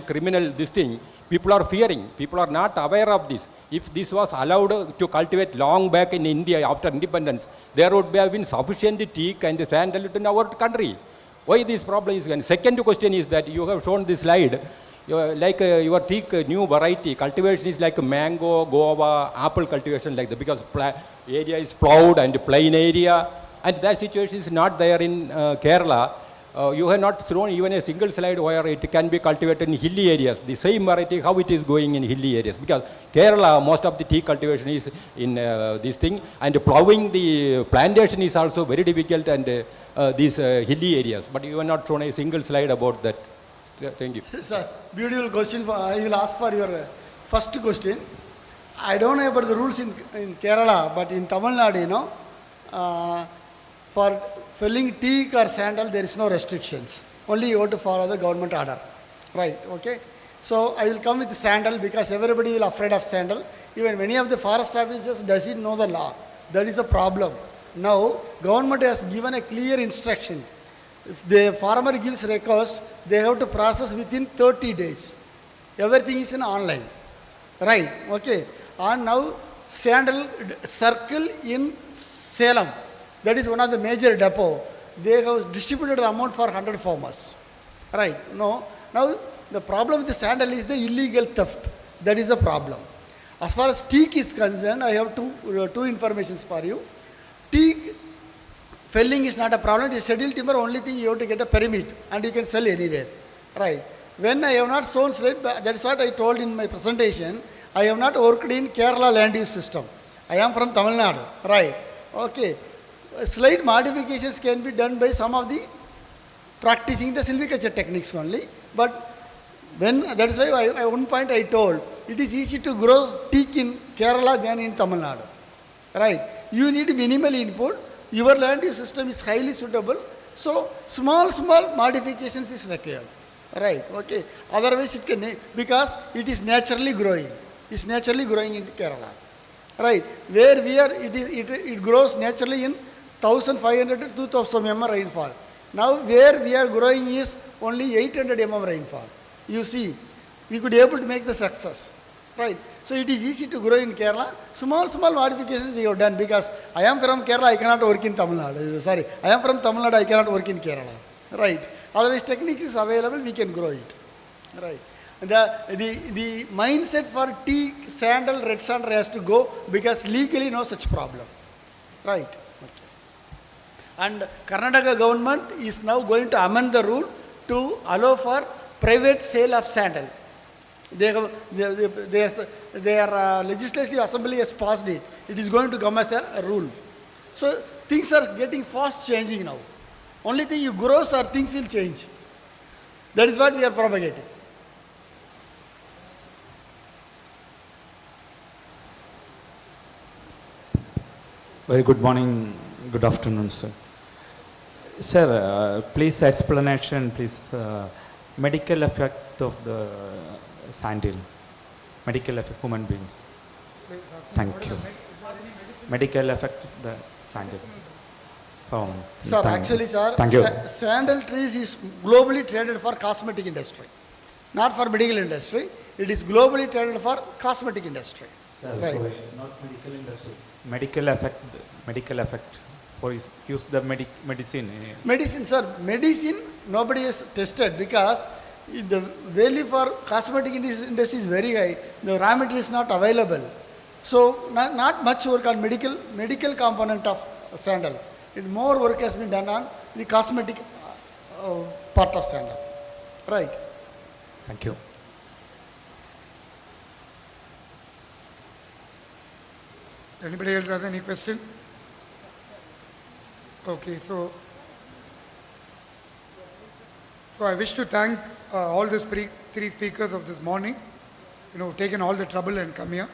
criminal, this thing. People are fearing. People are not aware of this. If this was allowed to cultivate long back in India after independence, there would have been sufficient teak and sandalwood in our country. Why this problem is? And second question is that you have shown this slide, like your teak new variety cultivation is like mango, guava, apple cultivation like that, because area is plowed and plain area. And that situation is not there in Kerala. You have not shown even a single slide where it can be cultivated in hilly areas. The same variety, how it is going in hilly areas. Because Kerala, most of the tea cultivation is in this thing. And plowing the plantation is also very difficult, and these hilly areas. But you have not shown a single slide about that. Thank you. Sir, beautiful question. I will ask for your first question. I don't know about the rules in Kerala, but in Tamil Nadu, you know, for felling teak or sandal, there is no restrictions. Only you have to follow the government order. Right, okay? So I will come with sandal because everybody will afraid of sandal. Even many of the forest officers doesn't know the law. That is the problem. Now government has given a clear instruction. If the farmer gives request, they have to process within 30 days. Everything is in online. Right, okay. And now sandal circle in Salem. That is one of the major depot. They have distributed the amount for 100 farmers. Right, no. Now the problem with the sandal is the illegal theft. That is the problem. As far as teak is concerned, I have two informations for you. Teak felling is not a problem. It is scheduled timber. Only thing you have to get a permit and you can sell anywhere. Right. When I have not sown slate, that is what I told in my presentation. I have not worked in Kerala land use system. I am from Tamil Nadu. Right. Okay. Slight modifications can be done by some of the practicing the silviculture techniques only. But when that is why at one point I told it is easy to grow teak in Kerala than in Tamil Nadu. Right. You need minimal input. Your land use system is highly suitable. So small modifications is required. Right. Okay. Otherwise it can, because it is naturally growing. It's naturally growing in Kerala. Right. Where we are, it grows naturally in 1500 to 2000 mm rainfall. Now where we are growing is only 800 mm rainfall. You see, we could able to make the success. Right. So it is easy to grow in Kerala. Small modifications we have done because I am from Kerala, I cannot work in Tamil Nadu. Sorry, I am from Tamil Nadu, I cannot work in Kerala. Right. Otherwise technique is available, we can grow it. Right. The mindset for teak, sandal, red sandal has to go because legally no such problem. Right. Okay. And Karnataka government is now going to amend the rule to allow for private sale of sandal. Their legislative assembly has passed it. It is going to come as a rule. So things are getting fast changing now. Only thing you grow, sir, things will change. That is what we are propagating. Very good morning, good afternoon, sir. Sir, please explanation, please, medical effect of the sandal, medical effect human beings. Thank you. Medical effect of the sandal. Sir, actually, sir, thank you. Sandal trees is globally traded for cosmetic industry, not for medical industry. It is globally traded for cosmetic industry. Sir, right. sorry, not medical industry. Medical effect. Or use the medicine. Medicine, sir. Medicine, nobody has tested because the value for cosmetic industry is very high. The raw material is not available. So, not much work on medical component of sandal. More work has been done on the cosmetic part of sandal. Right. Thank you. Anybody else has any question? Okay, so I wish to thank all the three speakers of this morning, taken all the trouble and come here.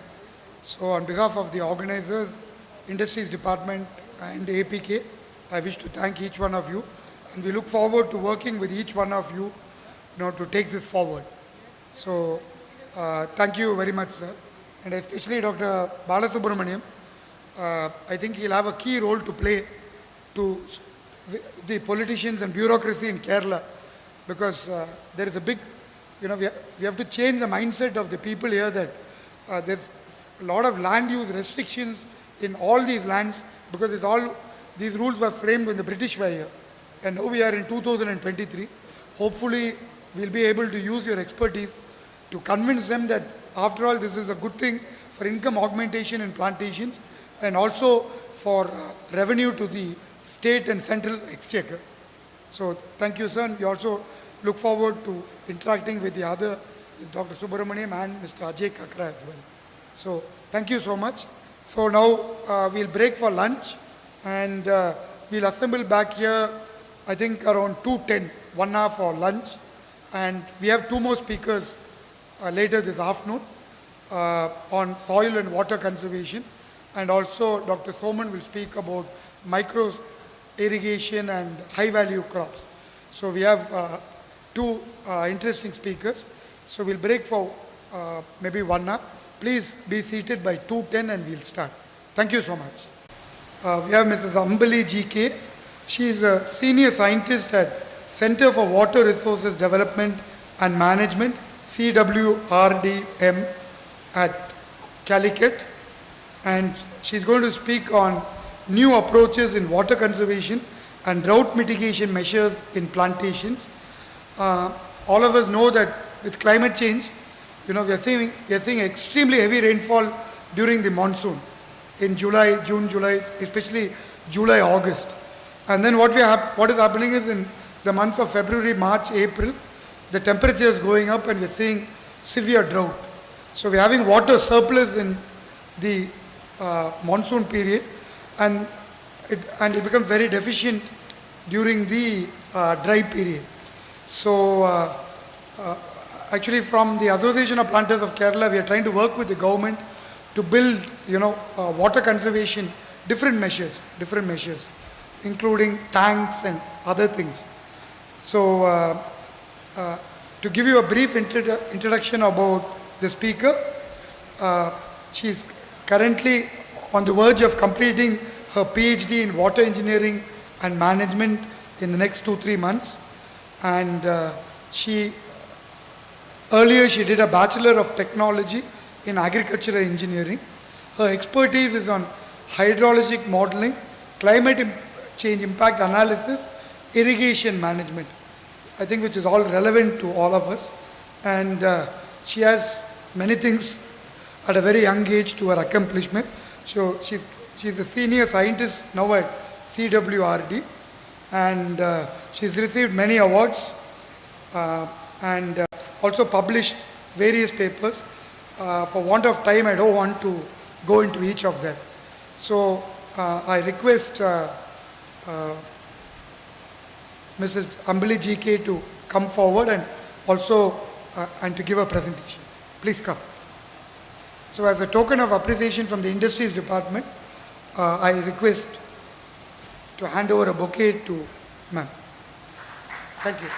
So on behalf of the organizers, Industries Department and APK, I wish to thank each one of you, and we look forward to working with each one of you, to take this forward. So thank you very much, sir. And especially Dr. Balasubramaniam, I think he'll have a key role to play to the politicians and bureaucracy in Kerala, because there is a big, we have to change the mindset of the people here that there's a lot of land use restrictions in all these lands, because these rules were framed when the British were here. And now we are in 2023. Hopefully, we'll be able to use your expertise to convince them that after all, this is a good thing for income augmentation in plantations and also for revenue to the state and central exchequer. So thank you, sir. And we also look forward to interacting with the other, Dr. Subramaniam and Mr. Ajay Kakra as well. So thank you so much. So now we'll break for lunch, and we'll assemble back here, I think around 2:10, 1 hour for lunch. And we have two more speakers later this afternoon on soil and water conservation. And also Dr. Soman will speak about micro irrigation and high value crops. So we have two interesting speakers. So we'll break for maybe 1 hour. Please be seated by 2:10 and we'll start. Thank you so much. We have Mrs. Ambali GK. She is a senior scientist at Center for Water Resources Development and Management, CWRDM at Calicut. And she's going to speak on new approaches in water conservation and drought mitigation measures in plantations. All of us know that with climate change, we are seeing extremely heavy rainfall during the monsoon in July, June, July, especially July, August. And then what is happening is in the months of February, March, April, the temperature is going up and we're seeing severe drought. So we're having water surplus in the monsoon period, and it becomes very deficient during the dry period. So actually from the Association of Planters of Kerala, we are trying to work with the government to build, water conservation, different measures, including tanks and other things. So to give you a brief introduction about the speaker, she is currently on the verge of completing her PhD in water engineering and management in the next 2-3 months. And earlier she did a Bachelor of Technology in Agricultural Engineering. Her expertise is on hydrologic modeling, climate change impact analysis, irrigation management, I think, which is all relevant to all of us. And she has many things at a very young age to her accomplishment. So she's a senior scientist now at CWRD, and she's received many awards and also published various papers. For want of time, I don't want to go into each of them. So I request Mrs. Ambali GK to come forward and also and to give a presentation. Please come. So as a token of appreciation from the Industries Department, I request to hand over a bouquet to ma'am. Thank you.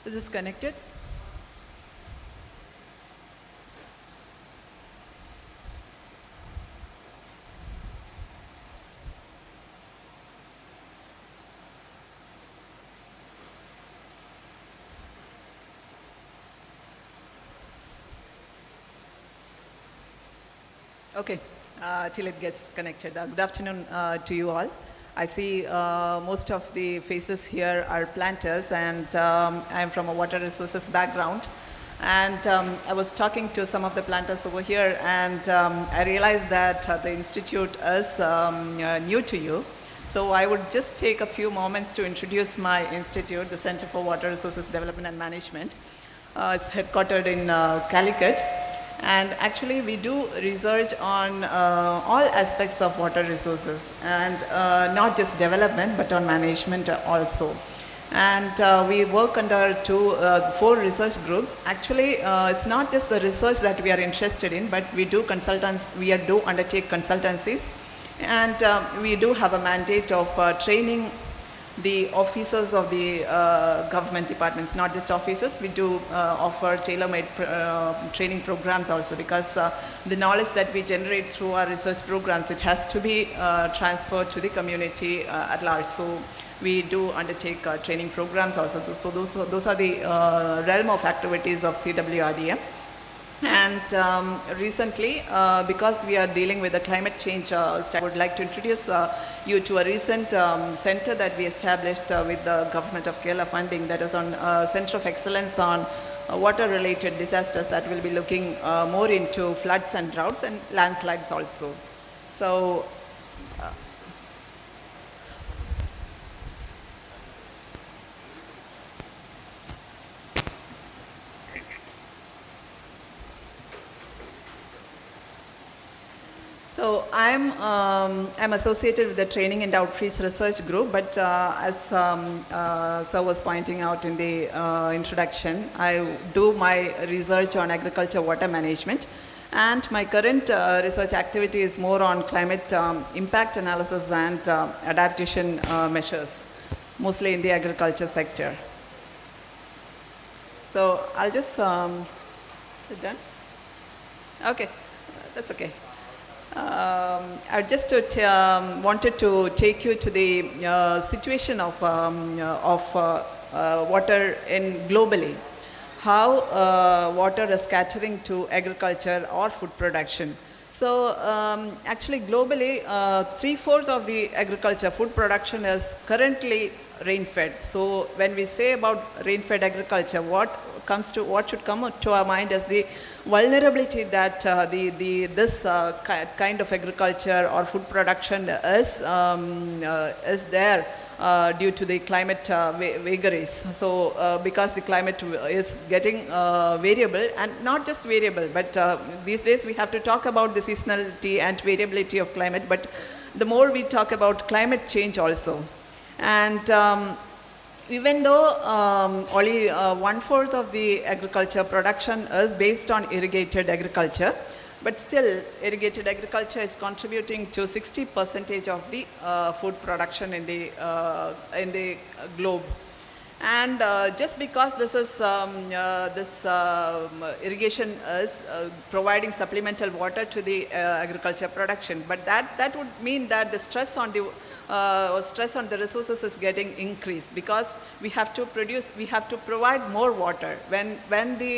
Is this connected? Okay, till it gets connected. Good afternoon to you all. I see most of the faces here are planters, and I'm from a water resources background. And I was talking to some of the planters over here, and I realized that the institute is new to you. So I would just take a few moments to introduce my institute, the Center for Water Resources Development and Management. It's headquartered in Calicut. And actually, we do research on all aspects of water resources, and not just development, but on management also. And we work under 4 research groups. Actually, it's not just the research that we are interested in, but we do undertake consultancies, and we do have a mandate of training the officers of the government departments, not just officers. We do offer tailor-made training programs also, because the knowledge that we generate through our research programs, it has to be transferred to the community at large. So we do undertake training programs also. So those are the realm of activities of CWRDM. And recently, because we are dealing with the climate change, I would like to introduce you to a recent center that we established with the Government of Kerala funding, that is on Center of Excellence on water-related disasters, that will be looking more into floods and droughts and landslides also. So So I'm associated with the Training and Outreach Research Group, but as Sir was pointing out in the introduction, I do my research on agriculture water management, and my current research activity is more on climate impact analysis and adaptation measures, mostly in the agriculture sector. So I'll just sit down. Okay, that's okay. I just wanted to take you to the situation of water in globally, how water is catering to agriculture or food production. So actually globally, 3/4 of the agriculture food production is currently rain-fed. So when we say about rain-fed agriculture, what should come to our mind is the vulnerability that this kind of agriculture or food production is there due to the climate vagaries. So because the climate is getting variable, and not just variable, but these days we have to talk about the seasonality and variability of climate, but the more we talk about climate change also. And even though only 1/4 of the agriculture production is based on irrigated agriculture, but still irrigated agriculture is contributing to 60% of the food production in the globe. And just because this is irrigation is providing supplemental water to the agriculture production, but that would mean that the stress on the resources is getting increased, because we have to provide more water. When the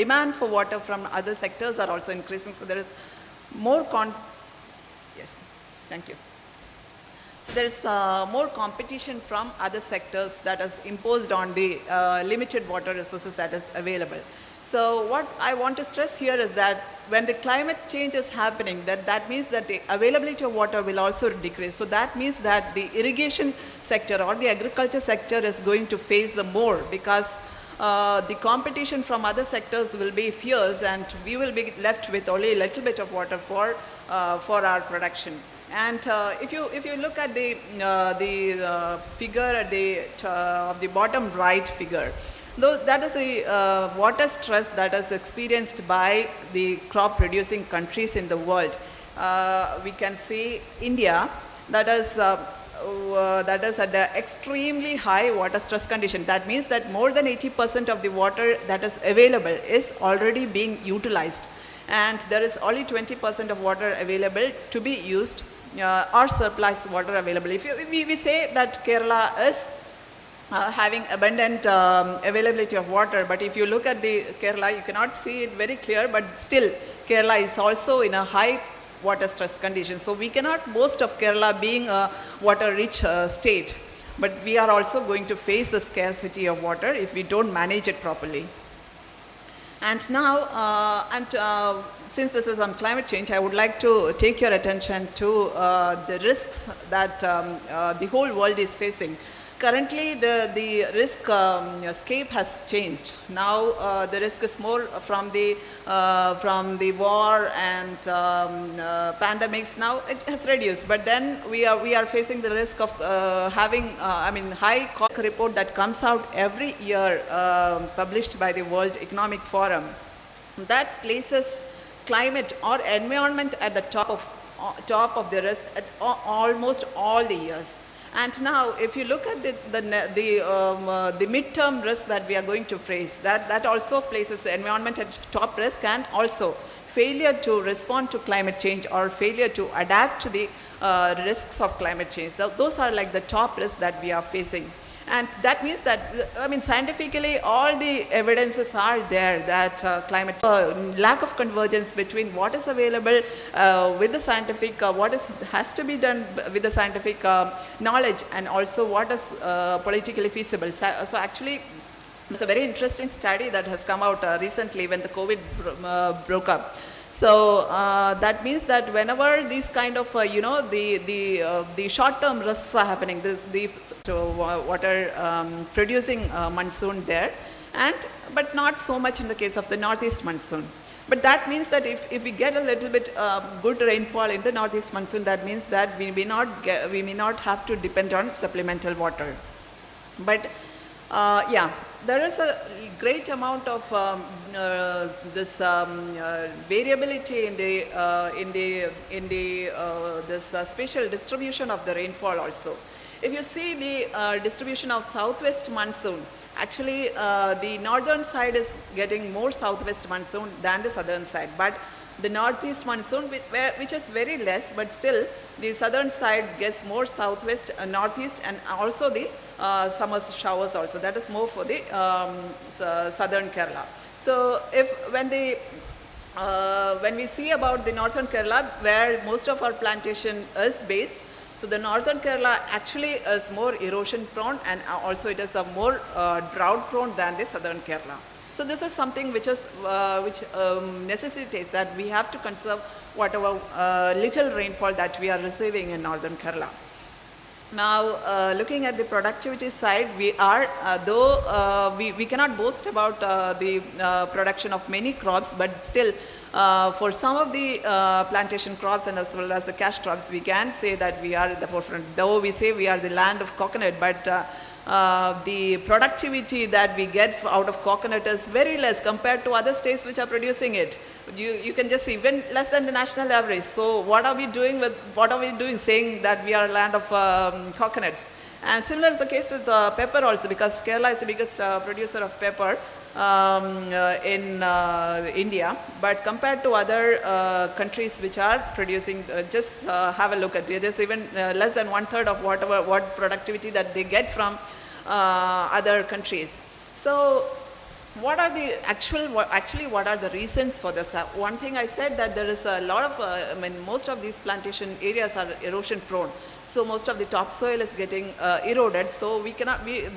demand for water from other sectors are also increasing, so there is more yes, thank you. So there is more competition from other sectors that is imposed on the limited water resources that is available. So what I want to stress here is that when the climate change is happening, that means that the availability of water will also decrease. So that means that the irrigation sector or the agriculture sector is going to face the more, because the competition from other sectors will be fierce, and we will be left with only a little bit of water for our production. And if you look at the figure at of the bottom right figure, though that is the water stress that is experienced by the crop producing countries in the world. We can see India, that is at the extremely high water stress condition. That means that more than 80% of the water that is available is already being utilized, and there is only 20% of water available to be used, or surplus water available. If we say that Kerala is having abundant availability of water, but if you look at the Kerala, you cannot see it very clear, but still Kerala is also in a high water stress condition. So we cannot boast of Kerala being a water rich state, but we are also going to face the scarcity of water if we don't manage it properly. And now, since this is on climate change, I would like to take your attention to the risks that the whole world is facing. Currently, the risk scape has changed. Now, the risk is more from the war and pandemics. Now it has reduced, but then we are facing the risk of having high cost report that comes out every year, published by the World Economic Forum, that places climate or environment at the top of the risk at almost all the years. And now, if you look at the midterm risk that we are going to face, that also places the environment at top risk, and also failure to respond to climate change or failure to adapt to the risks of climate change. Those are like the top risks that we are facing. And that means that, scientifically, all the evidences are there that climate lack of convergence between what is available with the scientific, has to be done with the scientific knowledge, and also what is politically feasible. So actually, it's a very interesting study that has come out recently when the COVID broke up. So that means that whenever these kind of, the short-term risks are happening, the water producing monsoon there, but not so much in the case of the northeast monsoon. But that means that if we get a little bit good rainfall in the northeast monsoon, that means that we may not have to depend on supplemental water. But yeah, there is a great amount of this variability in this spatial distribution of the rainfall also. If you see the distribution of southwest monsoon, actually the northern side is getting more southwest monsoon than the southern side, but the northeast monsoon, which is very less, but still the southern side gets more southwest, northeast, and also the summer showers also. That is more for the southern Kerala. So when we see about the northern Kerala, where most of our plantation is based, so the northern Kerala actually is more erosion prone, and also it is a more drought prone than the southern Kerala. So this is something which necessitates that we have to conserve whatever little rainfall that we are receiving in northern Kerala. Now, looking at the productivity side, we are, though we cannot boast about the production of many crops, but still for some of the plantation crops and as well as the cash crops, we can say that we are at the forefront. Though we say we are the land of coconut, but the productivity that we get out of coconut is very less compared to other states which are producing it. You can just see even less than the national average. So what are we doing saying that we are a land of coconuts? And similar is the case with pepper also, because Kerala is the biggest producer of pepper in India. But compared to other countries which are producing, just have a look at it, just even less than 1/3 of what productivity that they get from other countries. So what are the what are the reasons for this? One thing I said that there is a lot of, most of these plantation areas are erosion prone. So most of the topsoil is getting eroded. So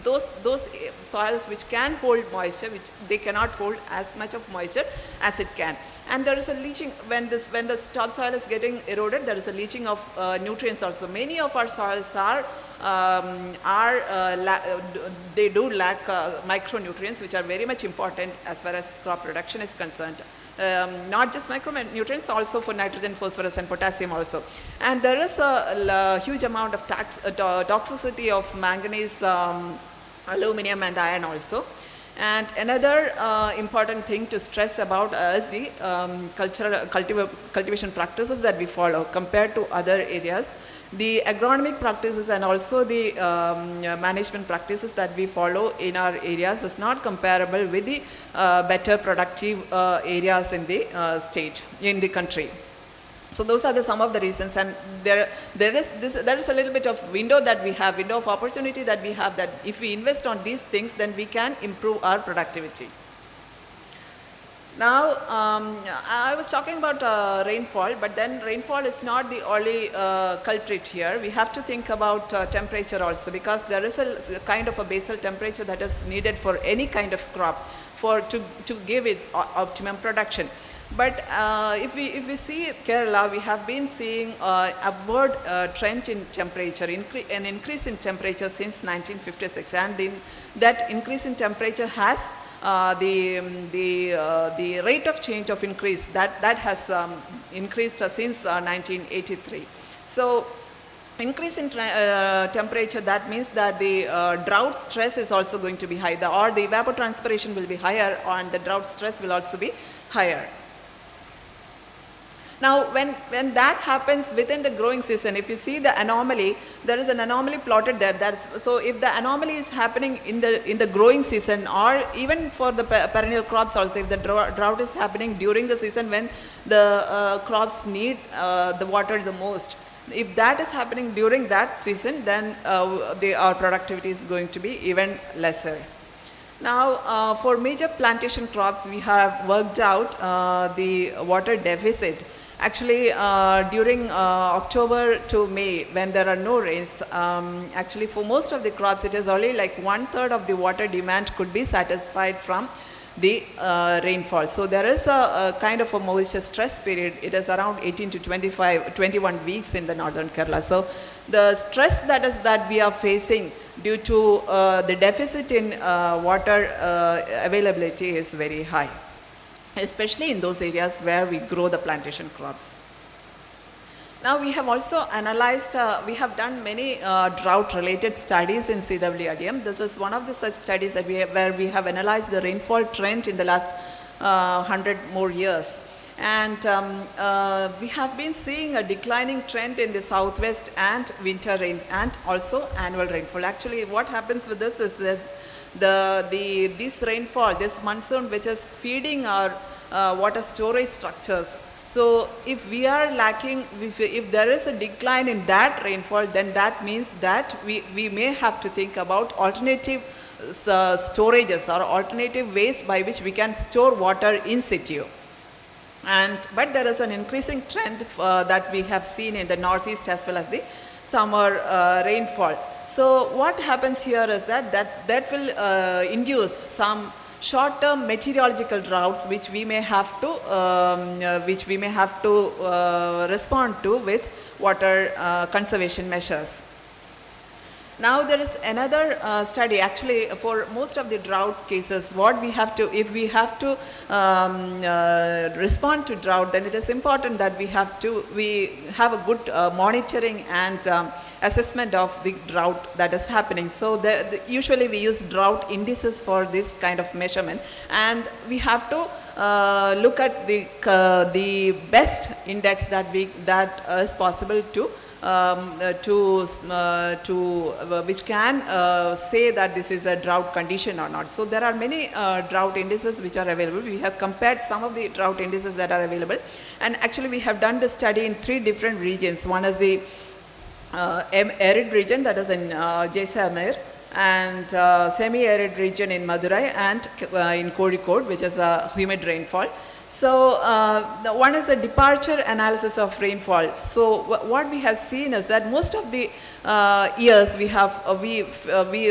those soils which can hold moisture, which they cannot hold as much of moisture as it can. And there is a leaching, when the topsoil is getting eroded, there is a leaching of nutrients also. Many of our soils they do lack micronutrients, which are very much important as far as crop production is concerned. Not just micronutrients, also for nitrogen, phosphorus, and potassium also. And there is a huge amount of toxicity of manganese, aluminum, and iron also. And another important thing to stress about is the cultivation practices that we follow compared to other areas. The agronomic practices and also the management practices that we follow in our areas is not comparable with the better productive areas in the in the country. So those are some of the reasons, and there is a little bit of window of opportunity that we have, that if we invest on these things, then we can improve our productivity. Now, I was talking about rainfall, but then rainfall is not the only culprit here. We have to think about temperature also, because there is a kind of a basal temperature that is needed for any kind of crop to give its optimum production. But if we see Kerala, we have been seeing upward trend in temperature, an increase in temperature since 1956, and that increase in temperature has the rate of change of increase that has increased since 1983. So increase in temperature, that means that the drought stress is also going to be high, or the evapotranspiration will be higher, and the drought stress will also be higher. Now, when that happens within the growing season, if you see the anomaly, there is an anomaly plotted there. So if the anomaly is happening in the growing season, or even for the perennial crops also, if the drought is happening during the season when the crops need the water the most, if that is happening during that season, then our productivity is going to be even lesser. Now, for major plantation crops, we have worked out the water deficit. Actually, during October to May, when there are no rains, actually for most of the crops, it is only like 1/3 of the water demand could be satisfied from the rainfall. So there is a kind of a moisture stress period. It is around 18 to 21 weeks in the northern Kerala. So the stress that we are facing due to the deficit in water availability is very high. especially in those areas where we grow the plantation crops. Now we have also analyzed, we have done many drought-related studies in CWRDM. This is one of the such studies that where we have analyzed the rainfall trend in the last 100 more years. And we have been seeing a declining trend in the southwest and winter rain and also annual rainfall. Actually, what happens with this is that this rainfall, this monsoon, which is feeding our water storage structures. So if we are lacking, if there is a decline in that rainfall, then that means that we may have to think about alternative storages or alternative ways by which we can store water in situ. But there is an increasing trend that we have seen in the northeast as well as the summer rainfall. So what happens here is that will induce some short-term meteorological droughts which we may have to respond to with water conservation measures. Now there is another study. Actually, for most of the drought cases, what we have to, if we have to respond to drought, then it is important that we have a good monitoring and assessment of the drought that is happening. So usually we use drought indices for this kind of measurement, and we have to look at the best index that is possible to which can say that this is a drought condition or not. So there are many drought indices which are available. We have compared some of the drought indices that are available, and actually we have done the study in 3 different regions. One is the arid region, that is in Jaisalmer, and semi-arid region in Madurai, and in Kozhikode, which is a humid rainfall. So one is the departure analysis of rainfall. So what we have seen is that most of the years we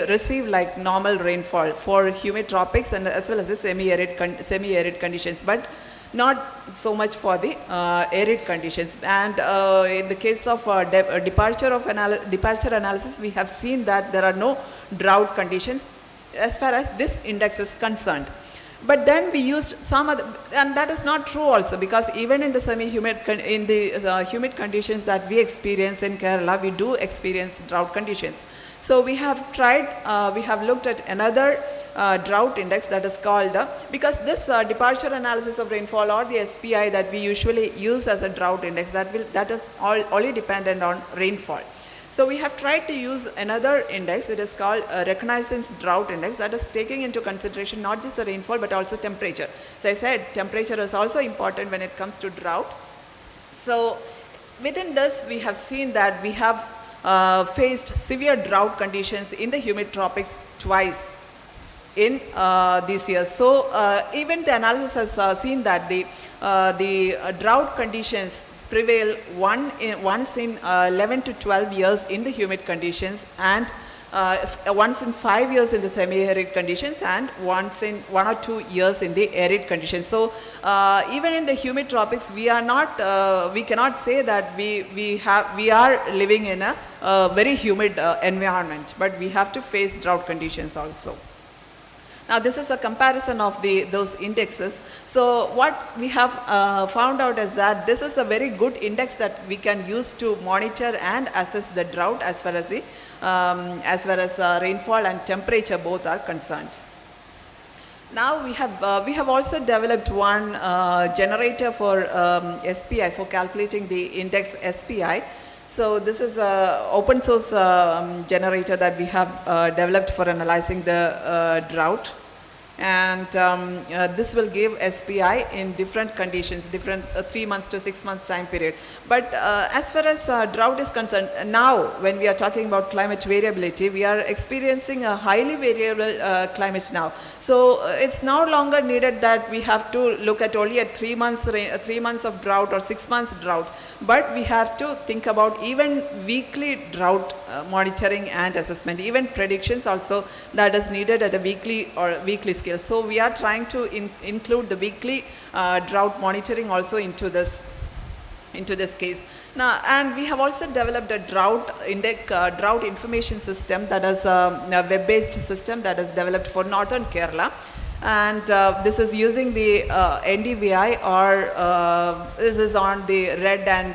receive like normal rainfall for humid tropics and as well as the semi-arid conditions, but not so much for the arid conditions. And in the case of departure analysis, we have seen that there are no drought conditions as far as this index is concerned. But then we used some other, and that is not true also, because even in the semi-humid, humid conditions that we experience in Kerala, we do experience drought conditions. So we have tried, we have looked at another drought index that is called, because this departure analysis of rainfall or the SPI that we usually use as a drought index, that is only dependent on rainfall. So we have tried to use another index. It is called a reconnaissance drought index, that is taking into consideration not just the rainfall but also temperature. So I said temperature is also important when it comes to drought. So within this we have seen that we have faced severe drought conditions in the humid tropics twice in these years. So even the analysis has seen that the drought conditions prevail once in 11 to 12 years in the humid conditions, and once in 5 years in the semi-arid conditions, and once in 1 or 2 years in the arid conditions. So even in the humid tropics, we cannot say that we are living in a very humid environment, but we have to face drought conditions also. Now this is a comparison of those indexes. So what we have found out is that this is a very good index that we can use to monitor and assess the drought as far as rainfall and temperature both are concerned. Now we have also developed one generator for SPI, for calculating the index SPI. So this is an open source generator that we have developed for analyzing the drought. And this will give SPI in different conditions, different 3 months to 6 months time period. But as far as drought is concerned, now when we are talking about climate variability, we are experiencing a highly variable climate now. So it's no longer needed that we have to look at only at 3 months of drought or 6 months drought, but we have to think about even weekly drought monitoring and assessment, even predictions also that is needed at a weekly scale. So we are trying to include the weekly drought monitoring also into this case. Now, and we have also developed a drought information system, that is a web-based system that is developed for northern Kerala. And this is using the NDVI, or this is on the red and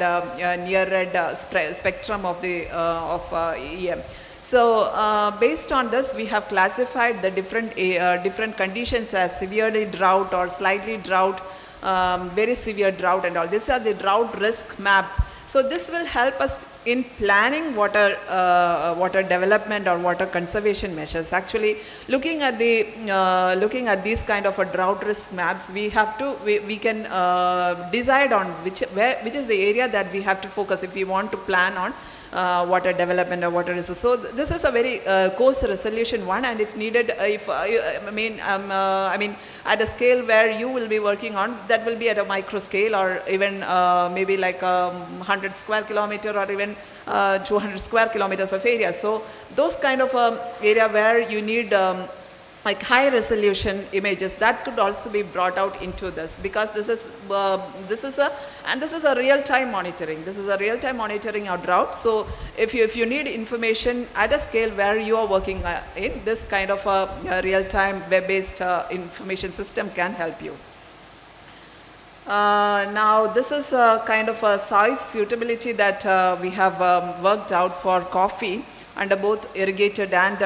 near red spectrum of the EM. So based on this, we have classified the different conditions as severely drought or slightly drought, very severe drought and all. These are the drought risk map. So this will help us in planning water development or water conservation measures. Actually, looking at these kind of a drought risk maps, we can decide on which is the area that we have to focus if we want to plan on water development or water resource. So this is a very coarse resolution one, and if needed, I mean at a scale where you will be working on, that will be at a micro scale, or even maybe like 100 square kilometer or even 200 square kilometers of area. So those kind of area where you need like high resolution images, that could also be brought out into this, because this is a real time monitoring. This is a real time monitoring of drought. So if you need information at a scale where you are working in, this kind of a real time web based information system can help you. Now this is a kind of a size suitability that we have worked out for coffee under both irrigated and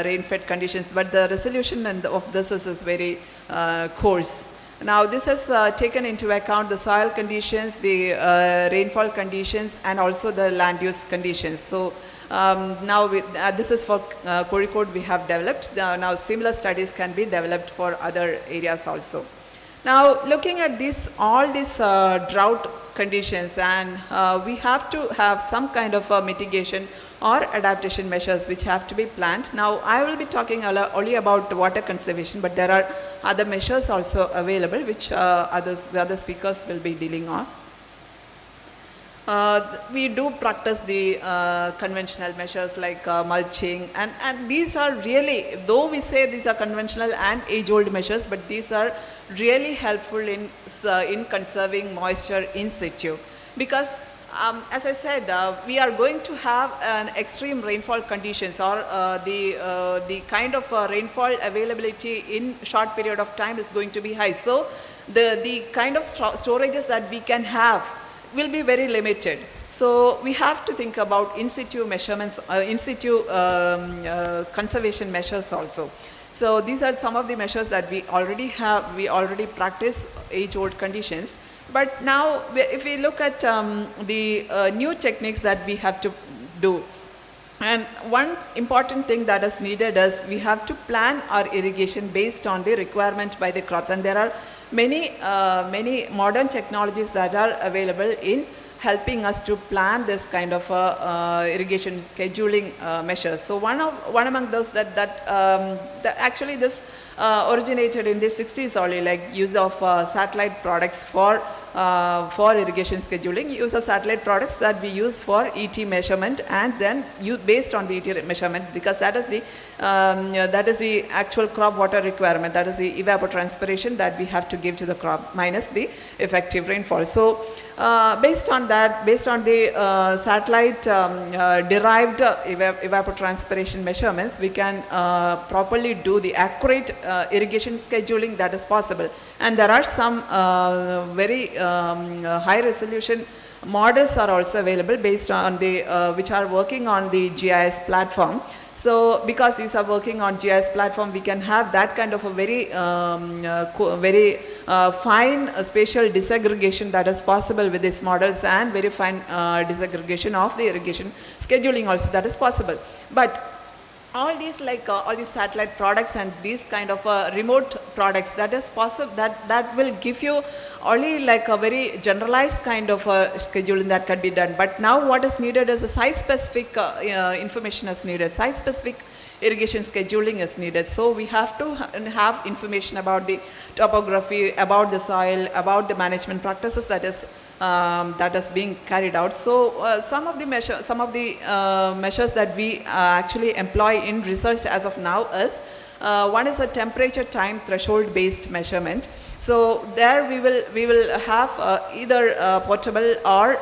rain-fed conditions, but the resolution of this is very coarse. Now this has taken into account the soil conditions, the rainfall conditions, and also the land use conditions. So now this is for Kozhikode we have developed. Now similar studies can be developed for other areas also. Now looking at all these drought conditions, and we have to have some kind of mitigation or adaptation measures which have to be planned. Now I will be talking only about water conservation, but there are other measures also available which the other speakers will be dealing on. We do practice the conventional measures like mulching, and these are really, though we say these are conventional and age-old measures, but these are really helpful in conserving moisture in situ, because as I said, we are going to have an extreme rainfall conditions, or the kind of rainfall availability in short period of time is going to be high. So the kind of storages that we can have will be very limited. So we have to think about in situ measurements, in situ conservation measures also. So these are some of the measures that we already have. We already practice age-old conditions. But now if we look at the new techniques that we have to do, and one important thing that is needed is we have to plan our irrigation based on the requirement by the crops, and there are many modern technologies that are available in helping us to plan this kind of irrigation scheduling measures. So one among those that actually this originated in the 60s only, like use of satellite products for irrigation scheduling, use of satellite products that we use for ET measurement, and then based on the ET measurement, because that is the actual crop water requirement, that is the evapotranspiration that we have to give to the crop minus the effective rainfall. So based on the satellite derived evapotranspiration measurements, we can properly do the accurate irrigation scheduling that is possible. And there are some very high resolution models are also available based on the which are working on the GIS platform. So because these are working on GIS platform, we can have that kind of a very fine spatial disaggregation that is possible with these models, and very fine disaggregation of the irrigation scheduling also that is possible. But all these all these satellite products and these kind of remote products, that is possible, that will give you only like a very generalized kind of scheduling that can be done. But now what is needed is a site specific information is needed, site specific irrigation scheduling is needed. So we have to have information about the topography, about the soil, about the management practices that is being carried out. So some of the measures that we actually employ in research as of now is one is a temperature time threshold based measurement. So there we will have either portable or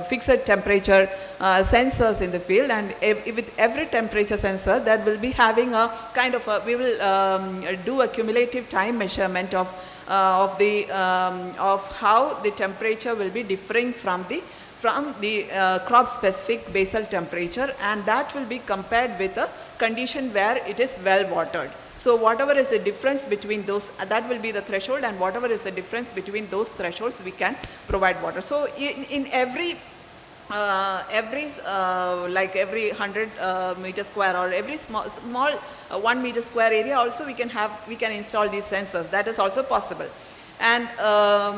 fixed temperature sensors in the field, and with every temperature sensor that will be having a kind of we will do a cumulative time measurement of how the temperature will be differing from the crop specific basal temperature, and that will be compared with a condition where it is well watered. So whatever is the difference between those, that will be the threshold, and whatever is the difference between those thresholds, we can provide water. So in every 100 meter square or every small 1 meter square area also we can install these sensors. That is also possible. And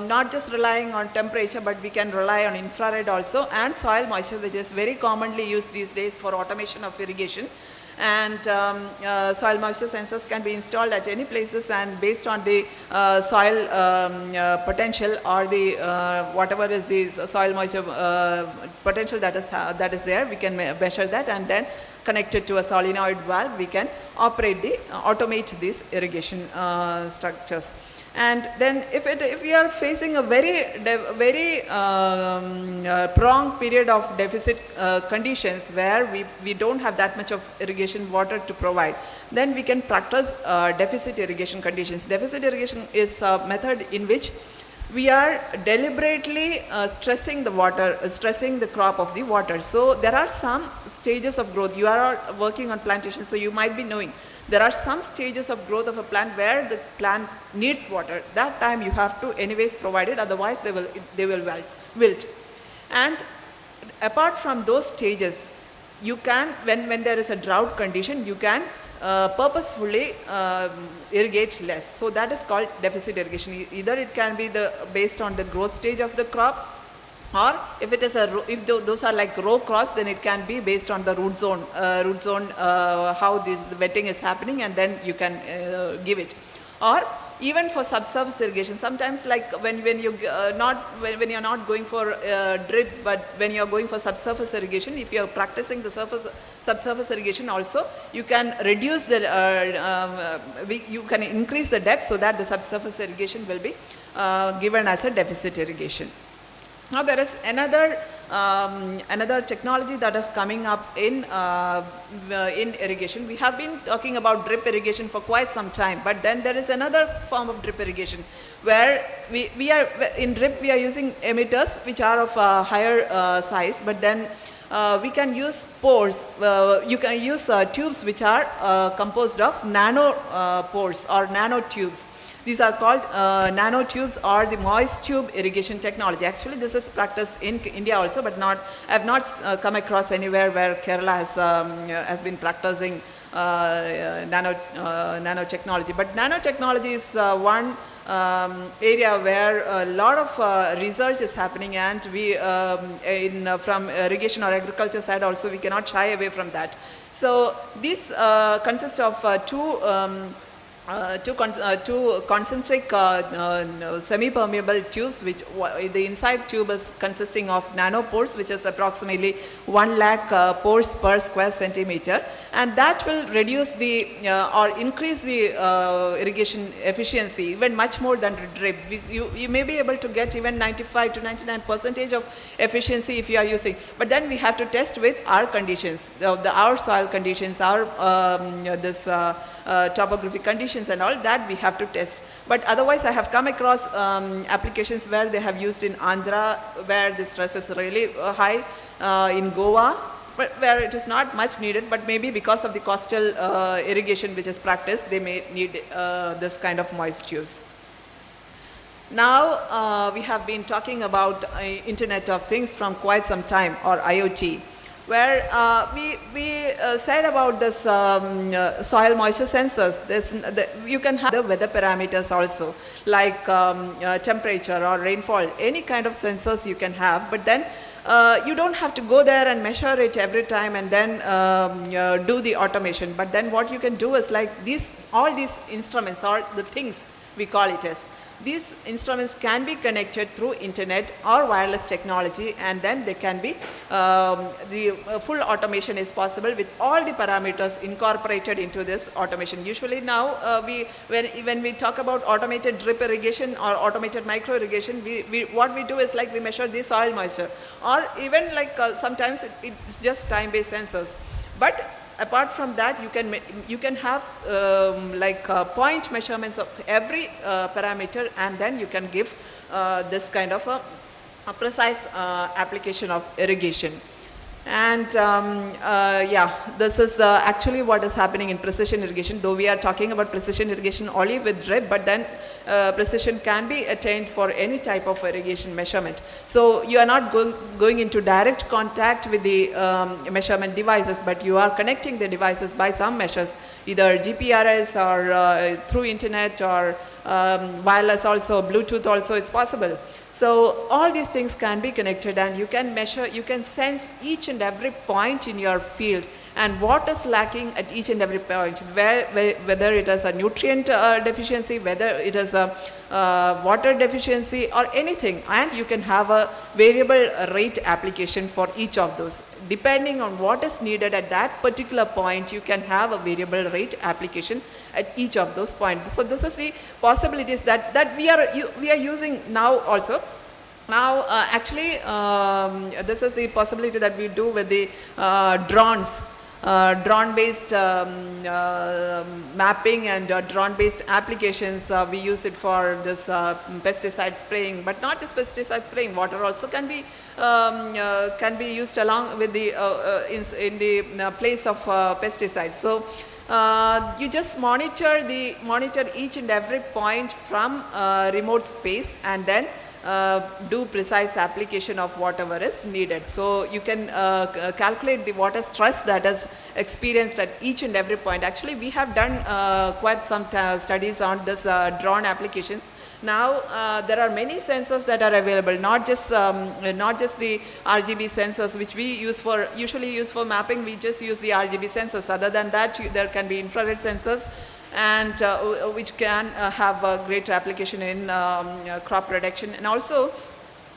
not just relying on temperature, but we can rely on infrared also, and soil moisture, which is very commonly used these days for automation of irrigation. And soil moisture sensors can be installed at any places, and based on the soil potential or the whatever is the soil moisture potential that is there, we can measure that, and then connected to a solenoid valve, we can automate these irrigation structures. And then if we are facing a very prolonged period of deficit conditions where we don't have that much of irrigation water to provide, then we can practice deficit irrigation conditions. Deficit irrigation is a method in which we are deliberately stressing the crop of the water. So there are some stages of growth. You are working on plantation, so you might be knowing there are some stages of growth of a plant where the plant needs water. That time you have to anyways provide it, otherwise they will wilt. And apart from those stages, you can, when there is a drought condition, you can purposefully irrigate less. So that is called deficit irrigation. Either it can be based on the growth stage of the crop, or if those are like row crops, then it can be based on the root zone, how the wetting is happening, and then you can give it. Or even for subsurface irrigation, sometimes like when you're not going for drip, but when you're going for subsurface irrigation, if you're practicing the subsurface irrigation also, you can reduce you can increase the depth so that the subsurface irrigation will be given as a deficit irrigation. Now there is another technology that is coming up in irrigation. We have been talking about drip irrigation for quite some time, but then there is another form of drip irrigation where we are using emitters which are of a higher size, but then we can use pores. You can use tubes which are composed of nano pores or nano tubes. These are called nanotubes or the moist tube irrigation technology. Actually, this is practiced in India also, but I have not come across anywhere where Kerala has been practicing nanotechnology. But nanotechnology is one area where a lot of research is happening, and we, from irrigation or agriculture side also, we cannot shy away from that. So this consists of two concentric semi-permeable tubes, which the inside tube is consisting of nanopores, which is approximately 1 lakh pores per square centimeter, and that will reduce or increase the irrigation efficiency even much more than drip. You may be able to get even 95 to 99% of efficiency if you are using, but then we have to test with our conditions, our soil conditions, our topographic conditions and all that we have to test. But otherwise I have come across applications where they have used in Andhra, where the stress is really high, in Goa, but where it is not much needed, but maybe because of the coastal irrigation which is practiced, they may need this kind of moist tubes. Now we have been talking about Internet of Things from quite some time, or IoT, where we said about this soil moisture sensors. You can have the weather parameters also, like temperature or rainfall, any kind of sensors you can have, but then you don't have to go there and measure it every time and then do the automation. But then what you can do is like all these instruments, or the things we call it as, these instruments can be connected through internet or wireless technology, and then they can be, full automation is possible with all the parameters incorporated into this automation. Usually now, when we talk about automated drip irrigation or automated micro irrigation, what we do is like we measure the soil moisture, or even like sometimes it's just time-based sensors. But apart from that, you can have point measurements of every parameter, and then you can give this kind of a precise application of irrigation. And yeah, this is actually what is happening in precision irrigation, though we are talking about precision irrigation only with drip, but then precision can be attained for any type of irrigation measurement. So you are not going into direct contact with the measurement devices, but you are connecting the devices by some measures, either GPRS or through internet or wireless also, Bluetooth also, it's possible. So all these things can be connected, and you can measure, you can sense each and every point in your field and what is lacking at each and every point, whether it is a nutrient deficiency, whether it is a water deficiency or anything, and you can have a variable rate application for each of those. Depending on what is needed at that particular point, you can have a variable rate application at each of those points. So this is the possibilities that we are using now also. Now actually this is the possibility that we do with the drones. Drone-based mapping and drone-based applications. We use it for this pesticide spraying, but not just pesticide spraying. Water also can be used along with the in the place of pesticides. So you just monitor each and every point from remote space, and then do precise application of whatever is needed. So you can calculate the water stress that is experienced at each and every point. Actually, we have done quite some studies on this drone applications. Now there are many sensors that are available, not just the RGB sensors which we usually use for mapping. We just use the RGB sensors. Other than that, there can be infrared sensors, and which can have a great application in crop production. And also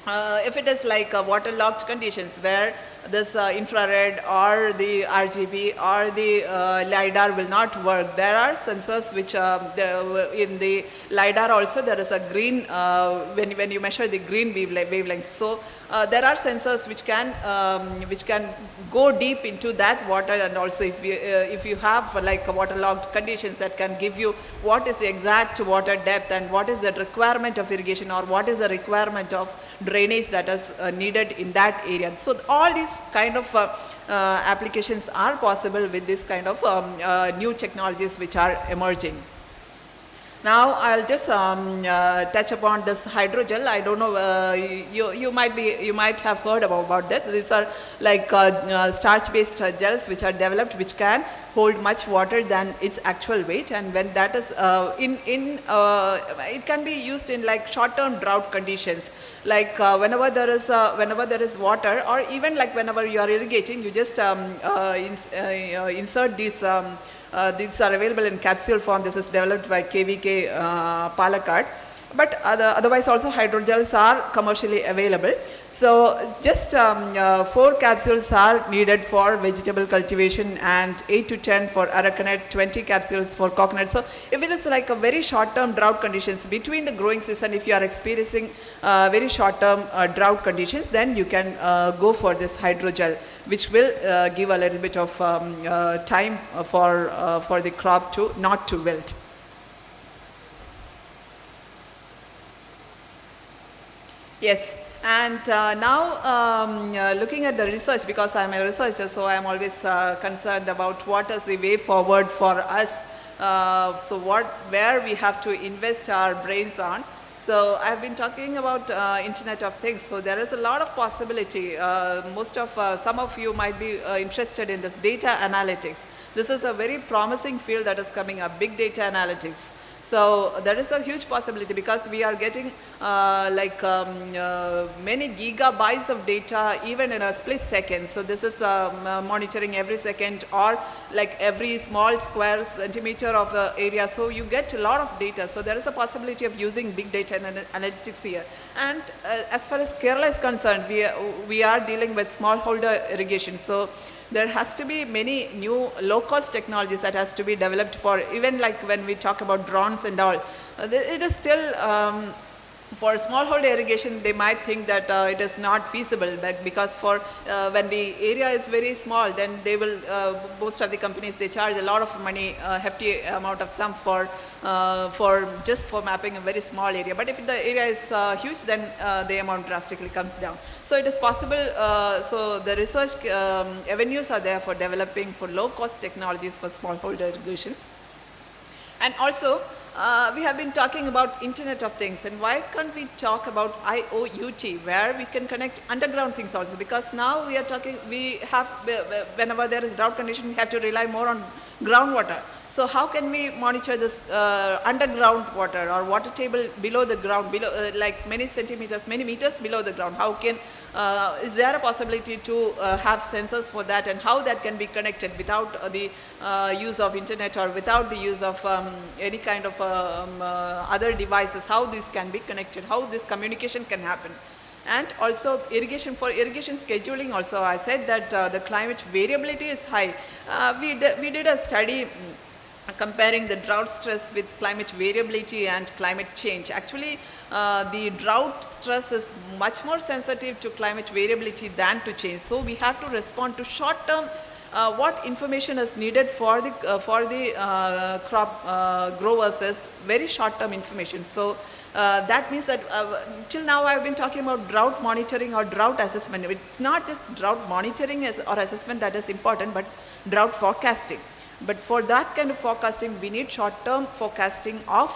if it is like waterlogged conditions where this infrared or the RGB or the LiDAR will not work, there are sensors which in the LiDAR also there is a green, when you measure the green wavelength. So there are sensors which can go deep into that water, and also if you have like waterlogged conditions, that can give you what is the exact water depth and what is the requirement of irrigation or what is the requirement of drainage that is needed in that area. So all these kind of applications are possible with this kind of new technologies which are emerging. Now I'll just touch upon this hydrogel. I don't know, you might have heard about that. These are like starch-based gels which are developed, which can hold much water than its actual weight, and when that is it can be used in like short-term drought conditions. Like whenever there is water, or even like whenever you are irrigating, you just insert these. These are available in capsule form. This is developed by KVK Palakkad. But otherwise also hydrogels are commercially available. So just 4 capsules are needed for vegetable cultivation, and 8 to 10 for aracanut, 20 capsules for coconut. So if it is like a very short-term drought conditions between the growing season, if you are experiencing very short-term drought conditions, then you can go for this hydrogel, which will give a little bit of time for the crop to not to wilt. Yes, and now looking at the research, because I am a researcher, so I am always concerned about what is the way forward for us. So where we have to invest our brains on. So I have been talking about Internet of Things. So there is a lot of possibility. Some of you might be interested in this data analytics. This is a very promising field that is coming up, big data analytics. So there is a huge possibility because we are getting many gigabytes of data even in a split second. So this is monitoring every second or like every small square centimeter of area. So you get a lot of data. So there is a possibility of using big data and analytics here. And as far as Kerala is concerned, we are dealing with smallholder irrigation. So there has to be many new low-cost technologies that has to be developed for, even like when we talk about drones and all, it is still, for smallholder irrigation, they might think that it is not feasible, but because for when the area is very small, then they will, most of the companies, they charge a lot of money, hefty amount of sum for just for mapping a very small area. But if the area is huge, then the amount drastically comes down. So it is possible, so the research avenues are there for developing for low-cost technologies for smallholder irrigation. And also, we have been talking about Internet of Things, and why can't we talk about IOUT, where we can connect underground things also? Because now we are talking, we have, whenever there is drought condition, we have to rely more on groundwater. So how can we monitor this underground water or water table below the ground, below like many centimeters, many meters below the ground? How can, is there a possibility to have sensors for that, and how that can be connected without the use of internet or without the use of any kind of other devices, how this can be connected, how this communication can happen? And also irrigation, for irrigation scheduling also, I said that the climate variability is high. We did a study comparing the drought stress with climate variability and climate change. Actually, the drought stress is much more sensitive to climate variability than to change. So we have to respond to short-term what information is needed for the crop growers is very short-term information. So that means that till now I have been talking about drought monitoring or drought assessment. It's not just drought monitoring or assessment that is important, but drought forecasting. But for that kind of forecasting, we need short-term forecasting of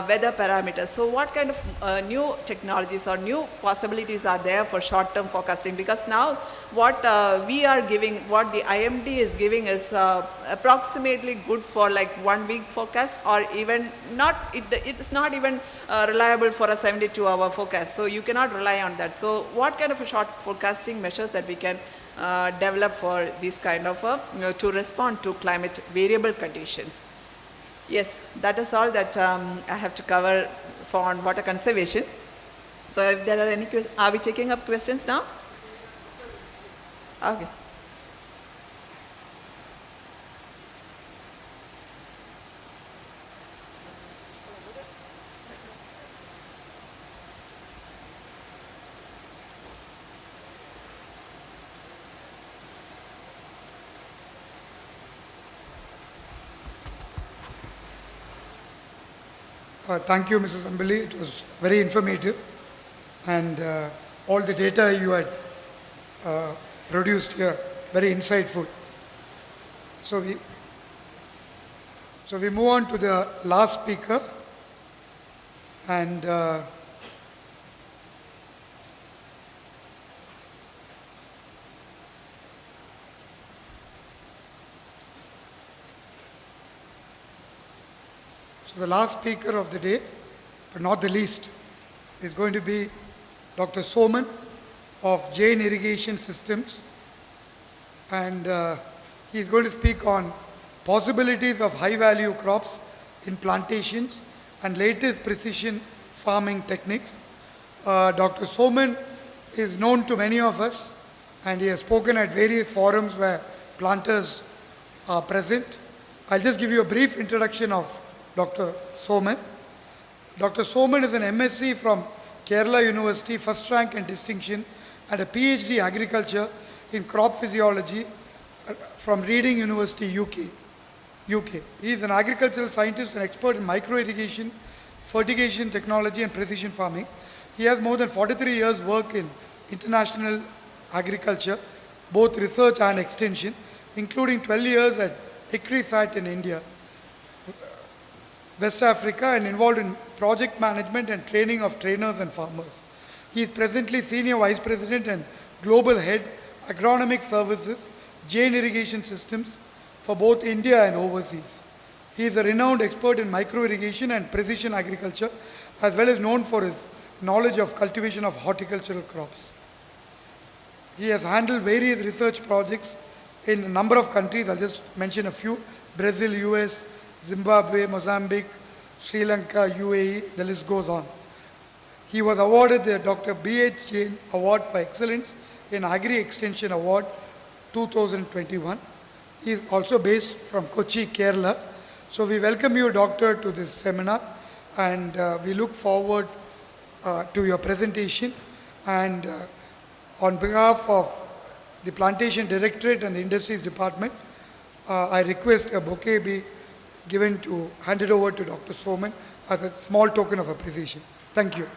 weather parameters. So what kind of new technologies or new possibilities are there for short-term forecasting? Because now what we are giving, what the IMD is giving is approximately good for like 1 week forecast, or even not, it's not even reliable for a 72-hour forecast. So you cannot rely on that. So what kind of a short forecasting measures that we can develop for this kind of to respond to climate variable conditions? Yes, that is all that I have to cover for on water conservation. So if there are any questions, are we taking up questions now? Okay. Thank you, Mrs. Ambali. It was very informative, and all the data you had produced here, very insightful. So we move on to the last speaker, and the last speaker of the day, but not the least, is going to be Dr. Soman of Jain Irrigation Systems, and he is going to speak on possibilities of high-value crops in plantations and latest precision farming techniques. Dr. Soman is known to many of us, and he has spoken at various forums where planters are present. I'll just give you a brief introduction of Dr. Soman. Dr. Soman is an MSc from Kerala University, first rank and distinction, and a PhD agriculture in crop physiology from Reading University, UK. He is an agricultural scientist and expert in micro-irrigation, fertigation technology and precision farming. He has more than 43 years work in international agriculture, both research and extension, including 12 years at ICRISAT in India, West Africa, and involved in project management and training of trainers and farmers. He is presently Senior Vice President and Global Head, Agronomic Services, Jain Irrigation Systems for both India and overseas. He is a renowned expert in micro-irrigation and precision agriculture, as well as known for his knowledge of cultivation of horticultural crops. He has handled various research projects in a number of countries. I'll just mention a few: Brazil, US, Zimbabwe, Mozambique, Sri Lanka, UAE, the list goes on. He was awarded the Dr. B.H. Jain Award for Excellence in Agri-Extension Award 2021. He is also based from Kochi, Kerala. So we welcome you, Doctor, to this seminar, and we look forward to your presentation. And on behalf of the Plantation Directorate and the Industries Department, I request a bouquet be handed over to Dr. Soman as a small token of appreciation. Thank you.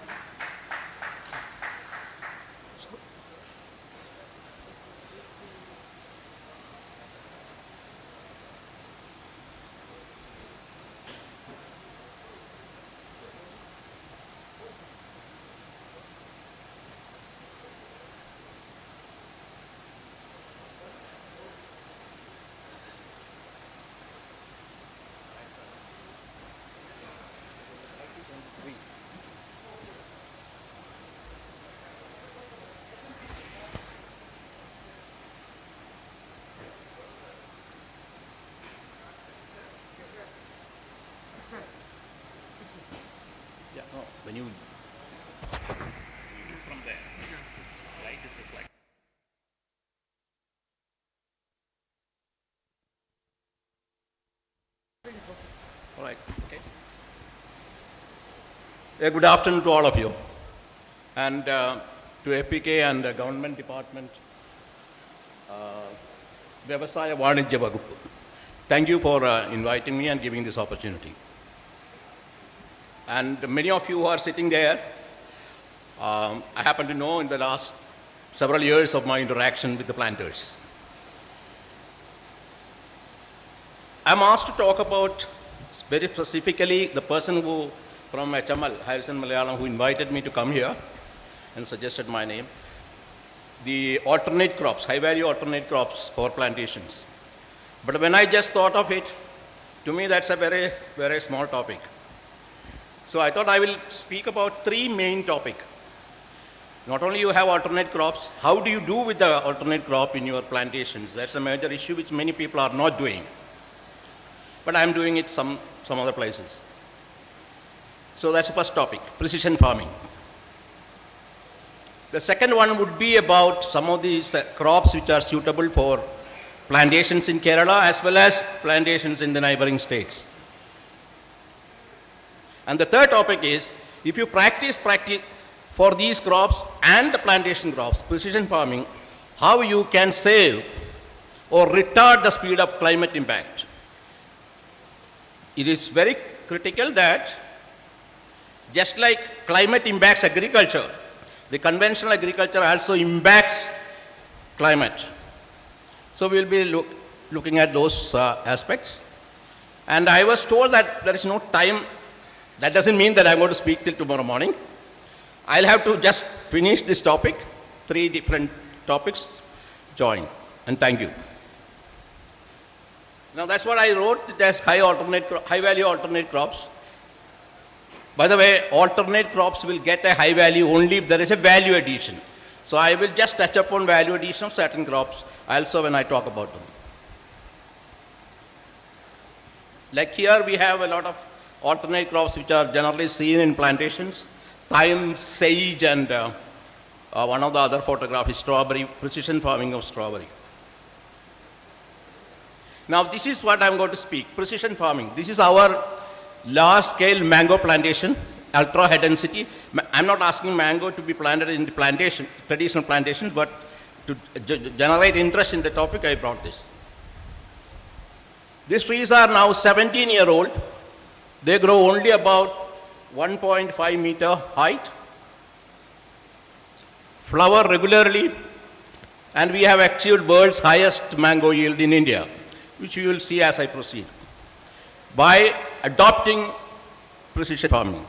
Yeah, no, when you from there, light is reflected. All right, okay. Good afternoon to all of you, and to APK and the government department, Vyavasaya Vanijya Vagupu. Thank you for inviting me and giving this opportunity. And many of you who are sitting there, I happen to know in the last several years of my interaction with the planters. I'm asked to talk about very specifically the person who, from HML, Harrison Malayalam, who invited me to come here and suggested my name, the alternate crops, high-value alternate crops for plantations. But when I just thought of it, to me that's a very, very small topic. So I thought I will speak about three main topics. Not only you have alternate crops, how do you do with the alternate crop in your plantations? That's a major issue which many people are not doing. But I'm doing it some other places. So that's the first topic, precision farming. The second one would be about some of these crops which are suitable for plantations in Kerala as well as plantations in the neighboring states. And the third topic is, if you practice for these crops and the plantation crops, precision farming, how you can save or retard the speed of climate impact. It is very critical that just like climate impacts agriculture, the conventional agriculture also impacts climate. So we'll be looking at those aspects. And I was told that there is no time. That doesn't mean that I'm going to speak till tomorrow morning. I'll have to just finish this topic, three different topics, join, and thank you. Now that's what I wrote, it as high value alternate crops. By the way, alternate crops will get a high value only if there is a value addition. So I will just touch upon value addition of certain crops also when I talk about them. Like here we have a lot of alternate crops which are generally seen in plantations, thyme, sage, and one of the other photographs is strawberry, precision farming of strawberry. Now this is what I'm going to speak, precision farming. This is our large scale mango plantation, ultra high density. I'm not asking mango to be planted in the plantation, traditional plantations, but to generate interest in the topic, I brought this. These trees are now 17-year-old. They grow only about 1.5 meter height, flower regularly, and we have achieved world's highest mango yield in India, which you will see as I proceed, by adopting precision farming.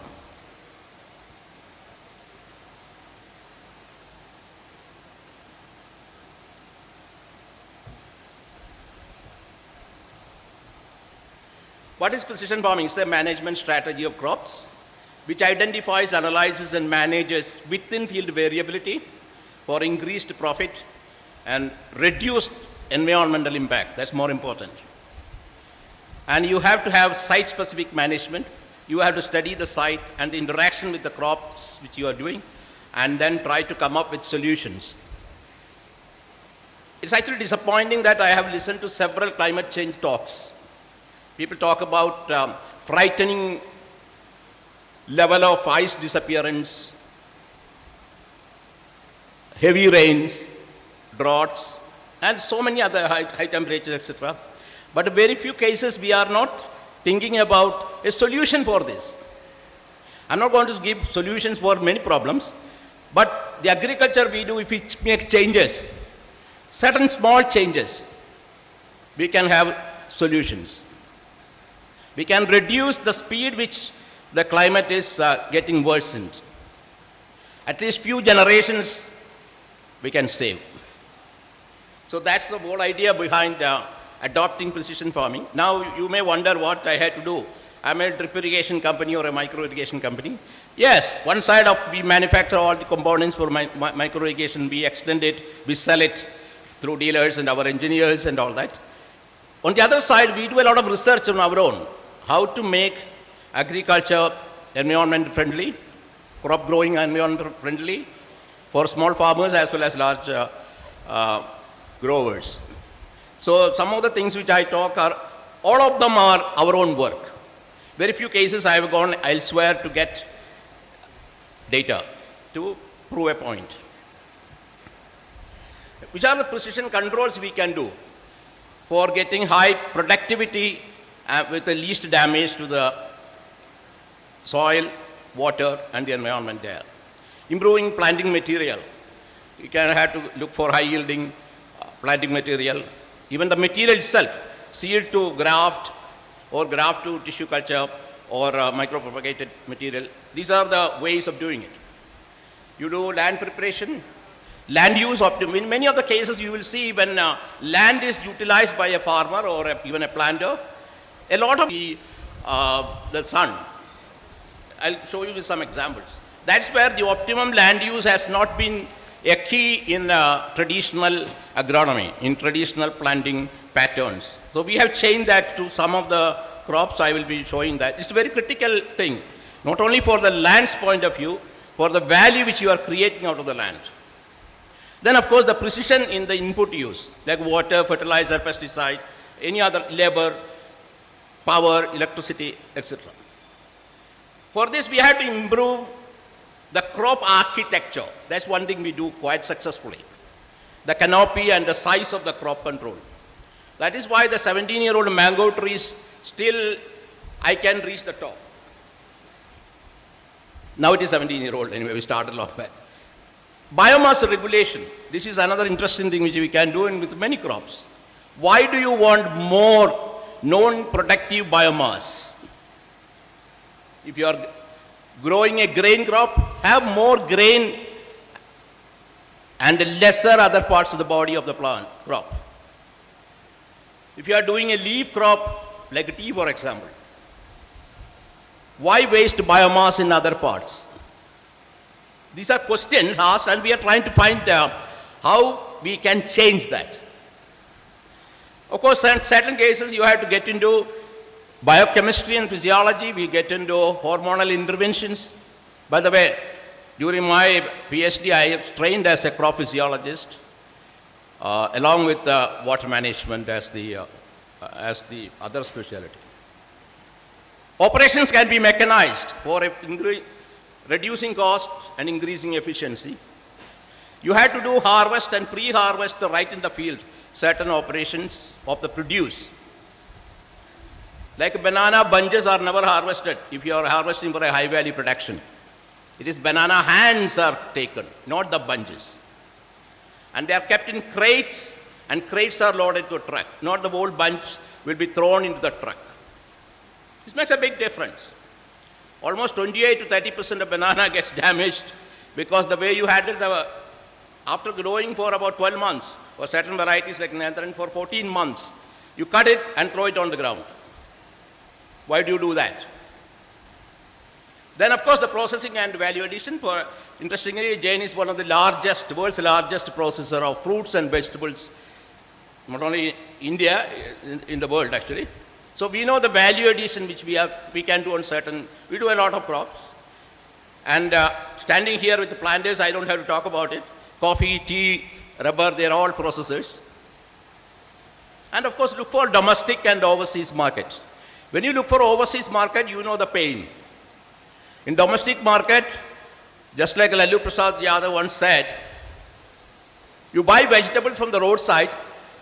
What is precision farming? It's a management strategy of crops which identifies, analyzes, and manages within field variability for increased profit and reduced environmental impact. That's more important. And you have to have site-specific management. You have to study the site and the interaction with the crops which you are doing, and then try to come up with solutions. It's actually disappointing that I have listened to several climate change talks. People talk about frightening level of ice disappearance, heavy rains, droughts, and so many other high temperatures, etc. But in very few cases we are not thinking about a solution for this. I'm not going to give solutions for many problems, but the agriculture we do, if we make changes, certain small changes, we can have solutions. We can reduce the speed which the climate is getting worsened. At least few generations we can save. So that's the whole idea behind adopting precision farming. Now you may wonder what I had to do. I'm a drip irrigation company or a micro irrigation company. Yes, one side of we manufacture all the components for micro irrigation, we extend it, we sell it through dealers and our engineers and all that. On the other side, we do a lot of research on our own, how to make agriculture environment friendly, crop growing environment friendly for small farmers as well as large growers. So some of the things which I talk are, all of them are our own work. Very few cases I have gone elsewhere to get data to prove a point. Which are the precision controls we can do for getting high productivity with the least damage to the soil, water, and the environment there. Improving planting material. You can have to look for high yielding planting material. Even the material itself, seed to graft or graft to tissue culture or micropropagated material. These are the ways of doing it. You do land preparation, land use optimum. In many of the cases you will see when land is utilized by a farmer or even a planter, a lot of the sun. I'll show you with some examples. That's where the optimum land use has not been a key in traditional agronomy, in traditional planting patterns. So we have changed that to some of the crops. I will be showing that. It's a very critical thing, not only for the land's point of view, for the value which you are creating out of the land. Then of course the precision in the input use, like water, fertilizer, pesticide, any other labor, power, electricity, etc. For this we have to improve the crop architecture. That's one thing we do quite successfully. The canopy and the size of the crop control. That is why the 17-year-old mango trees still, I can reach the top. Now it is 17-year-old anyway, we started long back. Biomass regulation. This is another interesting thing which we can do with many crops. Why do you want more non-productive biomass? If you are growing a grain crop, have more grain and lesser other parts of the body of the plant crop. If you are doing a leaf crop, like a tea for example, why waste biomass in other parts? These are questions asked and we are trying to find how we can change that. Of course, in certain cases you have to get into biochemistry and physiology, we get into hormonal interventions. By the way, during my PhD, I have trained as a crop physiologist, along with water management as the other specialty. Operations can be mechanized for reducing cost and increasing efficiency. You have to do harvest and pre-harvest right in the field, certain operations of the produce. Like banana bunches are never harvested if you are harvesting for a high value production. It is banana hands are taken, not the bunches. And they are kept in crates and crates are loaded to a truck. Not the whole bunch will be thrown into the truck. This makes a big difference. Almost 28 to 30% of banana gets damaged because the way you handle the, after growing for about 12 months, or certain varieties like Netherlands for 14 months, you cut it and throw it on the ground. Why do you do that? Then, of course, the processing and value addition. Interestingly, Jain is one of the world's largest processor of fruits and vegetables, not only India, in the world actually. So we know the value addition which we can do on we do a lot of crops. And standing here with the planters, I don't have to talk about it. Coffee, tea, rubber, they're all processors. And of course, look for domestic and overseas market. When you look for overseas market, you know the pain. In domestic market, just like Lalu Prasad Yadav once said, you buy vegetable from the roadside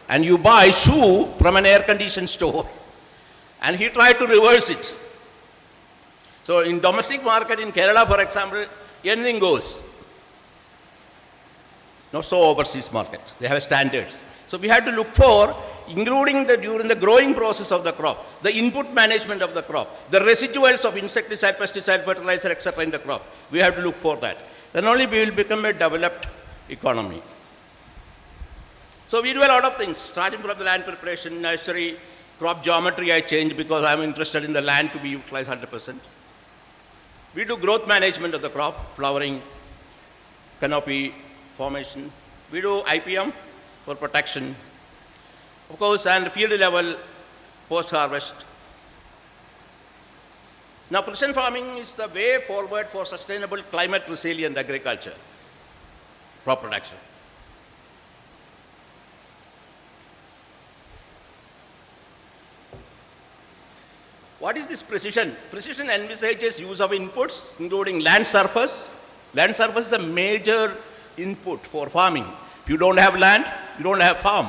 and you buy shoe from an air-conditioned store. And he tried to reverse it. So in domestic market in Kerala, for example, anything goes. Not so overseas market. They have standards. So we have to look for, including during the growing process of the crop, the input management of the crop, the residuals of insecticide, pesticide, fertilizer, etc. in the crop. We have to look for that. Then only we will become a developed economy. So we do a lot of things, starting from the land preparation, nursery, crop geometry I changed because I am interested in the land to be utilized 100%. We do growth management of the crop, flowering, canopy formation. We do IPM for protection, of course, and field level post-harvest. Now, precision farming is the way forward for sustainable climate resilient agriculture, crop production. What is this precision? Precision envisages use of inputs, including land surface. Land surface is a major input for farming. If you don't have land, you don't have farm.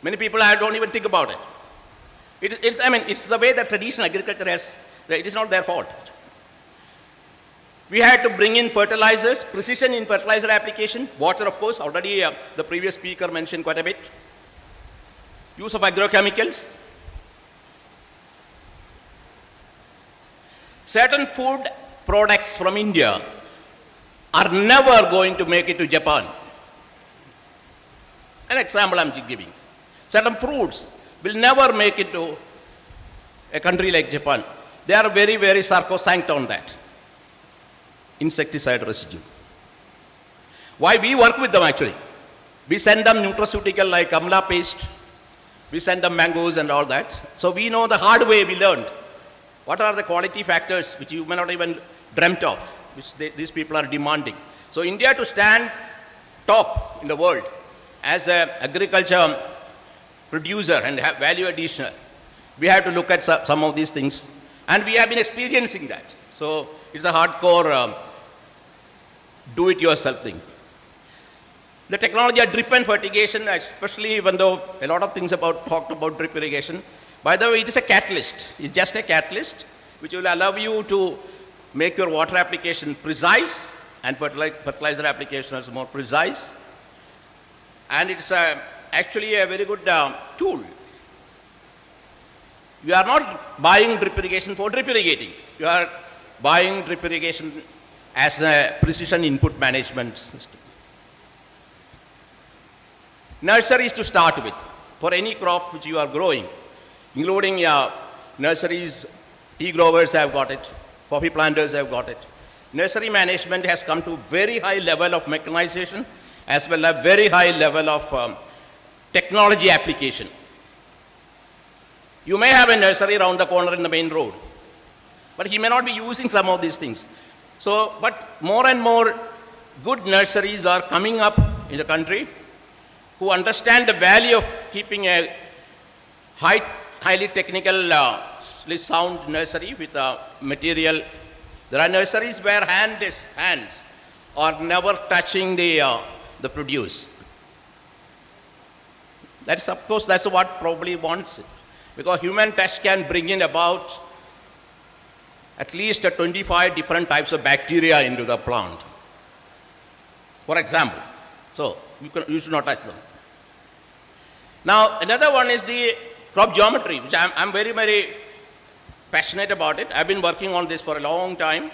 Many people don't even think about it. It's the way that traditional agriculture has, it is not their fault. We had to bring in fertilizers, precision in fertilizer application, water of course, already the previous speaker mentioned quite a bit. Use of agrochemicals. Certain food products from India are never going to make it to Japan. An example I'm giving. Certain fruits will never make it to a country like Japan. They are very, very sacrosanct on that. Insecticide residue. Why we work with them actually? We send them nutraceutical like amla paste. We send them mangoes and all that. So we know the hard way we learned. What are the quality factors which you may not even dreamt of, which these people are demanding. So India to stand top in the world as an agriculture producer and have value addition, we have to look at some of these things. And we have been experiencing that. So it's a hardcore do-it-yourself thing. The technology of drip and fertigation, especially even though a lot of things talked about drip irrigation, by the way, it is a catalyst. It's just a catalyst which will allow you to make your water application precise and fertilizer application also more precise. And it's actually a very good tool. You are not buying drip irrigation for drip irrigating. You are buying drip irrigation as a precision input management system. Nurseries to start with for any crop which you are growing, including nurseries, tea growers have got it, coffee planters have got it. Nursery management has come to very high level of mechanization as well as very high level of technology application. You may have a nursery around the corner in the main road, but he may not be using some of these things. So, but more and more good nurseries are coming up in the country who understand the value of keeping a highly technical, sound nursery with material. There are nurseries where hands are never touching the produce. That's, of course, that's what probably wants it. Because human touch can bring in about at least 25 different types of bacteria into the plant. For example, so you should not touch them. Now, another one is the crop geometry, which I'm very, very passionate about it. I've been working on this for a long time.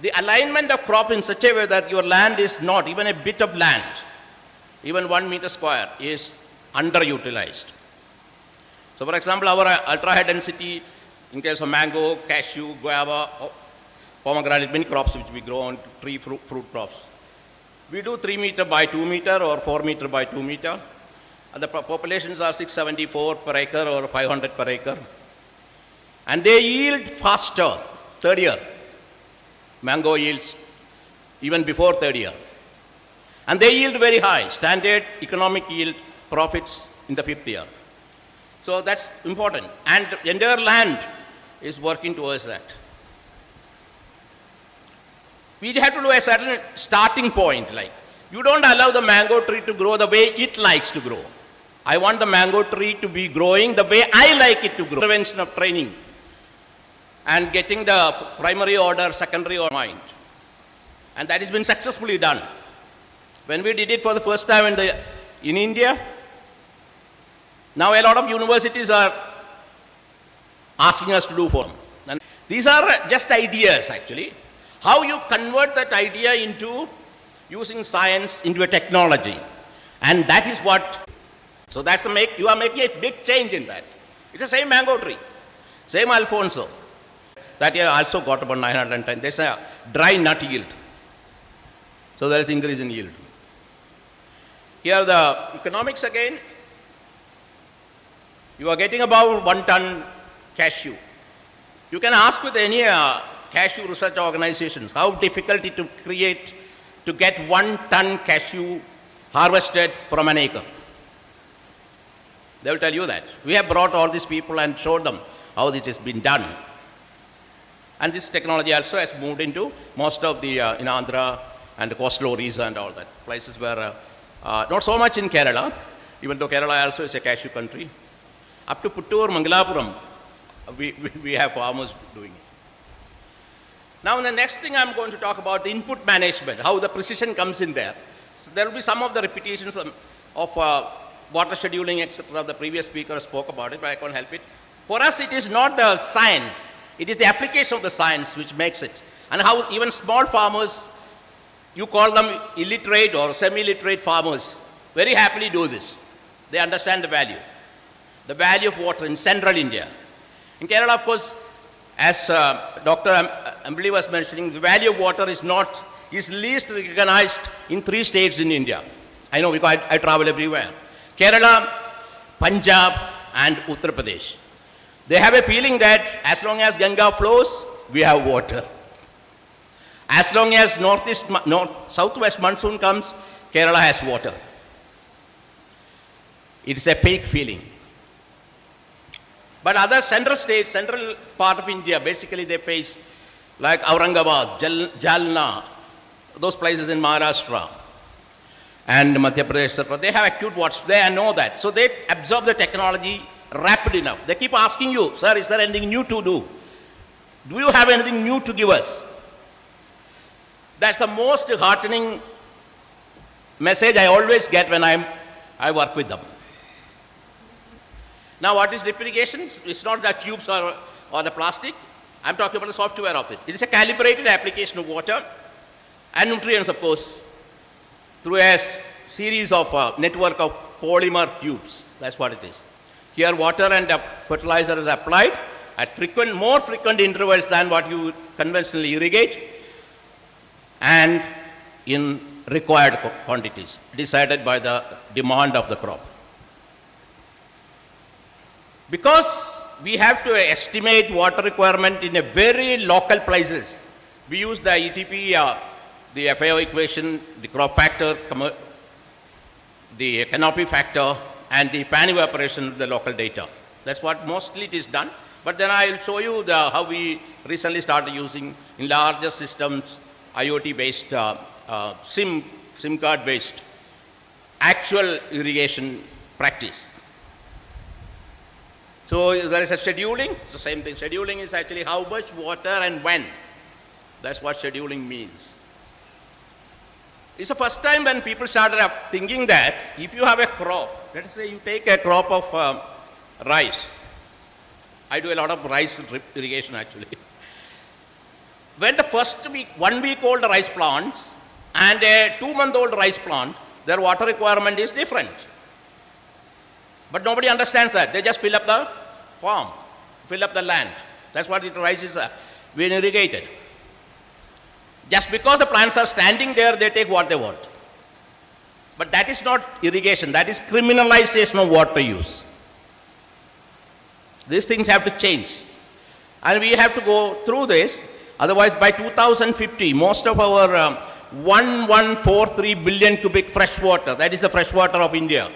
The alignment of crop in such a way that your land is not, even a bit of land, even 1 meter square, is underutilized. So for example, our ultra high density in case of mango, cashew, guava, pomegranate, many crops which we grow on tree fruit crops. We do 3 meter by 2 meter or 4 meter by 2 meter. And the populations are 674 per acre or 500 per acre. And they yield faster, third year. Mango yields even before third year. And they yield very high, standard economic yield profits in the fifth year. So that's important. And the entire land is working towards that. We have to do a certain starting point, like you don't allow the mango tree to grow the way it likes to grow. I want the mango tree to be growing the way I like it to grow. Prevention of training and getting the primary order, secondary order mind. And that has been successfully done. When we did it for the first time in India, now a lot of universities are asking us to do for them. And these are just ideas actually. How you convert that idea into using science into a technology. And that is what, so that's you are making a big change in that. It's the same mango tree, same Alfonso. That year also got about 910. There's a dry nut yield. So there is increase in yield. Here the economics again. You are getting about 1 ton cashew. You can ask with any cashew research organizations how difficult it to get 1 ton cashew harvested from an acre. They will tell you that. We have brought all these people and showed them how this has been done. And this technology also has moved into most of the in Andhra and the coastal Orissa and all that. Places where, not so much in Kerala, even though Kerala also is a cashew country. Up to Puttur, Mangalapuram, we have farmers doing it. Now the next thing I'm going to talk about the input management, how the precision comes in there. So there will be some of the repetitions of water scheduling, etc. The previous speaker spoke about it, but I can't help it. For us, it is not the science. It is the application of the science which makes it. And how even small farmers, you call them illiterate or semi-literate farmers, very happily do this. They understand the value of water in central India. In Kerala, of course, as Dr. Ambili was mentioning, the value of water is least recognized in 3 states in India. I know because I travel everywhere. Kerala, Punjab, and Uttar Pradesh. They have a feeling that as long as Ganga flows, we have water. As long as southwest monsoon comes, Kerala has water. It's a fake feeling. But other central states, central part of India, basically they face like Aurangabad, Jalna, those places in Maharashtra and Madhya Pradesh, etc. They have acute water. They know that. So they absorb the technology rapid enough. They keep asking you, sir, is there anything new to do? Do you have anything new to give us? That's the most heartening message I always get when I work with them. Now what is drip irrigation? It's not the tubes or the plastic. I'm talking about the software of it. It is a calibrated application of water and nutrients, of course, through a series of network of polymer tubes. That's what it is. Here water and fertilizer is applied at more frequent intervals than what you conventionally irrigate and in required quantities decided by the demand of the crop. Because we have to estimate water requirement in a very local places, we use the ETP, the FAO equation, the crop factor, the canopy factor, and the pan evaporation of the local data. That's what mostly it is done. But then I will show you how we recently started using in larger systems, IoT-based, SIM card-based, actual irrigation practice. So there is a scheduling, it's the same thing. Scheduling is actually how much water and when. That's what scheduling means. It's the first time when people started thinking that if you have a crop, let us say you take a crop of rice. I do a lot of rice drip irrigation actually. When the first 1 week old rice plants and a 2-month-old rice plant, their water requirement is different. But nobody understands that. They just fill up the farm, fill up the land. That's what it rises when irrigated. Just because the plants are standing there, they take what they want. But that is not irrigation. That is criminalization of water use. These things have to change. And we have to go through this. Otherwise, by 2050, most of our 1143 billion cubic fresh water, that is the fresh water of India,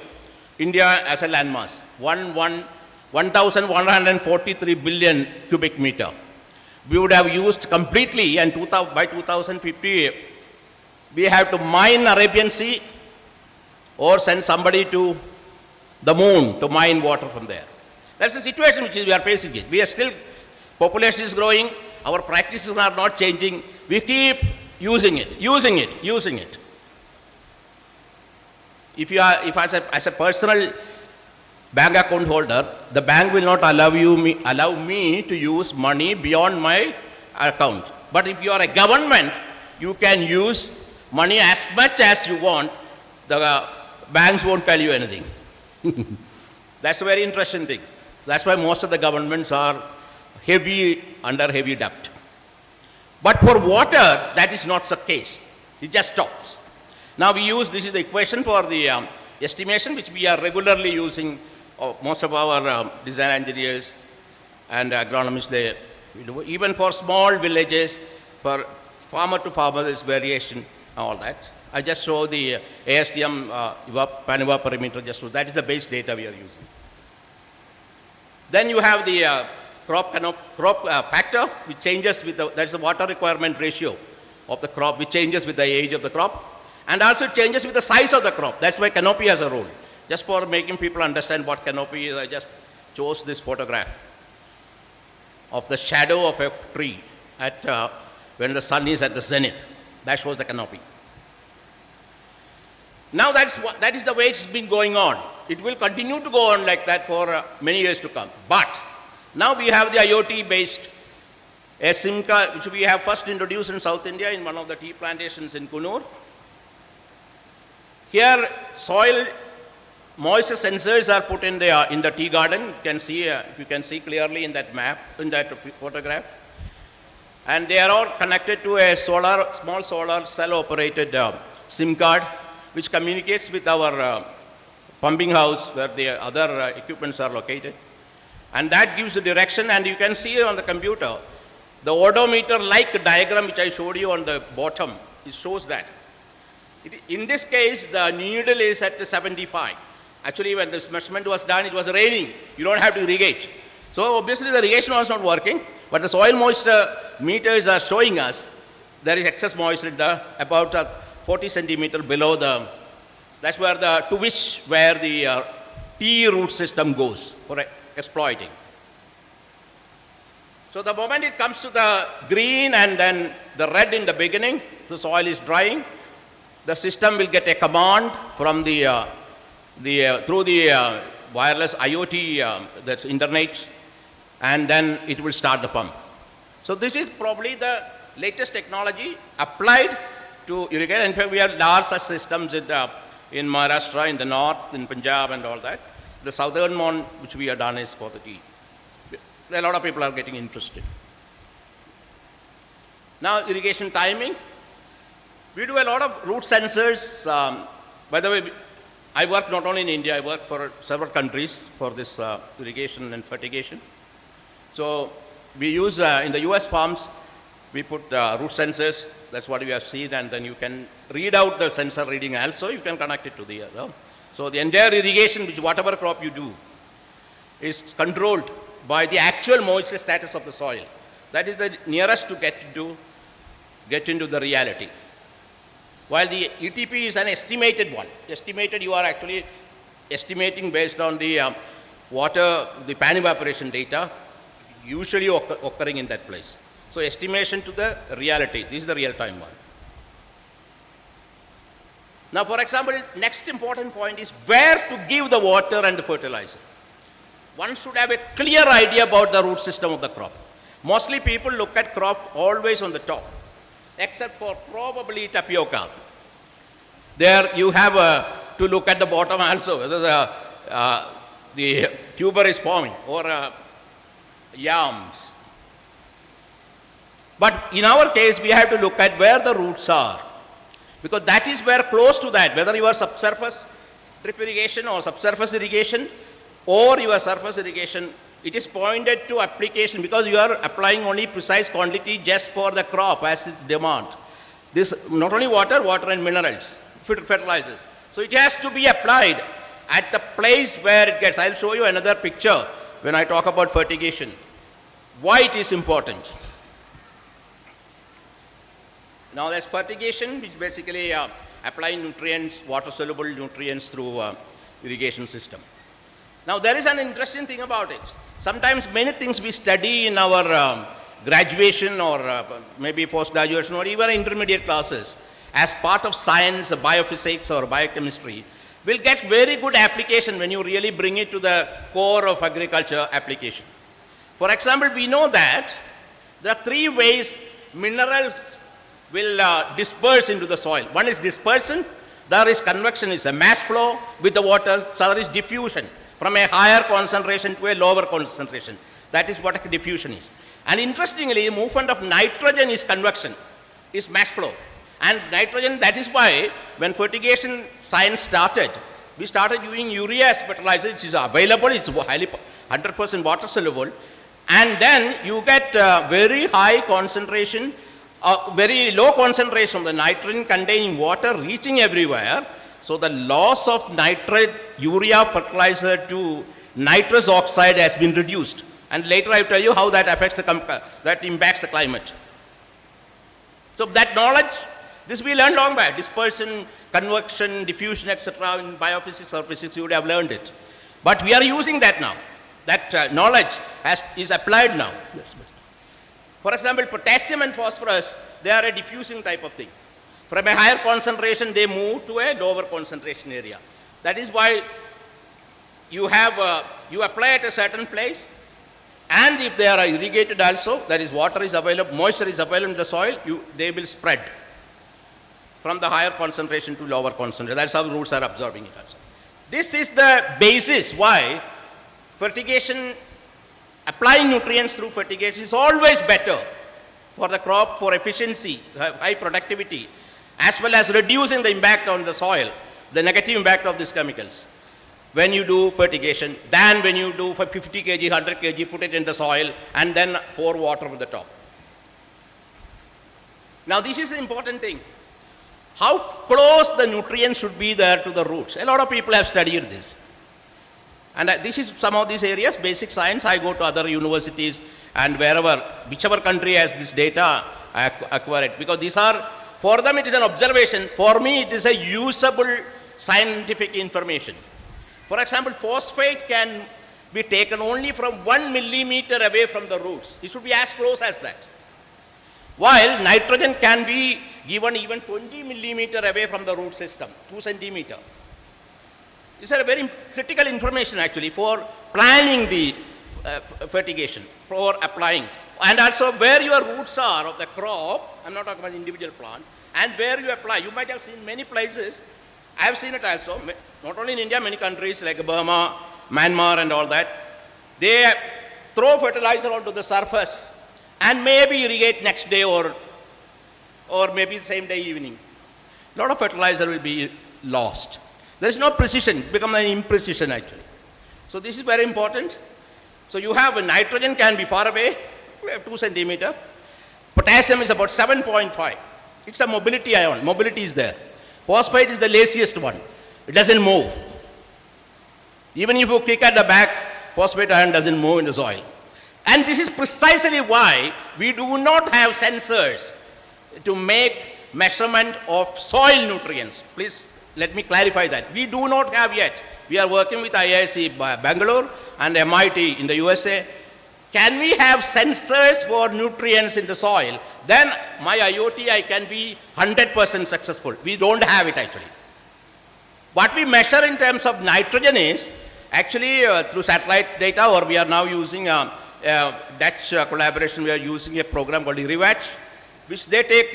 India as a landmass, 1,143 billion cubic meter. We would have used completely, and by 2050, we have to mine Arabian Sea or send somebody to the moon to mine water from there. That's the situation which we are facing. We are still, population is growing, our practices are not changing. We keep using it. If as a personal bank account holder, the bank will not allow me to use money beyond my account. But if you are a government, you can use money as much as you want. The banks won't tell you anything. That's a very interesting thing. That's why most of the governments are under heavy debt. But for water, that is not the case. It just stops. Now this is the equation for the estimation, which we are regularly using. Most of our design engineers and agronomists, they do. Even for small villages, for farmer to farmer, there is variation and all that. I just show the ASTM PANIVA perimeter, that is the base data we are using. Then you have the crop factor, which changes with that's the water requirement ratio of the crop, which changes with the age of the crop, and also it changes with the size of the crop. That's why canopy has a role. Just for making people understand what canopy is, I just chose this photograph of the shadow of a tree when the sun is at the zenith. That shows the canopy. Now that is the way it's been going on. It will continue to go on like that for many years to come. But now we have the IoT-based SIM card, which we have first introduced in South India in one of the tea plantations in Kunur. Here, soil moisture sensors are put in the tea garden. You can see, you can see clearly in that map, in that photograph. And they are all connected to a small solar cell-operated SIM card, which communicates with our pumping house where the other equipments are located. And that gives the direction, and you can see on the computer, the odometer-like diagram which I showed you on the bottom, it shows that. In this case, the needle is at 75. Actually, when this measurement was done, it was raining. You don't have to irrigate. So obviously the irrigation was not working, but the soil moisture meters are showing us there is excess moisture about 40 centimeter below that's where where the tea root system goes for exploiting. So the moment it comes to the green and then the red in the beginning, the soil is drying, the system will get a command from through the wireless IoT, that's internet, and then it will start the pump. So this is probably the latest technology applied to irrigate. In fact, we have large such systems in Maharashtra, in the north, in Punjab and all that. The southern one, which we have done, is for the tea. A lot of people are getting interested. Now, irrigation timing. We do a lot of root sensors. By the way, I work not only in India, I work for several countries for this irrigation and fertigation. So we use, in the US farms, we put root sensors. That's what we have seen, and then you can read out the sensor reading also. You can connect it to the other. So the entire irrigation, which whatever crop you do, is controlled by the actual moisture status of the soil. That is the nearest to get into the reality. While the ETP is an estimated one. Estimated, you are actually estimating based on the water, the pan evaporation data, usually occurring in that place. So estimation to the reality. This is the real-time one. Now, for example, next important point is where to give the water and the fertilizer. One should have a clear idea about the root system of the crop. Mostly people look at crop always on the top, except for probably tapioca. There you have to look at the bottom also, whether the tuber is forming, or yams. But in our case, we have to look at where the roots are, because that is where close to that, whether you are subsurface drip irrigation or subsurface irrigation or your surface irrigation, it is pointed to application, because you are applying only precise quantity just for the crop as its demand. This not only water, water and minerals, fertilizers. So it has to be applied at the place where it gets. I'll show you another picture when I talk about fertigation, why it is important. Now there's fertigation, which basically applying nutrients, water-soluble nutrients through irrigation system. Now there is an interesting thing about it. Sometimes many things we study in our graduation or maybe post-graduation or even intermediate classes as part of science, biophysics or biochemistry will get very good application when you really bring it to the core of agriculture application. For example, we know that there are three ways minerals will disperse into the soil. One is dispersion, there is convection, is a mass flow with the water, so there is diffusion from a higher concentration to a lower concentration. That is what diffusion is. And interestingly, movement of nitrogen is convection, is mass flow. And nitrogen, that is why when fertigation science started, we started using urea as fertilizer, which is available, it's highly 100% water soluble. And then you get very high concentration, very low concentration of the nitrogen containing water reaching everywhere. So the loss of nitrate urea fertilizer to nitrous oxide has been reduced. And later I will tell you how that affects that impacts the climate. So that knowledge, this we learned long back, dispersion, convection, diffusion, etc. in biophysics or physics, you would have learned it. But we are using that now. That knowledge is applied now. For example, potassium and phosphorus, they are a diffusing type of thing. From a higher concentration, they move to a lower concentration area. That is why you apply at a certain place, and if they are irrigated also, that is water is available, moisture is available in the soil, they will spread from the higher concentration to lower concentration. That's how the roots are absorbing it also. This is the basis why fertigation, applying nutrients through fertigation is always better for the crop, for efficiency, high productivity, as well as reducing the impact on the soil, the negative impact of these chemicals when you do fertigation than when you do for 50 kg, 100 kg, put it in the soil and then pour water on the top. Now this is the important thing. How close the nutrients should be there to the roots. A lot of people have studied this. And this is some of these areas, basic science. I go to other universities and wherever, whichever country has this data, I acquire it. Because these are, for them it is an observation. For me it is a usable scientific information. For example, phosphate can be taken only from 1 millimeter away from the roots. It should be as close as that. While nitrogen can be given even 20 millimeter away from the root system, 2 centimeter. These are very critical information actually for planning the fertigation, for applying. And also where your roots are of the crop, I'm not talking about individual plant, and where you apply. You might have seen many places, I have seen it also, not only in India, many countries like Burma, Myanmar and all that, they throw fertilizer onto the surface and maybe irrigate next day or maybe the same day evening. A lot of fertilizer will be lost. There is no precision, it becomes an imprecision actually. So this is very important. So you have nitrogen can be far away, 2 centimeter. Potassium is about 7.5. It's a mobility ion, mobility is there. Phosphate is the laziest one. It doesn't move. Even if you kick at the back, phosphate ion doesn't move in the soil. And this is precisely why we do not have sensors to make measurement of soil nutrients. Please let me clarify that. We do not have yet. We are working with IISc Bangalore and MIT in the USA. Can we have sensors for nutrients in the soil? Then my IoT I can be 100% successful. We don't have it actually. What we measure in terms of nitrogen is actually through satellite data, or we are now using Dutch collaboration, we are using a program called RiWatch, which they take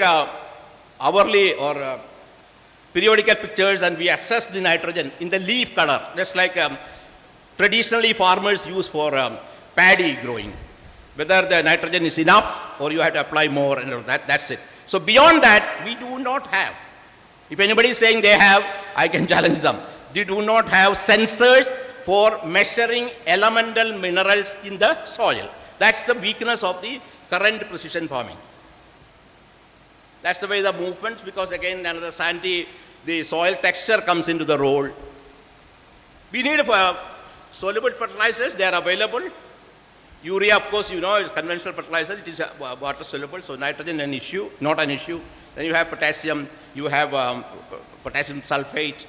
hourly or periodical pictures and we assess the nitrogen in the leaf color. Just like traditionally farmers use for paddy growing. Whether the nitrogen is enough or you have to apply more, and that's it. So beyond that, we do not have. If anybody is saying they have, I can challenge them. They do not have sensors for measuring elemental minerals in the soil. That's the weakness of the current precision farming. That's the way the movements, because again, another sandy, the soil texture comes into the role. We need soluble fertilizers, they are available. Urea, of course, you know, is conventional fertilizer, it is water soluble, so nitrogen an issue, not an issue. Then you have potassium, you have potassium sulfate,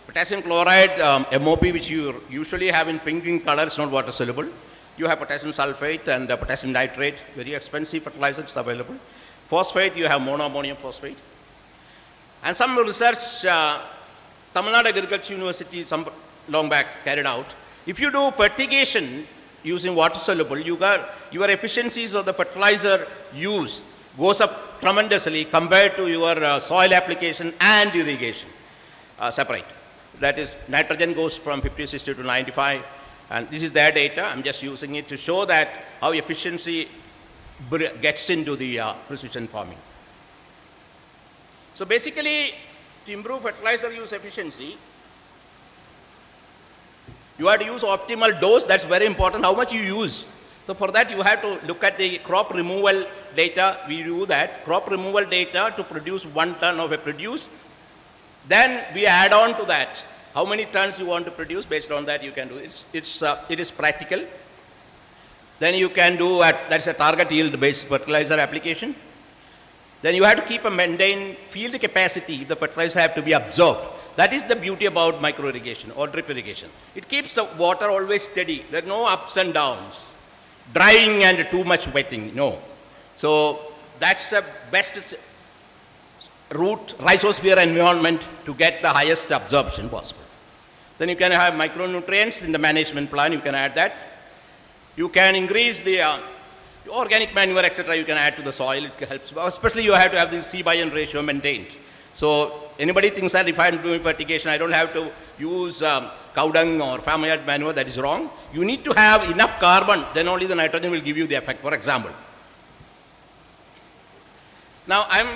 potassium chloride, MOP, which you usually have in pink in color, is not water soluble. You have potassium sulfate and potassium nitrate, very expensive fertilizers available. Phosphate, you have monoammonium phosphate. And some research, Tamil Nadu Agriculture University some long back carried out. If you do fertigation using water soluble, your efficiencies of the fertilizer use goes up tremendously compared to your soil application and irrigation separate. That is, nitrogen goes from 50, 60 to 95, and this is their data. I'm just using it to show that how efficiency gets into the precision farming. So basically, to improve fertilizer use efficiency, you have to use optimal dose. That's very important, how much you use. So for that, you have to look at the crop removal data. We do that, crop removal data to produce 1 ton of a produce. Then we add on to that how many tons you want to produce. Based on that, you can do it. It is practical. Then you can do that's a target yield based fertilizer application. Then you have to keep a maintain field capacity. The fertilizer have to be absorbed. That is the beauty about micro irrigation or drip irrigation. It keeps the water always steady. There are no ups and downs, drying and too much wetting. No. So that's the best root rhizosphere environment to get the highest absorption possible. Then you can have micronutrients in the management plan. You can add that. You can increase the organic manure, etc. You can add to the soil. It helps. Especially you have to have this C/N ratio maintained. So anybody thinks that if I'm doing fertigation, I don't have to use cow dung or farmyard manure, that is wrong. You need to have enough carbon, then only the nitrogen will give you the effect, for example. Now I'm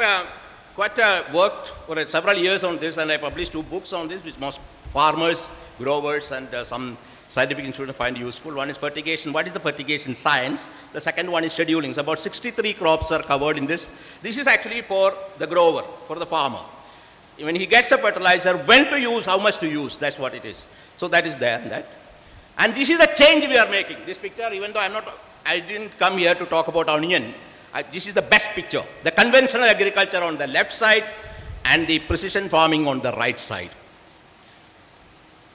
worked for several years on this, and I published 2 books on this, which most farmers, growers, and some scientific institutions find useful. One is fertigation. What is the fertigation science? The second one is scheduling. So about 63 crops are covered in this. This is actually for the grower, for the farmer. When he gets a fertilizer, when to use, how much to use, that's what it is. So that is there. And this is the change we are making. This picture, even though I didn't come here to talk about onion, this is the best picture. The conventional agriculture on the left side and the precision farming on the right side.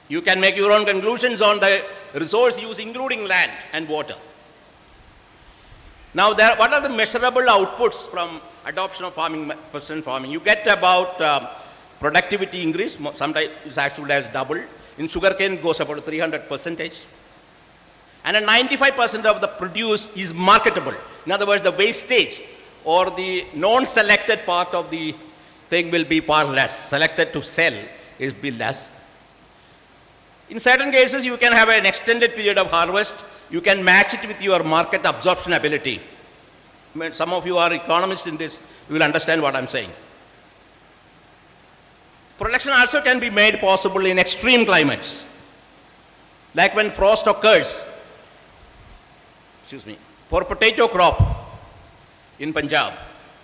You can make your own conclusions on the resource use, including land and water. Now, what are the measurable outputs from adoption of precision farming? You get about productivity increase. Sometimes it's actually as double. In sugarcane, it goes about 300%. And 95% of the produce is marketable. In other words, the wastage or the non-selected part of the thing will be far less. Selected to sell is be less. In certain cases, you can have an extended period of harvest. You can match it with your market absorption ability. I mean, some of you are economists in this, you will understand what I'm saying. Production also can be made possible in extreme climates. Like when frost occurs, for potato crop in Punjab,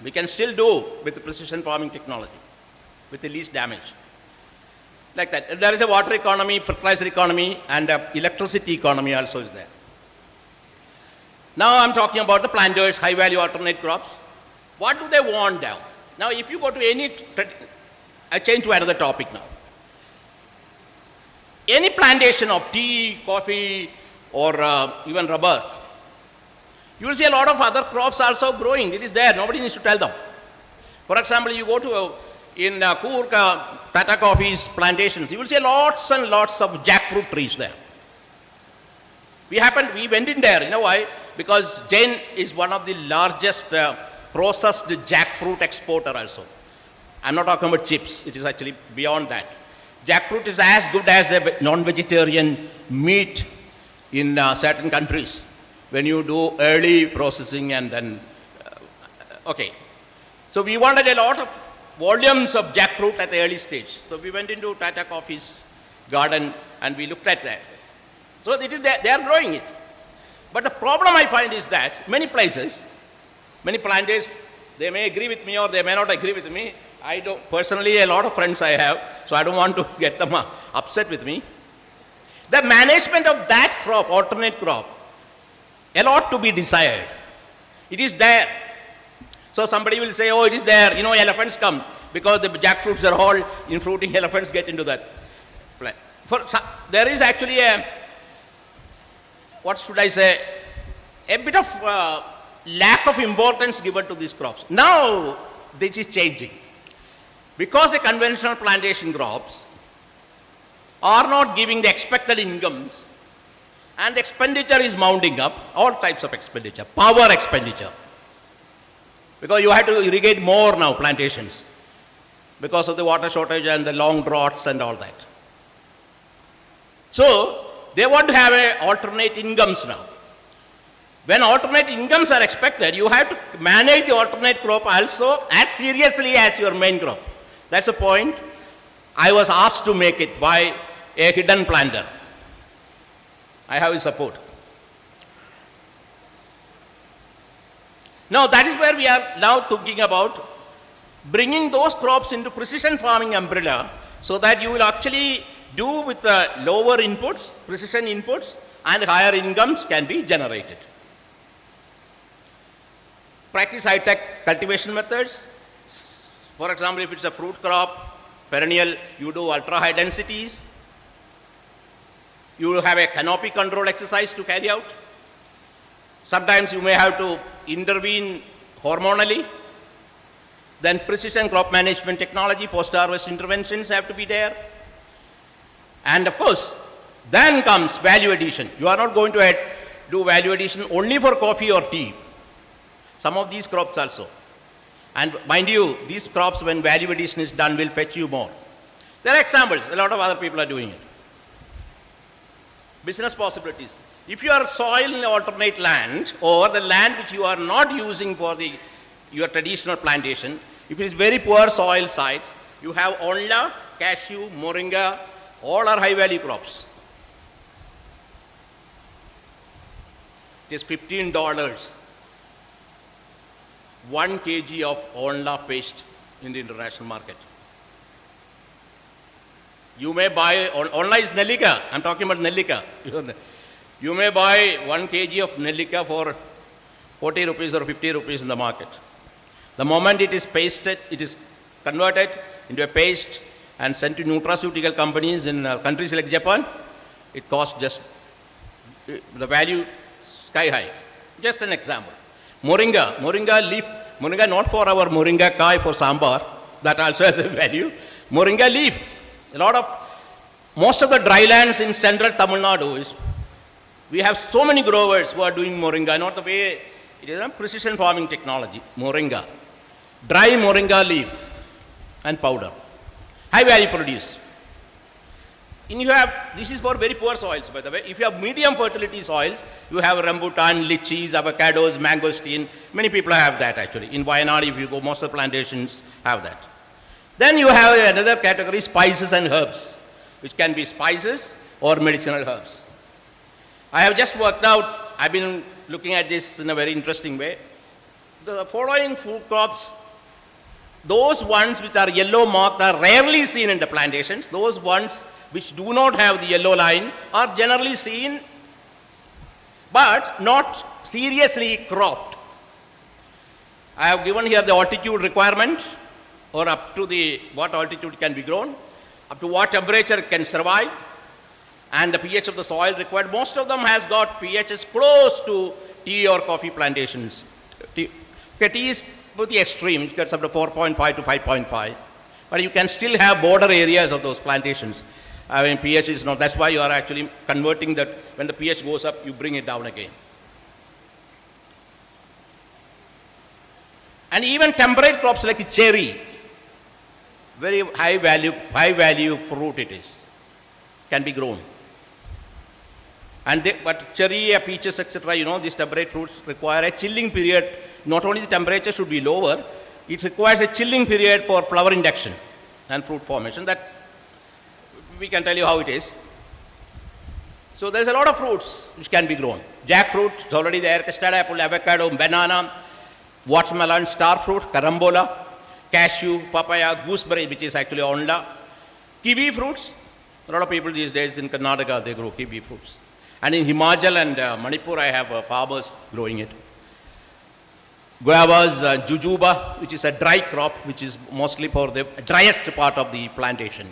we can still do with the precision farming technology, with the least damage. Like that. There is a water economy, fertilizer economy, and electricity economy also is there. Now I'm talking about the planters, high value alternate crops. What do they want now? Now if you go to any, I change to another topic now. Any plantation of tea, coffee, or even rubber, you will see a lot of other crops also growing. It is there, nobody needs to tell them. For example, you go to in Coorg, Tata Coffee's plantations, you will see lots and lots of jackfruit trees there. We went in there, you know why? Because Jain is one of the largest processed jackfruit exporter also. I'm not talking about chips, it is actually beyond that. Jackfruit is as good as a non-vegetarian meat in certain countries when you do early processing and then, okay. So we wanted a lot of volumes of jackfruit at the early stage. So we went into Tata Coffee's garden and we looked at that. So it is they are growing it. But the problem I find is that many places, many planters, they may agree with me or they may not agree with me. I don't, personally a lot of friends I have, so I don't want to get them upset with me. The management of that crop, alternate crop, a lot to be desired. It is there. So somebody will say, oh, it is there, you know, elephants come because the jackfruits are all in fruiting, elephants get into that plant. There is actually a, what should I say, a bit of lack of importance given to these crops. Now, this is changing. Because the conventional plantation crops are not giving the expected incomes and the expenditure is mounting up, all types of expenditure, power expenditure. Because you have to irrigate more now plantations because of the water shortage and the long droughts and all that. So, they want to have alternate incomes now. When alternate incomes are expected, you have to manage the alternate crop also as seriously as your main crop. That's the point. I was asked to make it by a hidden planter. I have his support. Now that is where we are now thinking about bringing those crops into precision farming umbrella so that you will actually do with lower inputs, precision inputs, and higher incomes can be generated. Practice high-tech cultivation methods. For example, if it's a fruit crop, perennial, you do ultra-high densities. You have a canopy control exercise to carry out. Sometimes you may have to intervene hormonally. Then precision crop management technology, post-harvest interventions have to be there. And of course, then comes value addition. You are not going to do value addition only for coffee or tea. Some of these crops also. And mind you, these crops, when value addition is done, will fetch you more. There are examples. A lot of other people are doing it. Business possibilities. If you are soil in alternate land or the land which you are not using for your traditional plantation, if it is very poor soil sites, you have onla, cashew, moringa, all are high value crops. It is $15, 1 kg of onla paste in the international market. You may buy, onla is nellika, I'm talking about nellika. You may buy 1 kg of nellika for 40 rupees or 50 rupees in the market. The moment it is pasted, it is converted into a paste and sent to nutraceutical companies in countries like Japan, it costs just the value sky high. Just an example. Moringa leaf, moringa not for our moringa kai for sambar, that also has a value. Moringa leaf, most of the dry lands in central Tamil Nadu we have so many growers who are doing moringa, not the way, it is a precision farming technology, moringa. Dry moringa leaf and powder. High value produce. This is for very poor soils, by the way. If you have medium fertility soils, you have rambutan, lychees, avocados, mangosteen. Many people have that actually. In Wayanad, if you go, most of the plantations have that. Then you have another category, spices and herbs, which can be spices or medicinal herbs. I have just worked out, I've been looking at this in a very interesting way. The following food crops, those ones which are yellow marked are rarely seen in the plantations. Those ones which do not have the yellow line are generally seen but not seriously cropped. I have given here the altitude requirement or up to what altitude can be grown, up to what temperature it can survive, and the pH of the soil required. Most of them has got pHs close to tea or coffee plantations. Tea is pretty extreme, it gets up to 4.5 to 5.5, but you can still have border areas of those plantations. I mean, pH is not, that's why you are actually converting that, when the pH goes up, you bring it down again. And even temperate crops like cherry, very high value fruit it is, can be grown. And but cherry, peaches, etc., these temperate fruits require a chilling period. Not only the temperature should be lower, it requires a chilling period for flower induction and fruit formation. That we can tell you how it is. So there's a lot of fruits which can be grown. Jackfruit is already there, custard apple, avocado, banana, watermelon, star fruit, carambola, cashew, papaya, gooseberry, which is actually onla, kiwi fruits. A lot of people these days in Karnataka, they grow kiwi fruits. And in Himachal and Manipur, I have farmers growing it. Guavas, jujuba, which is a dry crop, which is mostly for the driest part of the plantation.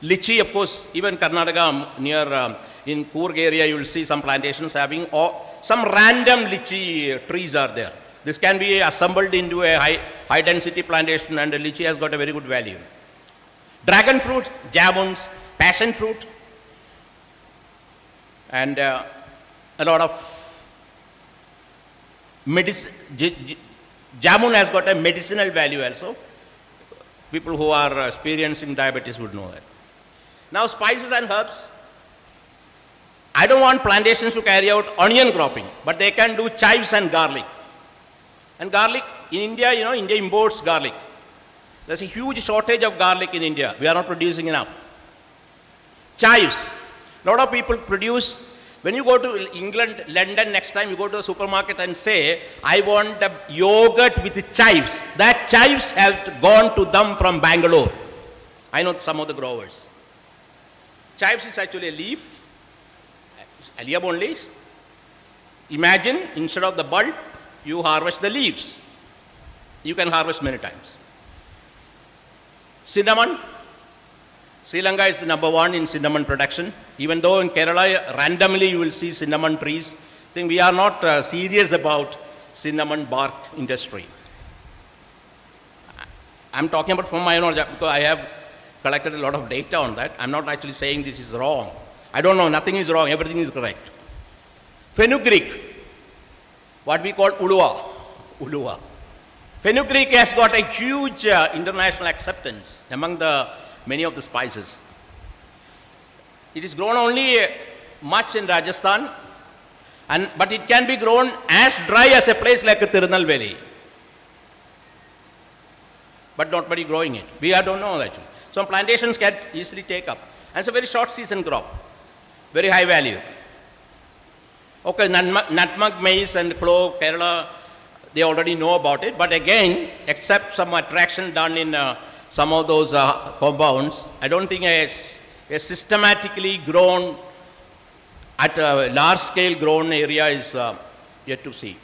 Lychee, of course, even Karnataka, near in Coorg area, you will see some plantations having, or some random lychee trees are there. This can be assembled into a high density plantation, and the lychee has got a very good value. Dragon fruit, jamuns, passion fruit, and a lot of medicine. Jamun has got a medicinal value also. People who are experiencing diabetes would know that. Now, spices and herbs. I don't want plantations to carry out onion cropping, but they can do chives and garlic. And garlic, in India, India imports garlic. There's a huge shortage of garlic in India. We are not producing enough. Chives. A lot of people produce. When you go to England, London, next time you go to a supermarket and say, I want a yogurt with chives. That chives have gone to them from Bangalore. I know some of the growers. Chives is actually a leaf, a leaf only. Imagine, instead of the bulb, you harvest the leaves. You can harvest many times. Cinnamon. Sri Lanka is the #1 in cinnamon production. Even though in Kerala, randomly you will see cinnamon trees. I think we are not serious about cinnamon bark industry. I'm talking about from my knowledge because I have collected a lot of data on that. I'm not actually saying this is wrong. I don't know, nothing is wrong, everything is correct. Fenugreek, what we call ulua. Fenugreek has got a huge international acceptance among many of the spices. It is grown only much in Rajasthan, but it can be grown as dry as a place like Tirunelveli. But nobody growing it. We don't know that. Some plantations can easily take up. And it's a very short season crop, very high value. Okay, nutmeg, maize and clove, Kerala, they already know about it. But again, except some attraction done in some of those compounds, I don't think a systematically grown, at a large scale grown area is yet to see.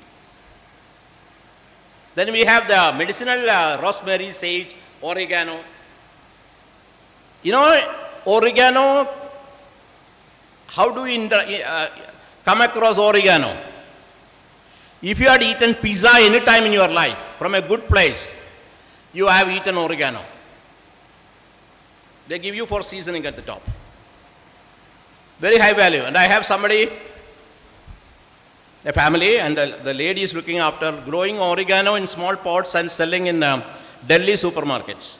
Then we have the medicinal rosemary, sage, oregano. Oregano, how do we come across oregano? If you had eaten pizza any time in your life from a good place, you have eaten oregano. They give you for seasoning at the top. Very high value. And I have a family, and the lady is looking after growing oregano in small pots and selling in Delhi supermarkets.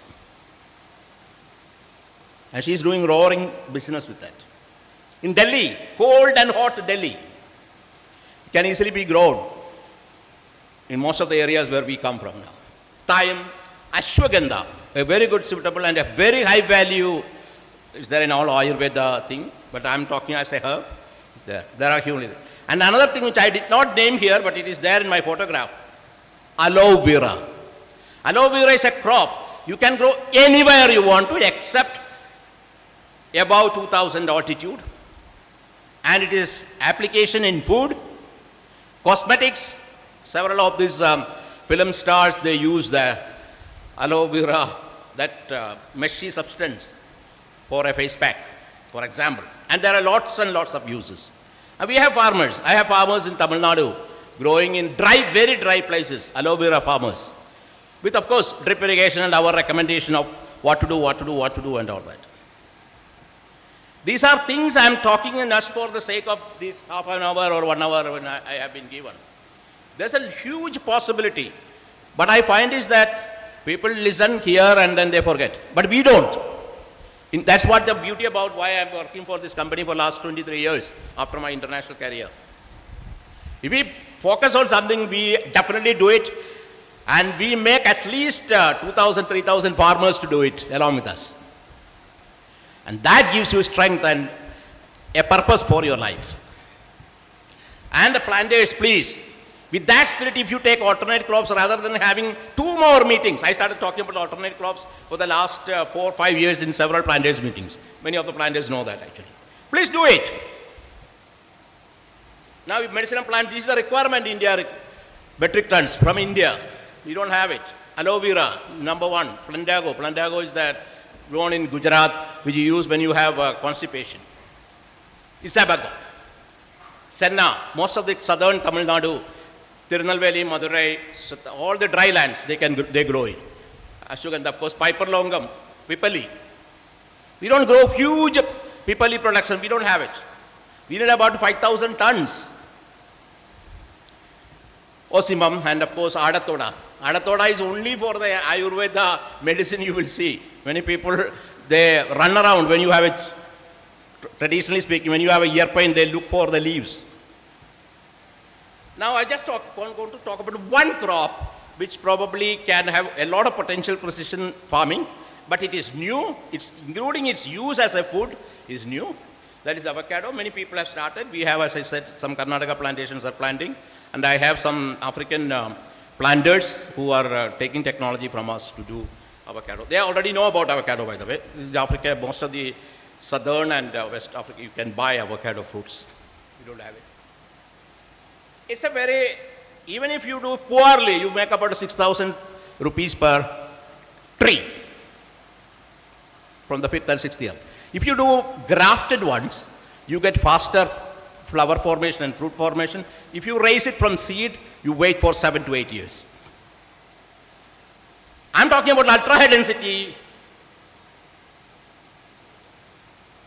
And she is doing roaring business with that. In Delhi, cold and hot Delhi, it can easily be grown in most of the areas where we come from now. Thyme, ashwagandha, a very good suitable and a very high value. Is there in all Ayurveda thing? But I'm talking as a herb. There are human. And another thing which I did not name here, but it is there in my photograph, aloe vera. Aloe vera is a crop you can grow anywhere you want to except above 2000 altitude. And it is application in food, cosmetics. Several of these film stars, they use the aloe vera, that meshy substance, for a face pack, for example. And there are lots and lots of uses. And we have farmers. I have farmers in Tamil Nadu growing in very dry places, aloe vera farmers, with of course drip irrigation and our recommendation of what to do and all that. These are things I am talking in just for the sake of this half an hour or 1 hour when I have been given. There's a huge possibility, but I find is that People listen, hear, and then they forget. But we don't. That's what the beauty about why I'm working for this company for last 23 years after my international career. If we focus on something, we definitely do it, and we make at least 2,000, 3,000 farmers to do it along with us. And that gives you strength and a purpose for your life. And the planters, please, with that spirit, if you take alternate crops rather than having 2 more meetings. I started talking about alternate crops for the last 4 or 5 years in several planters meetings. Many of the planters know that actually. Please do it. Now, if medicinal plants, this is the requirement in India, metric tons from India. We don't have it. Aloe vera, number 1. Plantago. Plantago is that grown in Gujarat, which you use when you have constipation. Isabago. Senna, most of the southern Tamil Nadu, Tirunelveli, Madurai, all the dry lands, they grow it. Ashwagandha, of course, Piper longum, Pipali. We don't grow huge Pipali production, we don't have it. We need about 5,000 tons. Osimum, and of course, Adatoda. Adatoda is only for the Ayurveda medicine you will see. Many people, they run around when you have it, traditionally speaking, when you have a ear pain, they look for the leaves. Now, I'm going to talk about one crop which probably can have a lot of potential precision farming, but it is new. It's including its use as a food is new. That is avocado. Many people have started. We have, as I said, some Karnataka plantations are planting, and I have some African planters who are taking technology from us to do avocado. They already know about avocado, by the way. In Africa, most of the southern and West Africa, you can buy avocado fruits. You don't have it. It's a very, even if you do poorly, you make about 6,000 rupees per tree from the 5th and 6th year. If you do grafted ones, you get faster flower formation and fruit formation. If you raise it from seed, you wait for 7 to 8 years. I'm talking about ultra high density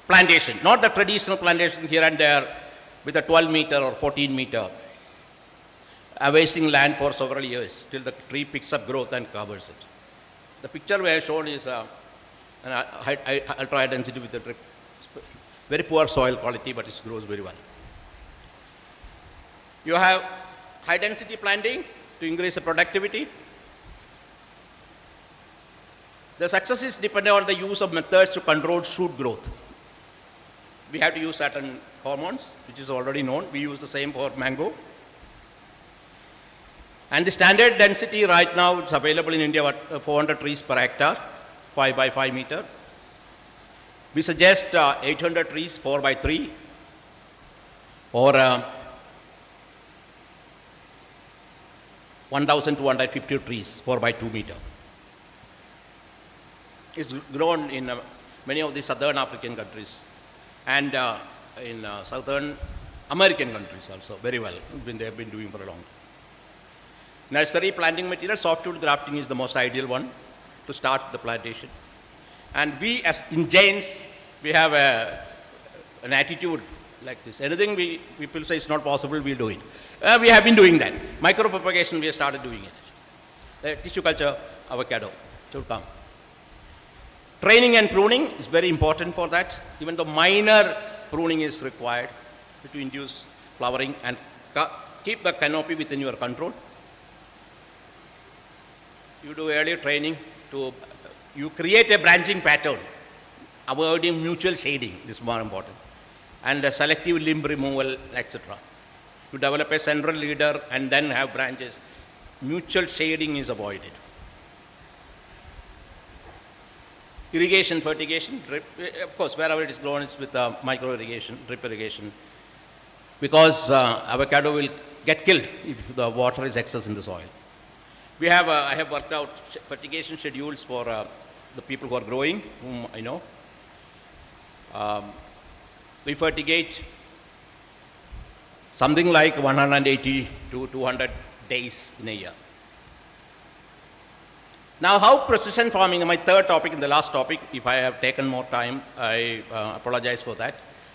plantation, not the traditional plantation here and there with a 12 meter or 14 meter. Wasting land for several years till the tree picks up growth and covers it. The picture we have shown is an ultra high density with a drip. Very poor soil quality, but it grows very well. You have high density planting to increase the productivity. The success is dependent on the use of methods to control shoot growth. We have to use certain hormones, which is already known. We use the same for mango. And the standard density right now is available in India, 400 trees per hectare, 5 by 5 meter. We suggest 800 trees, 4 by 3, or 1,250 trees, 4 by 2 meter. It's grown in many of the southern African countries and in southern American countries also very well. They have been doing for a long time. Nursery planting material, softwood grafting is the most ideal one to start the plantation. And we as in Jains, we have an attitude like this. Anything people say is not possible, we'll do it. We have been doing that. Micro-propagation, we have started doing it. Tissue culture, avocado, it will come. Training and pruning is very important for that. Even though minor pruning is required to induce flowering and keep the canopy within your control. You do early training you create a branching pattern, avoiding mutual shading, this is more important, and selective limb removal, etc. You develop a central leader and then have branches. Mutual shading is avoided. Irrigation, fertigation, drip, of course, wherever it is grown, it's with micro irrigation, drip irrigation, because avocado will get killed if the water is excess in the soil. We have, I have worked out fertigation schedules for the people who are growing, whom I know. We fertigate something like 180 to 200 days in a year. Now, how precision farming, my third topic and the last topic, if I have taken more time, I apologize for that.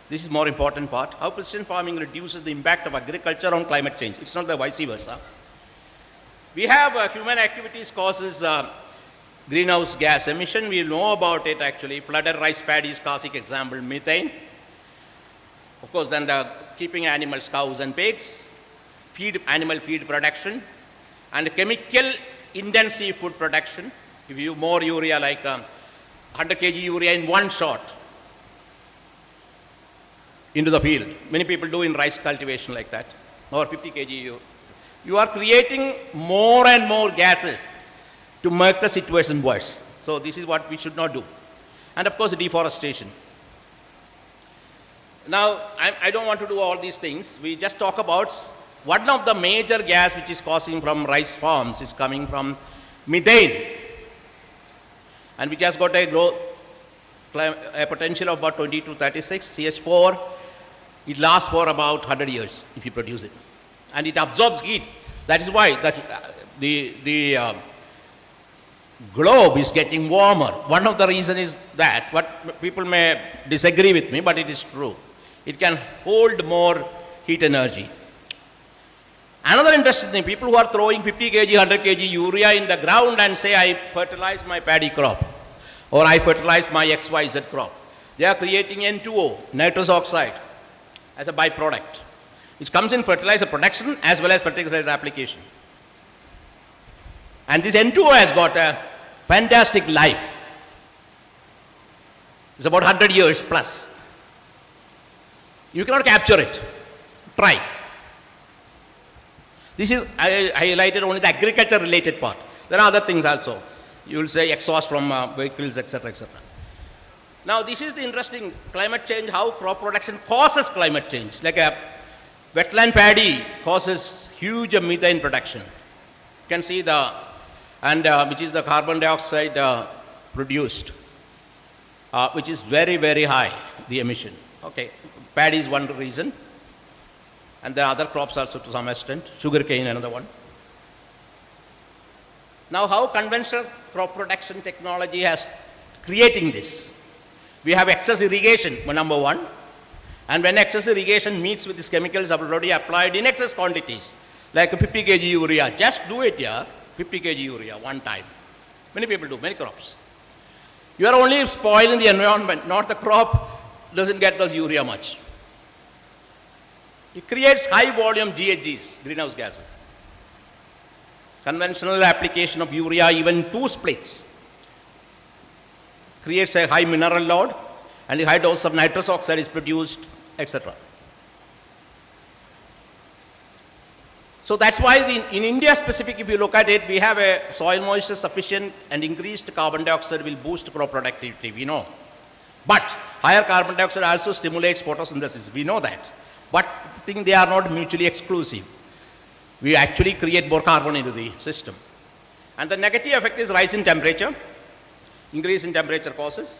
This is more important part. How precision farming reduces the impact of agriculture on climate change. It's not the vice versa. We have human activities causes greenhouse gas emission. We know about it actually. Flooded rice paddies, classic example, methane. Of course, then the keeping animals, cows and pigs, animal feed production, and chemical intensive food production. If you use more urea, like 100 kg urea in one shot into the field. Many people do in rice cultivation like that, or 50 kg. You are creating more and more gases to make the situation worse. So this is what we should not do. And of course, deforestation. Now, I don't want to do all these things. We just talk about one of the major gas which is causing from rice farms is coming from methane, and which has got a potential of about 20 to 36 CH4. It lasts for about 100 years if you produce it, and it absorbs heat. That is why the globe is getting warmer. One of the reasons is that, what people may disagree with me, but it is true. It can hold more heat energy. Another interesting thing, people who are throwing 50 kg, 100 kg urea in the ground and say, I fertilize my paddy crop, or I fertilize my XYZ crop, they are creating N2O, nitrous oxide, as a byproduct, which comes in fertilizer production as well as fertilizer application. And this N2O has got a fantastic life. It's about 100 years plus. You cannot capture it. Try. This is, I highlighted only the agriculture related part. There are other things also. You will say exhaust from vehicles, etc., etc. Now, this is the interesting climate change, how crop production causes climate change. Like a wetland paddy causes huge methane production. You can see which is the carbon dioxide produced, which is very, very high, the emission. Okay, paddy is one reason. And there are other crops also to some extent, sugarcane another one. Now, how conventional crop production technology has creating this? We have excess irrigation, number one. And when excess irrigation meets with these chemicals already applied in excess quantities, like 50 kg urea, just do it here, 50 kg urea one time. Many people do, many crops. You are only spoiling the environment, not the crop doesn't get those urea much. It creates high volume GHGs, greenhouse gases. Conventional application of urea, even 2 splits, creates a high mineral load, and a high dose of nitrous oxide is produced, etc. So that's why in India specific, if you look at it, we have a soil moisture sufficient and increased carbon dioxide will boost crop productivity, we know. But higher carbon dioxide also stimulates photosynthesis, we know that. But I think they are not mutually exclusive. We actually create more carbon into the system. And the negative effect is rise in temperature, increase in temperature causes.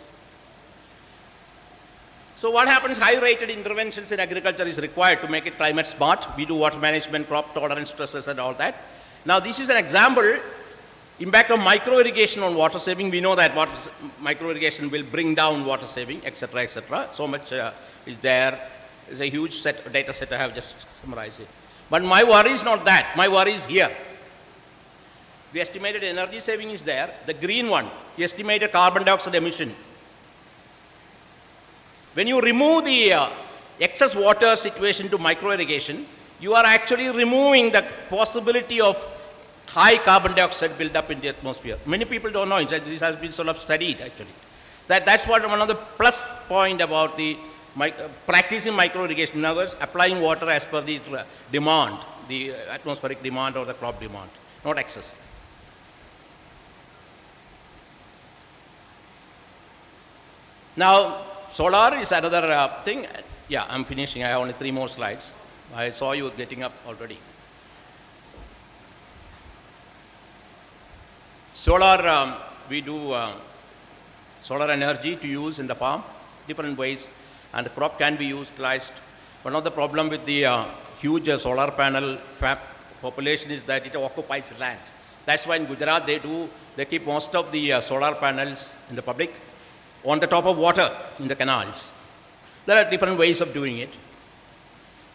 So what happens, high rated interventions in agriculture is required to make it climate smart. We do water management, crop tolerance stresses and all that. Now this is an example, impact of micro irrigation on water saving. We know that micro irrigation will bring down water saving, etc., etc. So much is there. It's a huge data set I have just summarized it. But my worry is not that. My worry is here. The estimated energy saving is there. The green one, the estimated carbon dioxide emission. When you remove the excess water situation to micro irrigation, you are actually removing the possibility of high carbon dioxide buildup in the atmosphere. Many people don't know. This has been sort of studied actually. That's one of the plus point about the practicing micro irrigation. In other words, applying water as per the demand, the atmospheric demand or the crop demand, not excess. Now, solar is another thing. Yeah, I'm finishing. I have only 3 more slides. I saw you getting up already. Solar, we do solar energy to use in the farm, different ways, and the crop can be utilized. One of the problem with the huge solar panel population is that it occupies land. That's why in Gujarat they keep most of the solar panels in the public on the top of water in the canals. There are different ways of doing it.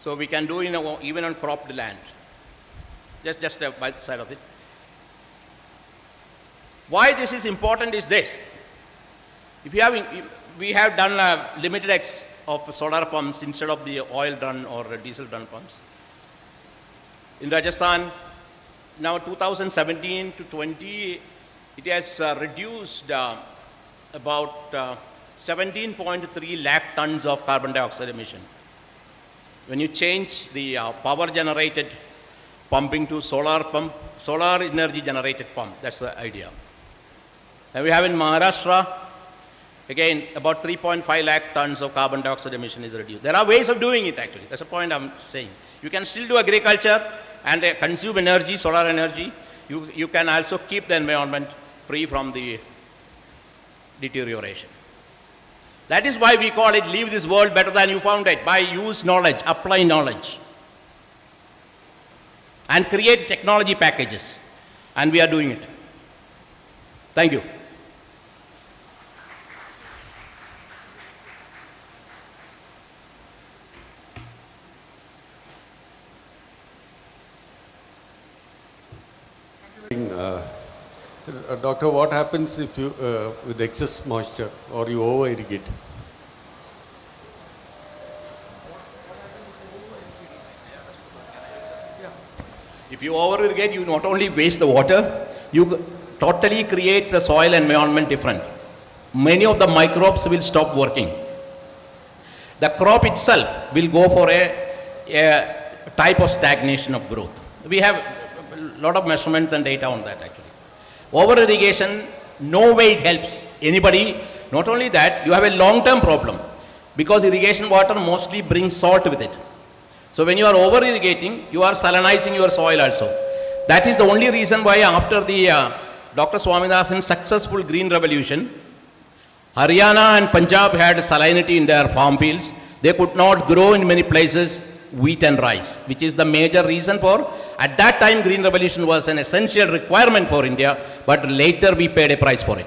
So we can do even on cropped land, just by the side of it. Why this is important is this. We have done a limited X of solar pumps instead of the oil run or diesel run pumps. In Rajasthan, now 2017 to 20, it has reduced about 17.3 lakh tons of carbon dioxide emission. When you change the power generated pumping to solar energy generated pump, that's the idea. And we have in Maharashtra, again, about 3.5 lakh tons of carbon dioxide emission is reduced. There are ways of doing it actually. That's the point I'm saying. You can still do agriculture and consume energy, solar energy. You can also keep the environment free from the deterioration. That is why we call it leave this world better than you found it, by use knowledge, apply knowledge, and create technology packages. And we are doing it. Thank you. Doctor, what happens if you with excess moisture or you over irrigate? If you over irrigate, you not only waste the water, you totally create the soil environment different. Many of the microbes will stop working. The crop itself will go for a type of stagnation of growth. We have a lot of measurements and data on that actually. Over irrigation, no way it helps anybody. Not only that, you have a long-term problem because irrigation water mostly brings salt with it. So when you are over irrigating, you are salinizing your soil also. That is the only reason why after the Dr. Swaminathan's successful green revolution, Haryana and Punjab had salinity in their farm fields. They could not grow in many places wheat and rice, which is the major reason for, at that time green revolution was an essential requirement for India, but later we paid a price for it.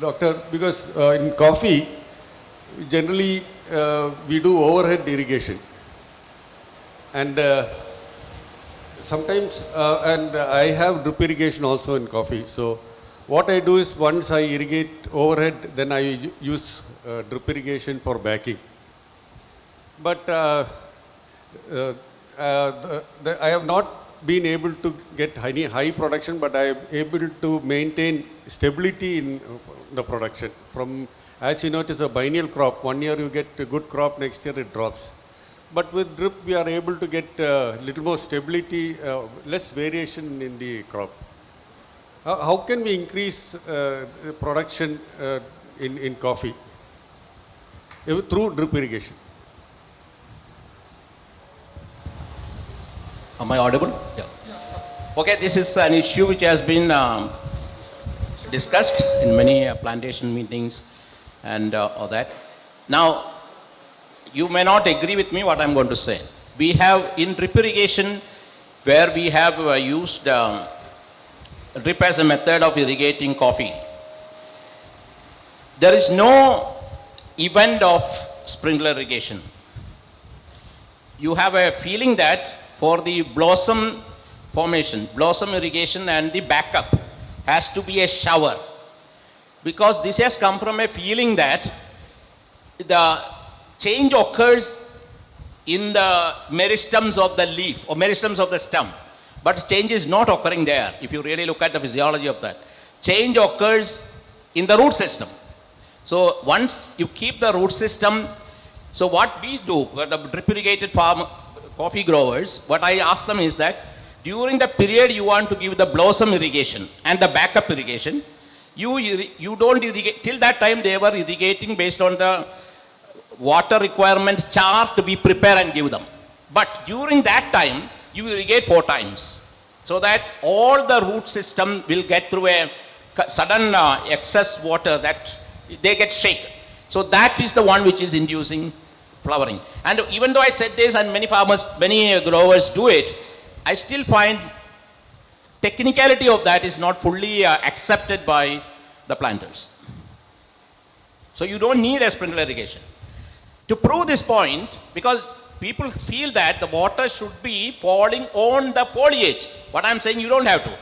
Doctor, because in coffee, generally we do overhead irrigation. And sometimes, and I have drip irrigation also in coffee. So what I do is once I irrigate overhead, then I use drip irrigation for backing. But I have not been able to get any high production, but I am able to maintain stability in the production. From, as you know, it is a biennial crop. 1 year you get a good crop, next year it drops. But with drip, we are able to get little more stability, less variation in the crop. How can we increase production in coffee through drip irrigation? Am I audible? Yeah. Okay, this is an issue which has been discussed in many plantation meetings and all that. Now, you may not agree with me what I'm going to say. We have in drip irrigation where we have used drip as a method of irrigating coffee. There is no event of sprinkler irrigation. You have a feeling that for the blossom formation, blossom irrigation and the backup has to be a shower, because this has come from a feeling that the change occurs in the meristems of the leaf or meristems of the stem, but change is not occurring there. If you really look at the physiology of that, change occurs in the root system. So once you keep the root system, so what we do, the drip irrigated coffee growers, what I ask them is that during the period you want to give the blossom irrigation and the backup irrigation, you don't irrigate. Till that time they were irrigating based on the water requirement chart we prepare and give them. But during that time, you irrigate 4 times, so that all the root system will get through a sudden excess water that they get shaken. So that is the one which is inducing flowering. And even though I said this and many farmers, many growers do it, I still find technicality of that is not fully accepted by the planters. So you don't need a sprinkler irrigation. To prove this point, because people feel that the water should be falling on the foliage. What I'm saying, you don't have to.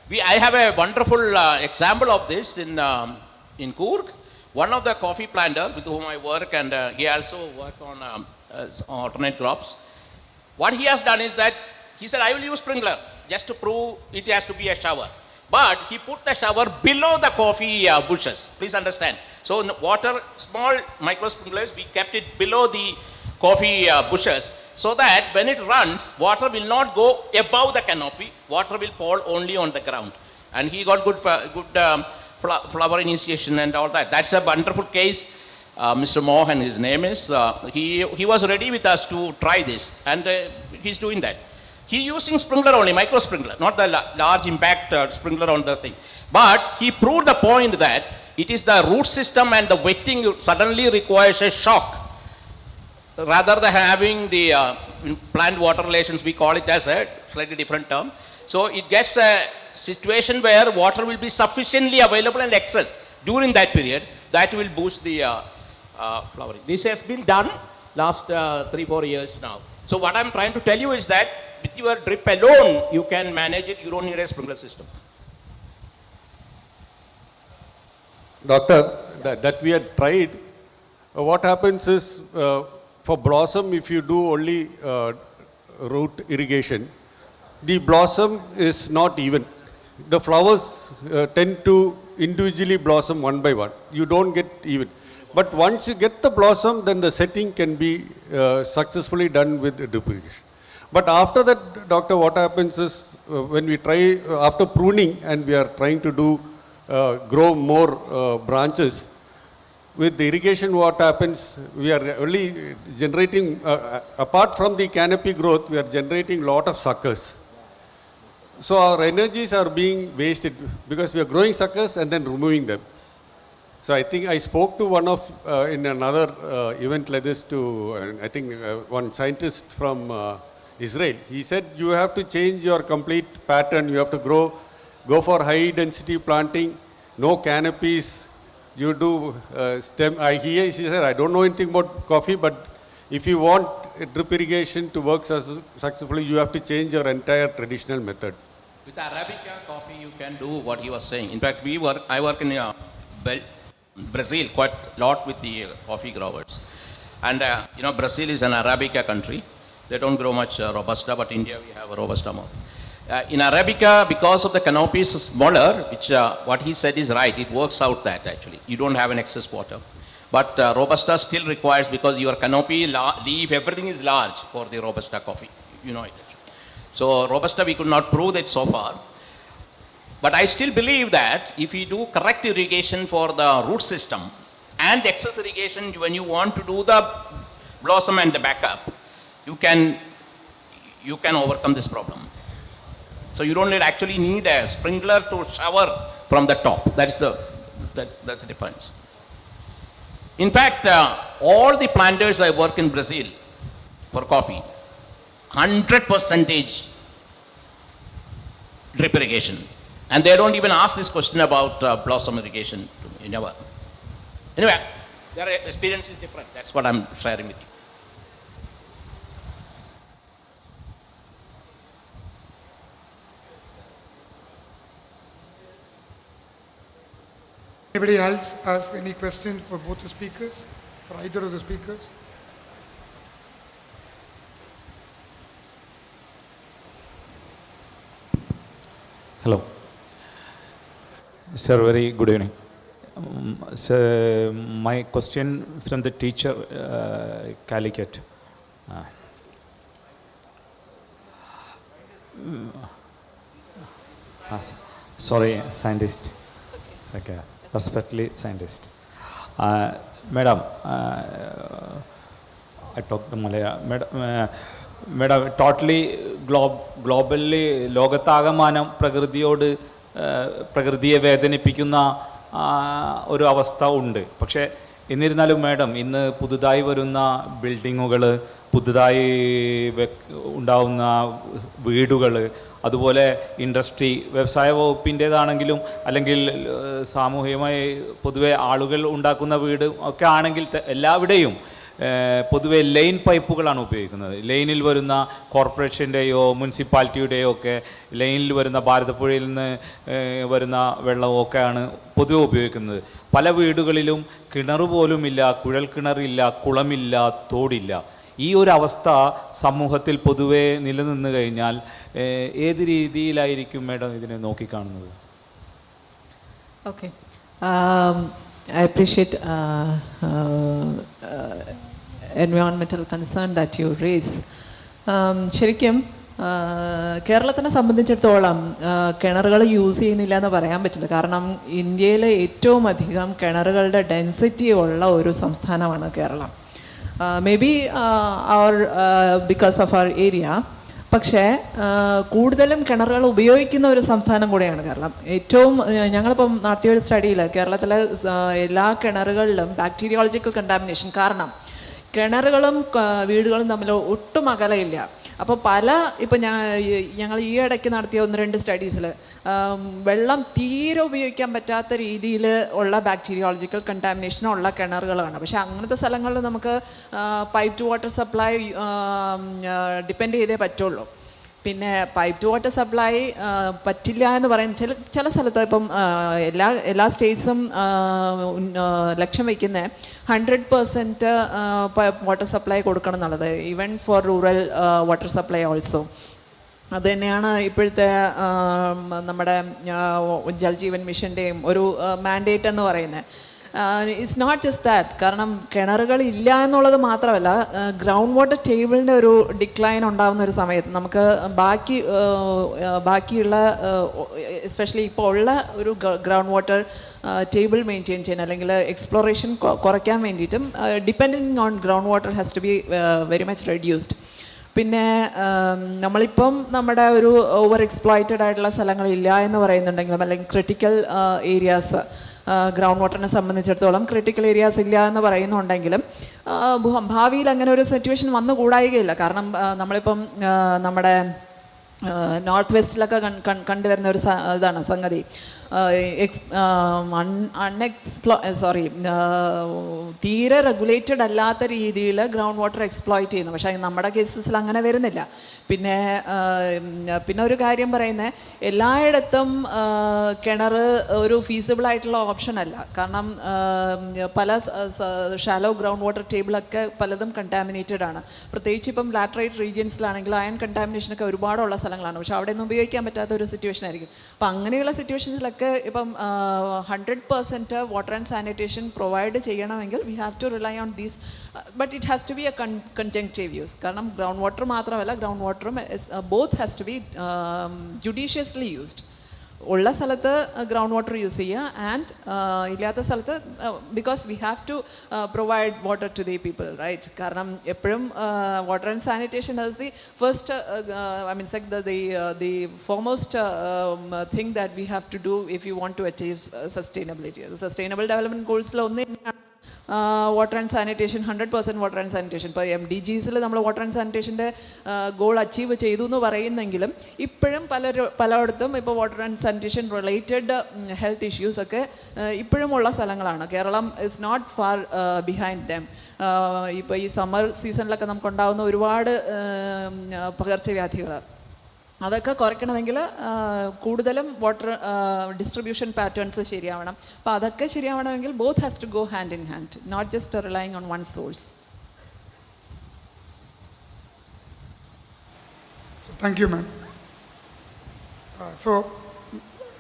I have a wonderful example of this in Coorg. One of the coffee planter with whom I work, and he also worked on alternate crops. What he has done is that he said, I will use sprinkler just to prove it has to be a shower. But he put the shower below the coffee bushes. Please understand. So water, small micro sprinklers, we kept it below the coffee bushes, so that when it runs, water will not go above the canopy. Water will fall only on the ground. And he got good flower initiation and all that. That's a wonderful case. Mr. Mohan, his name is, he was ready with us to try this, and he's doing that. He using sprinkler only, micro sprinkler, not the large impact sprinkler on the thing. But he proved the point that it is the root system and the wetting suddenly requires a shock. Rather than having the plant water relations, we call it as a slightly different term. So it gets a situation where water will be sufficiently available and excess during that period. That will boost the flowering. This has been done last 3-4 years now. So what I'm trying to tell you is that with your drip alone, you can manage it. You don't need a sprinkler system. Doctor, that we had tried, what happens is, for blossom, if you do only root irrigation, the blossom is not even. The flowers tend to individually blossom one by one. You don't get even. But once you get the blossom, then the setting can be successfully done with drip irrigation. But after that, doctor, what happens is, when we try, after pruning, and we are trying to do, grow more branches, with the irrigation, what happens, we are only generating, apart from the canopy growth, we are generating lot of suckers. So our energies are being wasted because we are growing suckers and then removing them. So I think I spoke to one of, in another event like this, to, I think one scientist from Israel. He said, you have to change your complete pattern. You have to go for high density planting, no canopies. You do stem. He said, I don't know anything about coffee, but if you want drip irrigation to work successfully, you have to change your entire traditional method. With Arabica coffee, you can do what he was saying. In fact, I work in Brazil quite a lot with the coffee growers. And Brazil is an Arabica country. They don't grow much Robusta, but India we have a Robusta more. In Arabica, because of the canopy is smaller, which what he said is right, it works out that actually. You don't have an excess water. But Robusta still requires, because your canopy, leaf, everything is large for the Robusta coffee. You know it actually. So Robusta, we could not prove that so far. But I still believe that if you do correct irrigation for the root system and excess irrigation when you want to do the blossom and the backup, you can overcome this problem. So you don't actually need a sprinkler to shower from the top. That's the difference. In fact, all the planters I work in Brazil for coffee, 100% drip irrigation. And they don't even ask this question about blossom irrigation to me, never. Anyway, their experience is different. That's what I'm sharing with you. Anybody else ask any question for both the speakers, for either of the speakers? Hello. Sir, very good evening. Sir, my question from the teacher, Calicut. Sorry, scientist. It's okay. Respectfully, scientist. Madam, I talk to Malaya. Madam, totally globally, Logatagamana, Pragradiod, Pragradiya വേദനിപ്പിക്കുന്ന ഒരു അവസ്ഥ ഉണ്ട്. പക്ഷേ എന്നിരുന്നാലും madam ഇന്ന് പുതുതായി വരുന്ന ബിൽഡിങ്ങുകൾ, പുതുതായി ഉണ്ടാവുന്ന വീടുകൾ, അതുപോലെ ഇൻഡസ്ട്രി, വ്യവസായ വകുപ്പിൻ്റേതാണെങ്കിലും അല്ലെങ്കിൽ സാമൂഹികമായി പൊതുവെ ആളുകൾ ഉണ്ടാക്കുന്ന വീട് ഒക്കെ ആണെങ്കിൽ എല്ലാവിടെയും പൊതുവെ ലൈൻ പൈപ്പുകളാണ് ഉപയോഗിക്കുന്നത്. ലൈനിൽ വരുന്ന കോർപ്പറേഷൻ്റെയോ മുനിസിപ്പാലിറ്റിയുടെയോ ഒക്കെ ലൈനിൽ വരുന്ന ഭാരതപ്പുഴയിൽ നിന്ന് വരുന്ന വെള്ളമൊക്കെയാണ് പൊതുവെ ഉപയോഗിക്കുന്നത്. പല വീടുകളിലും കിണർ പോലുമില്ല, കുഴൽ കിണറില്ല, കുളമില്ല, തോടില്ല. ഈ ഒരു അവസ്ഥ സമൂഹത്തിൽ പൊതുവെ നിലനിന്ന് കഴിഞ്ഞാൽ ഏത് രീതിയിലായിരിക്കും മാഡം ഇതിനെ നോക്കിക്കാണുന്നത്? Okay, I appreciate environmental concern that you raise. ശരിക്കും കേരളത്തിനെ സംബന്ധിച്ചിടത്തോളം കിണറുകൾ യൂസ് ചെയ്യുന്നില്ല എന്ന് പറയാൻ പറ്റില്ല. കാരണം ഇന്ത്യയിലെ ഏറ്റവും അധികം കിണറുകളുടെ ഡെൻസിറ്റി ഉള്ള ഒരു സംസ്ഥാനമാണ് Kerala. Maybe because of our area. പക്ഷേ കൂടുതലും കിണറുകൾ ഉപയോഗിക്കുന്ന ഒരു സംസ്ഥാനം കൂടെയാണ് കേരളം. ഏറ്റവും ഞങ്ങളിപ്പം നടത്തിയ ഒരു സ്റ്റഡിയിൽ കേരളത്തിലെ എല്ലാ കിണറുകളിലും ബാക്ടീരിയോളജിക്കൽ കണ്ടാമിനേഷൻ, കാരണം കിണറുകളും വീടുകളും തമ്മിൽ ഒട്ടും അകലയില്ല. അപ്പോൾ ഇപ്പം ഞങ്ങൾ ഈ ഇടയ്ക്ക് നടത്തിയ 1-2 സ്റ്റഡീസിൽ വെള്ളം തീരെ ഉപയോഗിക്കാൻ പറ്റാത്ത രീതിയിൽ ഉള്ള ബാക്ടീരിയോളജിക്കൽ കണ്ടാമിനേഷനുള്ള കിണറുകളാണ്. പക്ഷേ അങ്ങനത്തെ സ്ഥലങ്ങളിൽ നമുക്ക് pipe to water supply depend ചെയ്തേ പറ്റുള്ളൂ. പിന്നെ പൈപ്പ് ടു വാട്ടർ സപ്ലൈ പറ്റില്ല എന്ന് പറയുന്ന ചില സ്ഥലത്ത് ഇപ്പം എല്ലാ സ്റ്റേറ്റ്സും ലക്ഷ്യം വയ്ക്കുന്ന 100% വാട്ടർ സപ്ലൈ കൊടുക്കണം എന്നുള്ളത്, even for rural water supply also. അത് തന്നെയാണ് ഇപ്പോഴത്തെ നമ്മുടെ ജൽജീവൻ മിഷൻ്റെയും ഒരു മാൻഡേറ്റ് എന്ന് പറയുന്നത്. It's not just that. കാരണം കിണറുകൾ ഇല്ല എന്നുള്ളത് മാത്രമല്ല, ഗ്രൗണ്ട് വാട്ടർ ടേബിളിൻ്റെ ഒരു ഡിക്ലൈൻ ഉണ്ടാകുന്ന ഒരു സമയത്ത് നമുക്ക് ബാക്കിയുള്ള എസ്പെഷ്യലി ഇപ്പോൾ ഉള്ള ഒരു ഗ്രൗണ്ട് വാട്ടർ ടേബിൾ മെയിൻറ്റെയിൻ ചെയ്യാൻ അല്ലെങ്കിൽ എക്സ്പ്ലോറേഷൻ കുറയ്ക്കാൻ വേണ്ടിയിട്ടും depending on ground water has to be very much reduced. പിന്നെ നമ്മളിപ്പം നമ്മുടെ ഒരു ഓവർ എക്സ്പ്ലോയിറ്റഡ് ആയിട്ടുള്ള സ്ഥലങ്ങളില്ല എന്ന് പറയുന്നുണ്ടെങ്കിലും അല്ലെങ്കിൽ ക്രിട്ടിക്കൽ ഏരിയാസ്, ഗ്രൗണ്ട് വാട്ടറിനെ സംബന്ധിച്ചിടത്തോളം ക്രിട്ടിക്കൽ ഏരിയാസ് ഇല്ല എന്ന് പറയുന്നുണ്ടെങ്കിലും ഭാവിയിൽ അങ്ങനെ ഒരു സിറ്റുവേഷൻ വന്നുകൂടായികയില്ല. കാരണം നമ്മളിപ്പം നമ്മുടെ നോർത്ത് വെസ്റ്റിലൊക്കെ കണ്ടുവരുന്ന ഒരു ഇതാണ് സംഗതി. തീരെ റെഗുലേറ്റഡ് അല്ലാത്ത രീതിയിൽ ഗ്രൗണ്ട് വാട്ടർ എക്സ്പ്ലോയിറ്റ് ചെയ്യുന്നു. പക്ഷേ നമ്മുടെ കേസസിൽ അങ്ങനെ വരുന്നില്ല. പിന്നെ ഒരു കാര്യം പറയുന്നത്, എല്ലായിടത്തും കിണർ ഒരു ഫീസിബിൾ ആയിട്ടുള്ള ഓപ്ഷൻ അല്ല. കാരണം പല ഷാലോ ഗ്രൗണ്ട് വാട്ടർ ടേബിളൊക്കെ പലതും കണ്ടാമിനേറ്റഡ് ആണ്. പ്രത്യേകിച്ച് ഇപ്പം ലാറ്ററൈറ്റ് റീജിയൻസിലാണെങ്കിൽ അയൺ കണ്ടാമിനേഷനൊക്കെ ഒരുപാടുള്ള സ്ഥലങ്ങളാണ്. പക്ഷേ അവിടെ ഒന്നും ഉപയോഗിക്കാൻ പറ്റാത്ത ഒരു സിറ്റുവേഷൻ ആയിരിക്കും. അപ്പം അങ്ങനെയുള്ള സിറ്റുവേഷൻസിലൊക്കെ ഇപ്പം 100% വാട്ടർ ആൻഡ് സാനിറ്റേഷൻ പ്രൊവൈഡ് ചെയ്യണമെങ്കിൽ we have to rely on these, but it has to be a conjunctive use. കാരണം ഗ്രൗണ്ട് വാട്ടർ മാത്രമല്ല, ഗ്രൗണ്ട് വാട്ടറും both has to be judiciously used. ഉള്ള സ്ഥലത്ത് ഗ്രൗണ്ട് വാട്ടർ യൂസ് ചെയ്യുക ആൻഡ് ഇല്ലാത്ത സ്ഥലത്ത് because we have to provide water to the people, right? കാരണം എപ്പോഴും water and sanitation is the first the foremost thing that we have to do if you want to achieve sustainability. Sustainable development goals ഒന്ന് തന്നെയാണ് water and sanitation. 100% water and sanitation. ഇപ്പോൾ MDGs നമ്മൾ water and സാനിറ്റേഷൻ്റെ goal achieve ചെയ്തു എന്ന് പറയുന്നെങ്കിലും ഇപ്പോഴും പലയിടത്തും ഇപ്പോൾ water and sanitation related health issues ഒക്കെ ഇപ്പോഴും ഉള്ള സ്ഥലങ്ങളാണ്. Kerala is not far behind them. ഇപ്പോൾ ഈ സമ്മർ സീസണിലൊക്കെ നമുക്കുണ്ടാകുന്ന ഒരുപാട് പകർച്ചവ്യാധികൾ, അതൊക്കെ കുറയ്ക്കണമെങ്കിൽ കൂടുതലും വാട്ടർ ഡിസ്ട്രിബ്യൂഷൻ പാറ്റേൺസ് ശരിയാവണം. അപ്പോൾ അതൊക്കെ ശരിയാവണമെങ്കിൽ both has to go hand in hand, not just relying on one source. Thank you, ma'am. So,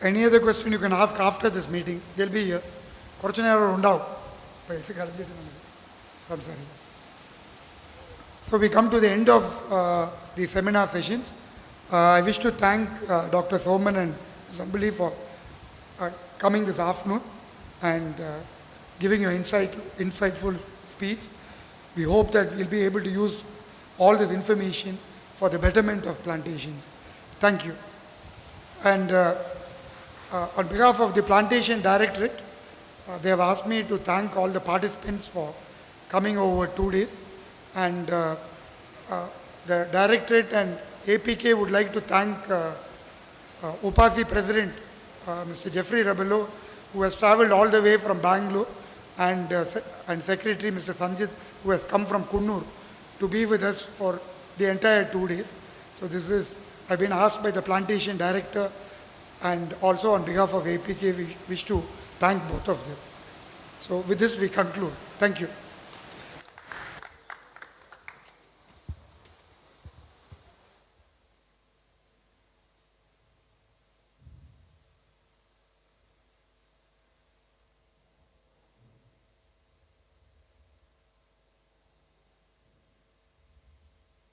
any other question you can ask after this meeting. They'll be here. കുറച്ച് നേരം ഉണ്ടാവും. പൈസ കളഞ്ഞിട്ട് നമുക്ക് സംസാരിക്കാം. So we come to the end of the seminar sessions. I wish to thank Dr. Soman and Zambuli for coming this afternoon and giving your insightful speech. We hope that we'll be able to use all this information for the betterment of plantations. Thank you. And on behalf of the Plantation Directorate, they have asked me to thank all the participants for coming over 2 days. And the Directorate and APK would like to thank Upasi President, Mr. Jeffrey Rabello, who has traveled all the way from Bangalore, and Secretary Mr. Sanjit, who has come from Kunnur to be with us for the entire 2 days. So this is, I've been asked by the Plantation Director, and also on behalf of APK, we wish to thank both of them. So with this we conclude. Thank you.